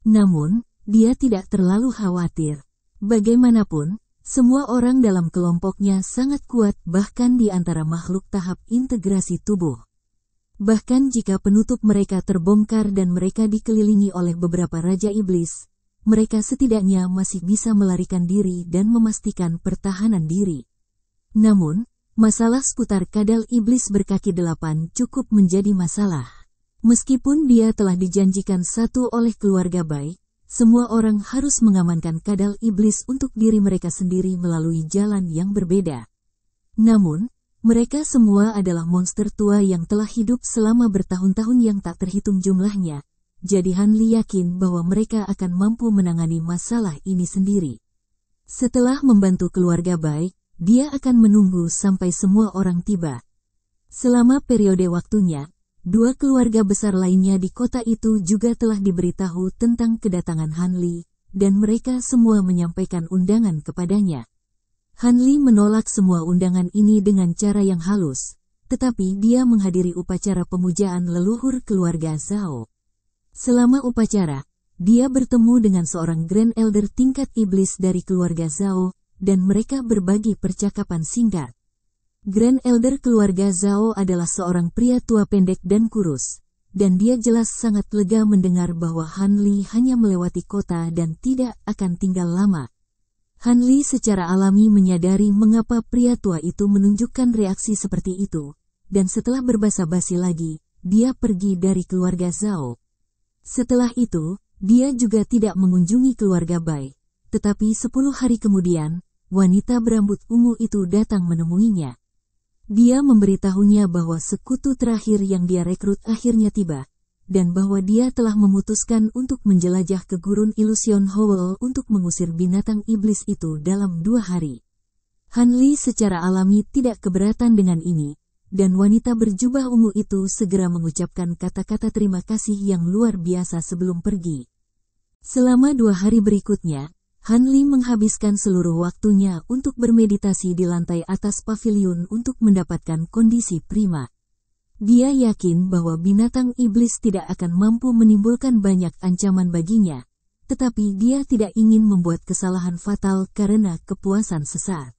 Namun, dia tidak terlalu khawatir. Bagaimanapun, semua orang dalam kelompoknya sangat kuat bahkan di antara makhluk tahap integrasi tubuh. Bahkan jika penutup mereka terbongkar dan mereka dikelilingi oleh beberapa raja iblis, mereka setidaknya masih bisa melarikan diri dan memastikan pertahanan diri. Namun, masalah seputar kadal iblis berkaki 8 cukup menjadi masalah. Meskipun dia telah dijanjikan satu oleh keluarga Bai, semua orang harus mengamankan kadal iblis untuk diri mereka sendiri melalui jalan yang berbeda. Namun, mereka semua adalah monster tua yang telah hidup selama bertahun-tahun yang tak terhitung jumlahnya, jadi Han Li yakin bahwa mereka akan mampu menangani masalah ini sendiri. Setelah membantu keluarga Bai, dia akan menunggu sampai semua orang tiba. Selama periode waktunya, dua keluarga besar lainnya di kota itu juga telah diberitahu tentang kedatangan Han Li, dan mereka semua menyampaikan undangan kepadanya. Han Li menolak semua undangan ini dengan cara yang halus, tetapi dia menghadiri upacara pemujaan leluhur keluarga Zhao. Selama upacara, dia bertemu dengan seorang Grand Elder tingkat iblis dari keluarga Zhao, dan mereka berbagi percakapan singkat. Grand Elder keluarga Zhao adalah seorang pria tua pendek dan kurus, dan dia jelas sangat lega mendengar bahwa Han Li hanya melewati kota dan tidak akan tinggal lama. Han Li secara alami menyadari mengapa pria tua itu menunjukkan reaksi seperti itu, dan setelah berbasa-basi lagi, dia pergi dari keluarga Zhao. Setelah itu, dia juga tidak mengunjungi keluarga Bai, tetapi 10 hari kemudian, wanita berambut ungu itu datang menemuinya. Dia memberitahunya bahwa sekutu terakhir yang dia rekrut akhirnya tiba, dan bahwa dia telah memutuskan untuk menjelajah ke gurun Illusion Howl untuk mengusir binatang iblis itu dalam 2 hari. Han Li secara alami tidak keberatan dengan ini, dan wanita berjubah ungu itu segera mengucapkan kata-kata terima kasih yang luar biasa sebelum pergi. Selama 2 hari berikutnya, Han Li menghabiskan seluruh waktunya untuk bermeditasi di lantai atas pavilion untuk mendapatkan kondisi prima. Dia yakin bahwa binatang iblis tidak akan mampu menimbulkan banyak ancaman baginya, tetapi dia tidak ingin membuat kesalahan fatal karena kepuasan sesaat.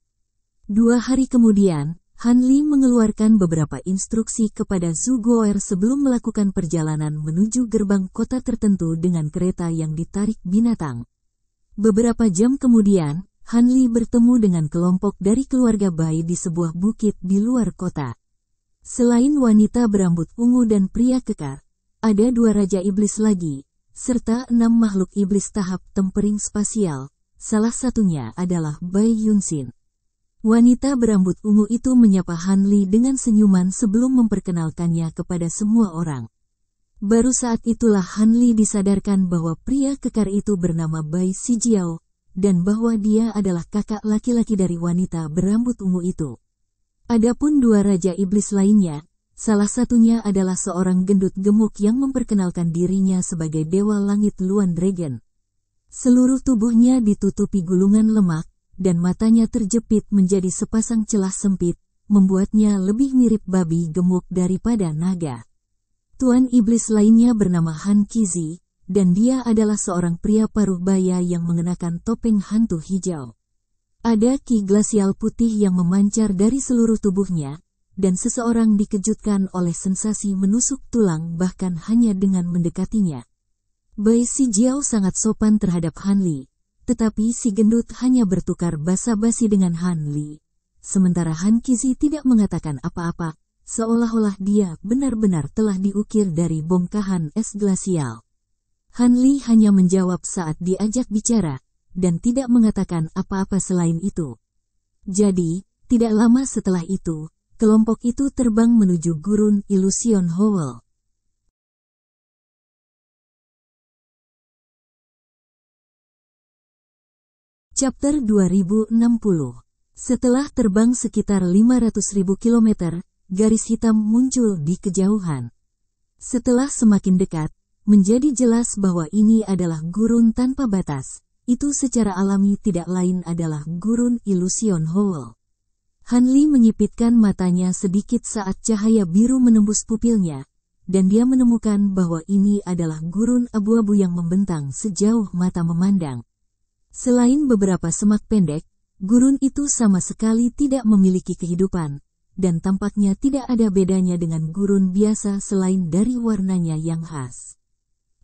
2 hari kemudian, Han Li mengeluarkan beberapa instruksi kepada Zhu Guo'er sebelum melakukan perjalanan menuju gerbang kota tertentu dengan kereta yang ditarik binatang. Beberapa jam kemudian, Han Li bertemu dengan kelompok dari keluarga Bai di sebuah bukit di luar kota. Selain wanita berambut ungu dan pria kekar, ada 2 raja iblis lagi, serta 6 makhluk iblis tahap tempering spasial, salah satunya adalah Bai Yunxin. Wanita berambut ungu itu menyapa Han Li dengan senyuman sebelum memperkenalkannya kepada semua orang. Baru saat itulah Han Li disadarkan bahwa pria kekar itu bernama Bai Sijiao, dan bahwa dia adalah kakak laki-laki dari wanita berambut ungu itu. Adapun 2 raja iblis lainnya, salah satunya adalah seorang gendut gemuk yang memperkenalkan dirinya sebagai Dewa Langit Luan Dragon. Seluruh tubuhnya ditutupi gulungan lemak, dan matanya terjepit menjadi sepasang celah sempit, membuatnya lebih mirip babi gemuk daripada naga. Tuan iblis lainnya bernama Han Qizi, dan dia adalah seorang pria paruh baya yang mengenakan topeng hantu hijau. Ada ki glasial putih yang memancar dari seluruh tubuhnya, dan seseorang dikejutkan oleh sensasi menusuk tulang bahkan hanya dengan mendekatinya. Bai Sijiao sangat sopan terhadap Han Li, tetapi si gendut hanya bertukar basa-basi dengan Han Li. Sementara Han Qizi tidak mengatakan apa-apa, seolah-olah dia benar-benar telah diukir dari bongkahan es glasial. Han Li hanya menjawab saat diajak bicara, dan tidak mengatakan apa-apa selain itu. Jadi, tidak lama setelah itu, kelompok itu terbang menuju gurun Illusion Howl. Chapter 2060. Setelah terbang sekitar 500.000 kilometer, garis hitam muncul di kejauhan. Setelah semakin dekat, menjadi jelas bahwa ini adalah gurun tanpa batas. Itu secara alami tidak lain adalah gurun Illusion Howl. Han Li menyipitkan matanya sedikit saat cahaya biru menembus pupilnya, dan dia menemukan bahwa ini adalah gurun abu-abu yang membentang sejauh mata memandang. Selain beberapa semak pendek, gurun itu sama sekali tidak memiliki kehidupan, dan tampaknya tidak ada bedanya dengan gurun biasa selain dari warnanya yang khas.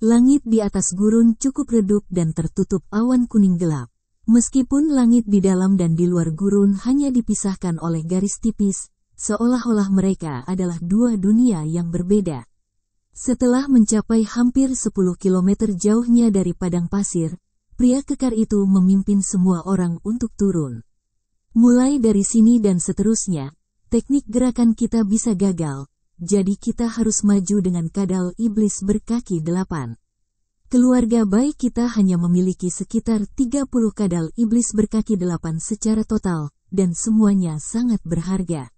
Langit di atas gurun cukup redup dan tertutup awan kuning gelap. Meskipun langit di dalam dan di luar gurun hanya dipisahkan oleh garis tipis, seolah-olah mereka adalah 2 dunia yang berbeda. Setelah mencapai hampir 10 kilometer jauhnya dari padang pasir, pria kekar itu memimpin semua orang untuk turun. Mulai dari sini dan seterusnya, teknik gerakan kita bisa gagal, jadi kita harus maju dengan kadal iblis berkaki 8. Keluarga baik kita hanya memiliki sekitar 30 kadal iblis berkaki 8 secara total, dan semuanya sangat berharga.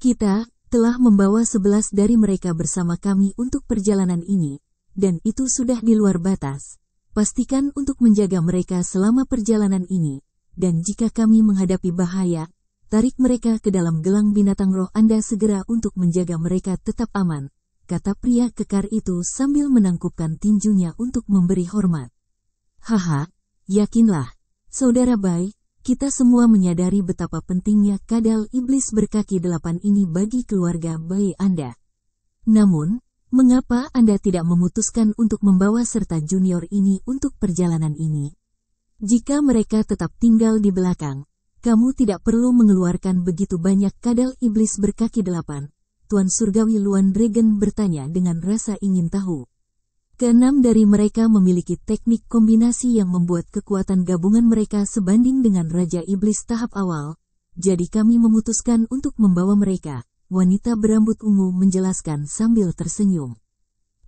Kita telah membawa 11 dari mereka bersama kami untuk perjalanan ini, dan itu sudah di luar batas. Pastikan untuk menjaga mereka selama perjalanan ini, dan jika kami menghadapi bahaya, tarik mereka ke dalam gelang binatang roh Anda segera untuk menjaga mereka tetap aman, kata pria kekar itu sambil menangkupkan tinjunya untuk memberi hormat. Haha, yakinlah, Saudara Bai, kita semua menyadari betapa pentingnya kadal iblis berkaki 8 ini bagi keluarga Bai Anda. Namun, mengapa Anda tidak memutuskan untuk membawa serta junior ini untuk perjalanan ini? Jika mereka tetap tinggal di belakang, kamu tidak perlu mengeluarkan begitu banyak kadal iblis berkaki 8. Tuan Surgawi Luan Dragon bertanya dengan rasa ingin tahu. Keenam dari mereka memiliki teknik kombinasi yang membuat kekuatan gabungan mereka sebanding dengan Raja Iblis tahap awal, jadi kami memutuskan untuk membawa mereka, wanita berambut ungu menjelaskan sambil tersenyum.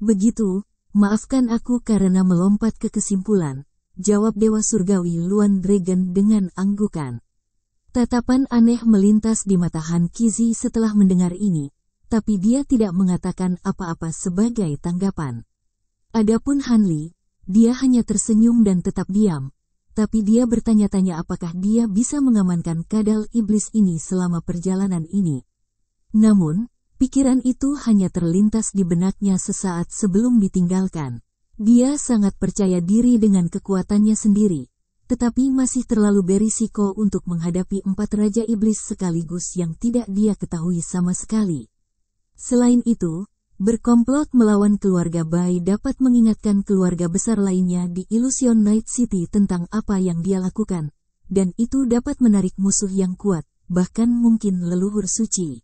Begitu, maafkan aku karena melompat ke kesimpulan, jawab Dewa Surgawi Luan Dragon dengan anggukan. Tatapan aneh melintas di mata Han Qizi setelah mendengar ini, tapi dia tidak mengatakan apa-apa sebagai tanggapan. Adapun Han Li, dia hanya tersenyum dan tetap diam, tapi dia bertanya-tanya apakah dia bisa mengamankan kadal iblis ini selama perjalanan ini. Namun, pikiran itu hanya terlintas di benaknya sesaat sebelum ditinggalkan. Dia sangat percaya diri dengan kekuatannya sendiri, tetapi masih terlalu berisiko untuk menghadapi 4 Raja Iblis sekaligus yang tidak dia ketahui sama sekali. Selain itu, berkomplot melawan keluarga Bai dapat mengingatkan keluarga besar lainnya di Illusion Night City tentang apa yang dia lakukan, dan itu dapat menarik musuh yang kuat, bahkan mungkin leluhur suci.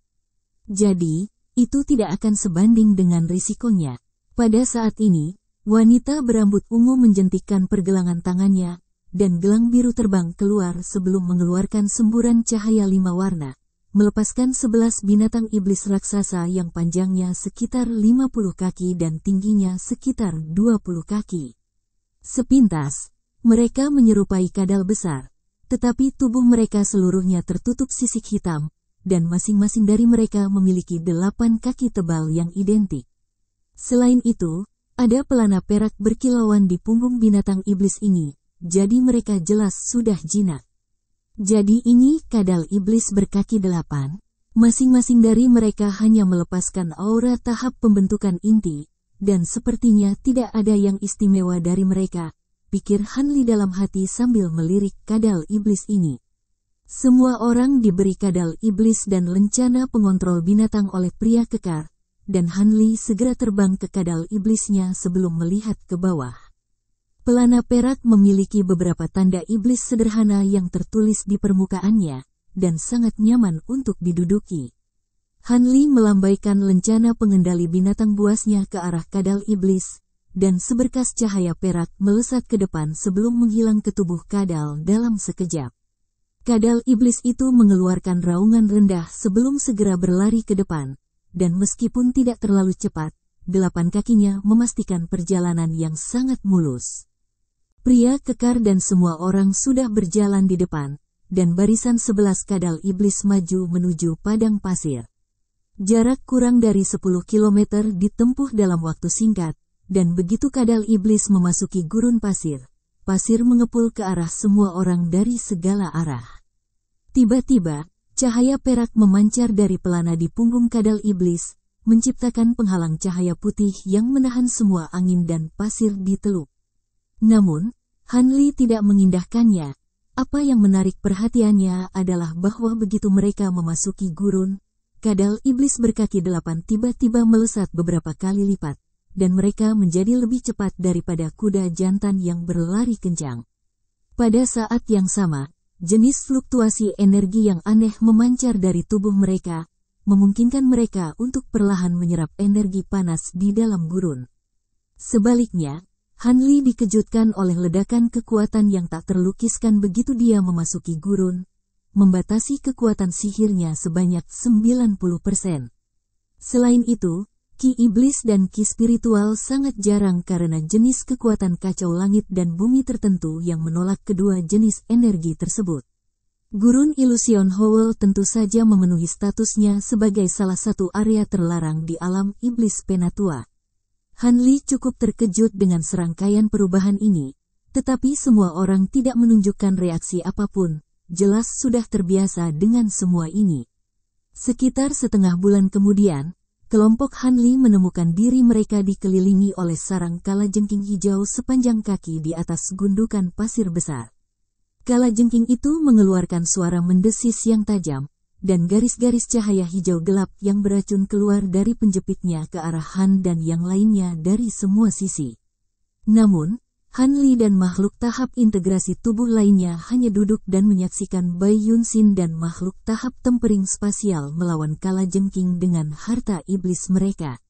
Jadi, itu tidak akan sebanding dengan risikonya. Pada saat ini, wanita berambut ungu menjentikkan pergelangan tangannya, dan gelang biru terbang keluar sebelum mengeluarkan semburan cahaya 5 warna. Melepaskan 11 binatang iblis raksasa yang panjangnya sekitar 50 kaki dan tingginya sekitar 20 kaki. Sepintas, mereka menyerupai kadal besar, tetapi tubuh mereka seluruhnya tertutup sisik hitam, dan masing-masing dari mereka memiliki 8 kaki tebal yang identik. Selain itu, ada pelana perak berkilauan di punggung binatang iblis ini, jadi mereka jelas sudah jinak. Jadi ini kadal iblis berkaki 8. Masing-masing dari mereka hanya melepaskan aura tahap pembentukan inti, dan sepertinya tidak ada yang istimewa dari mereka, pikir Han Li dalam hati sambil melirik kadal iblis ini. Semua orang diberi kadal iblis dan lencana pengontrol binatang oleh pria kekar, dan Han Li segera terbang ke kadal iblisnya sebelum melihat ke bawah. Pelana perak memiliki beberapa tanda iblis sederhana yang tertulis di permukaannya, dan sangat nyaman untuk diduduki. Han Li melambaikan lencana pengendali binatang buasnya ke arah kadal iblis, dan seberkas cahaya perak melesat ke depan sebelum menghilang ke tubuh kadal dalam sekejap. Kadal iblis itu mengeluarkan raungan rendah sebelum segera berlari ke depan, dan meskipun tidak terlalu cepat, 8 kakinya memastikan perjalanan yang sangat mulus. Pria kekar dan semua orang sudah berjalan di depan, dan barisan 11 kadal iblis maju menuju padang pasir. Jarak kurang dari 10 km ditempuh dalam waktu singkat, dan begitu kadal iblis memasuki gurun pasir, pasir mengepul ke arah semua orang dari segala arah. Tiba-tiba, cahaya perak memancar dari pelana di punggung kadal iblis, menciptakan penghalang cahaya putih yang menahan semua angin dan pasir di teluk. Namun, Han Li tidak mengindahkannya. Apa yang menarik perhatiannya adalah bahwa begitu mereka memasuki gurun, kadal iblis berkaki 8 tiba-tiba melesat beberapa kali lipat, dan mereka menjadi lebih cepat daripada kuda jantan yang berlari kencang. Pada saat yang sama, jenis fluktuasi energi yang aneh memancar dari tubuh mereka, memungkinkan mereka untuk perlahan menyerap energi panas di dalam gurun. Sebaliknya, Han Li dikejutkan oleh ledakan kekuatan yang tak terlukiskan begitu dia memasuki gurun. membatasi kekuatan sihirnya sebanyak 90%. Selain itu, ki iblis dan ki spiritual sangat jarang karena jenis kekuatan kacau langit dan bumi tertentu yang menolak kedua jenis energi tersebut. Gurun Illusion Howell tentu saja memenuhi statusnya sebagai salah satu area terlarang di alam iblis Penatua. Han Li cukup terkejut dengan serangkaian perubahan ini, tetapi semua orang tidak menunjukkan reaksi apapun, jelas sudah terbiasa dengan semua ini. Sekitar setengah bulan kemudian, kelompok Han Li menemukan diri mereka dikelilingi oleh sarang kalajengking hijau sepanjang kaki di atas gundukan pasir besar. Kalajengking itu mengeluarkan suara mendesis yang tajam, dan garis-garis cahaya hijau gelap yang beracun keluar dari penjepitnya ke arah Han dan yang lainnya dari semua sisi. Namun, Han Li dan makhluk tahap integrasi tubuh lainnya hanya duduk dan menyaksikan Bai Yunxin dan makhluk tahap tempering spasial melawan kalajengking dengan harta iblis mereka.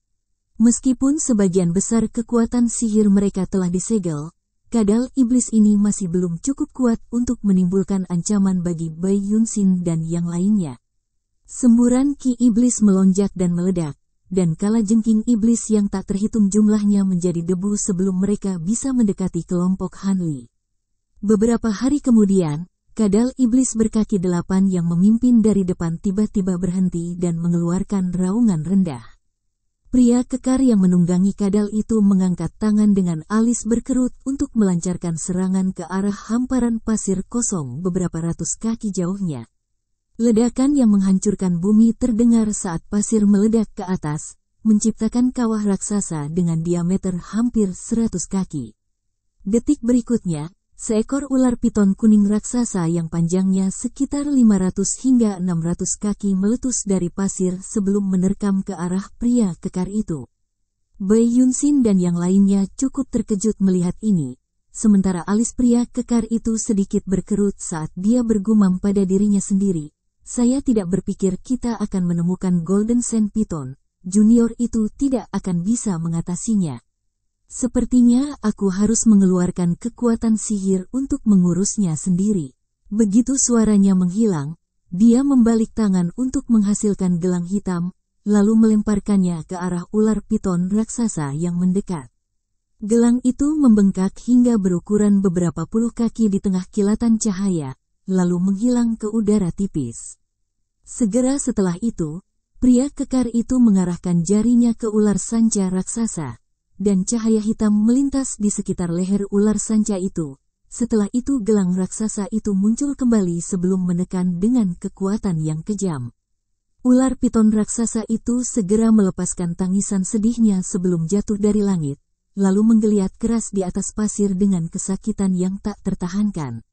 Meskipun sebagian besar kekuatan sihir mereka telah disegel, kadal iblis ini masih belum cukup kuat untuk menimbulkan ancaman bagi Bai Yunxin dan yang lainnya. Semburan ki iblis melonjak dan meledak, dan kalajengking iblis yang tak terhitung jumlahnya menjadi debu sebelum mereka bisa mendekati kelompok Han Li. Beberapa hari kemudian, kadal iblis berkaki 8 yang memimpin dari depan tiba-tiba berhenti dan mengeluarkan raungan rendah. Pria kekar yang menunggangi kadal itu mengangkat tangan dengan alis berkerut untuk melancarkan serangan ke arah hamparan pasir kosong beberapa ratus kaki jauhnya. Ledakan yang menghancurkan bumi terdengar saat pasir meledak ke atas, menciptakan kawah raksasa dengan diameter hampir 100 kaki. Detik berikutnya, seekor ular piton kuning raksasa yang panjangnya sekitar 500 hingga 600 kaki meletus dari pasir sebelum menerkam ke arah pria kekar itu. Bai Yunxin dan yang lainnya cukup terkejut melihat ini, sementara alis pria kekar itu sedikit berkerut saat dia bergumam pada dirinya sendiri. Saya tidak berpikir kita akan menemukan Golden Sand Piton, junior itu tidak akan bisa mengatasinya. Sepertinya aku harus mengeluarkan kekuatan sihir untuk mengurusnya sendiri. Begitu suaranya menghilang, dia membalik tangan untuk menghasilkan gelang hitam, lalu melemparkannya ke arah ular piton raksasa yang mendekat. Gelang itu membengkak hingga berukuran beberapa puluh kaki di tengah kilatan cahaya, lalu menghilang ke udara tipis. Segera setelah itu, pria kekar itu mengarahkan jarinya ke ular sanca raksasa, dan cahaya hitam melintas di sekitar leher ular sanca itu. Setelah itu gelang raksasa itu muncul kembali sebelum menekan dengan kekuatan yang kejam. Ular piton raksasa itu segera melepaskan tangisan sedihnya sebelum jatuh dari langit, lalu menggeliat keras di atas pasir dengan kesakitan yang tak tertahankan.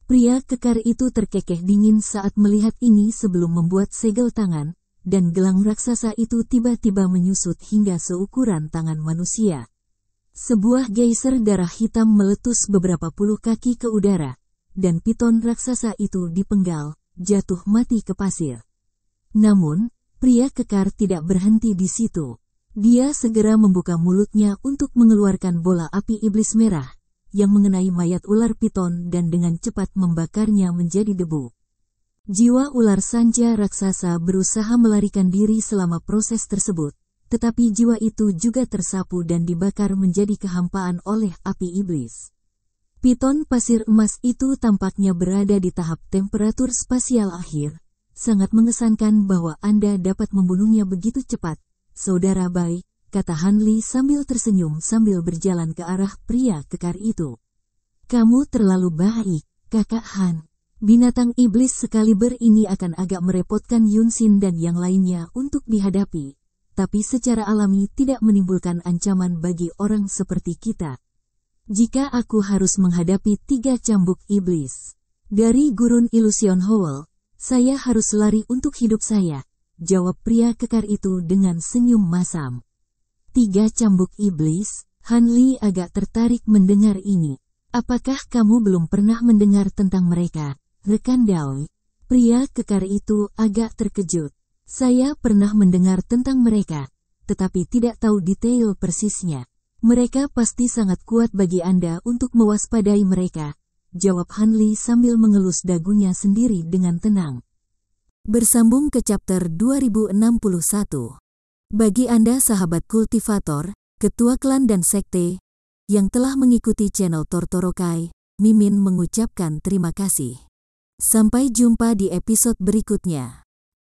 Pria kekar itu terkekeh dingin saat melihat ini sebelum membuat segel tangan, dan gelang raksasa itu tiba-tiba menyusut hingga seukuran tangan manusia. Sebuah geyser darah hitam meletus beberapa puluh kaki ke udara, dan piton raksasa itu dipenggal, jatuh mati ke pasir. Namun, pria kekar tidak berhenti di situ. Dia segera membuka mulutnya untuk mengeluarkan bola api iblis merah, yang mengenai mayat ular piton dan dengan cepat membakarnya menjadi debu. Jiwa ular sanca raksasa berusaha melarikan diri selama proses tersebut, tetapi jiwa itu juga tersapu dan dibakar menjadi kehampaan oleh api iblis. Piton pasir emas itu tampaknya berada di tahap temperatur spasial akhir. Sangat mengesankan bahwa Anda dapat membunuhnya begitu cepat, Saudara Bai, kata Han Li sambil tersenyum sambil berjalan ke arah pria kekar itu. Kamu terlalu baik, kakak Han. Binatang iblis sekaliber ini akan agak merepotkan Yunxin dan yang lainnya untuk dihadapi, tapi secara alami tidak menimbulkan ancaman bagi orang seperti kita. Jika aku harus menghadapi 3 cambuk iblis dari Gurun Illusion Howell, saya harus lari untuk hidup saya, jawab pria kekar itu dengan senyum masam. 3 cambuk iblis, Han Li agak tertarik mendengar ini. Apakah kamu belum pernah mendengar tentang mereka, rekan Dao? Pria kekar itu agak terkejut. Saya pernah mendengar tentang mereka, tetapi tidak tahu detail persisnya. Mereka pasti sangat kuat bagi Anda untuk mewaspadai mereka, jawab Hanli sambil mengelus dagunya sendiri dengan tenang. Bersambung ke chapter 2061. Bagi Anda sahabat kultivator, ketua klan dan sekte, yang telah mengikuti channel Tortorokai, Mimin mengucapkan terima kasih. Sampai jumpa di episode berikutnya.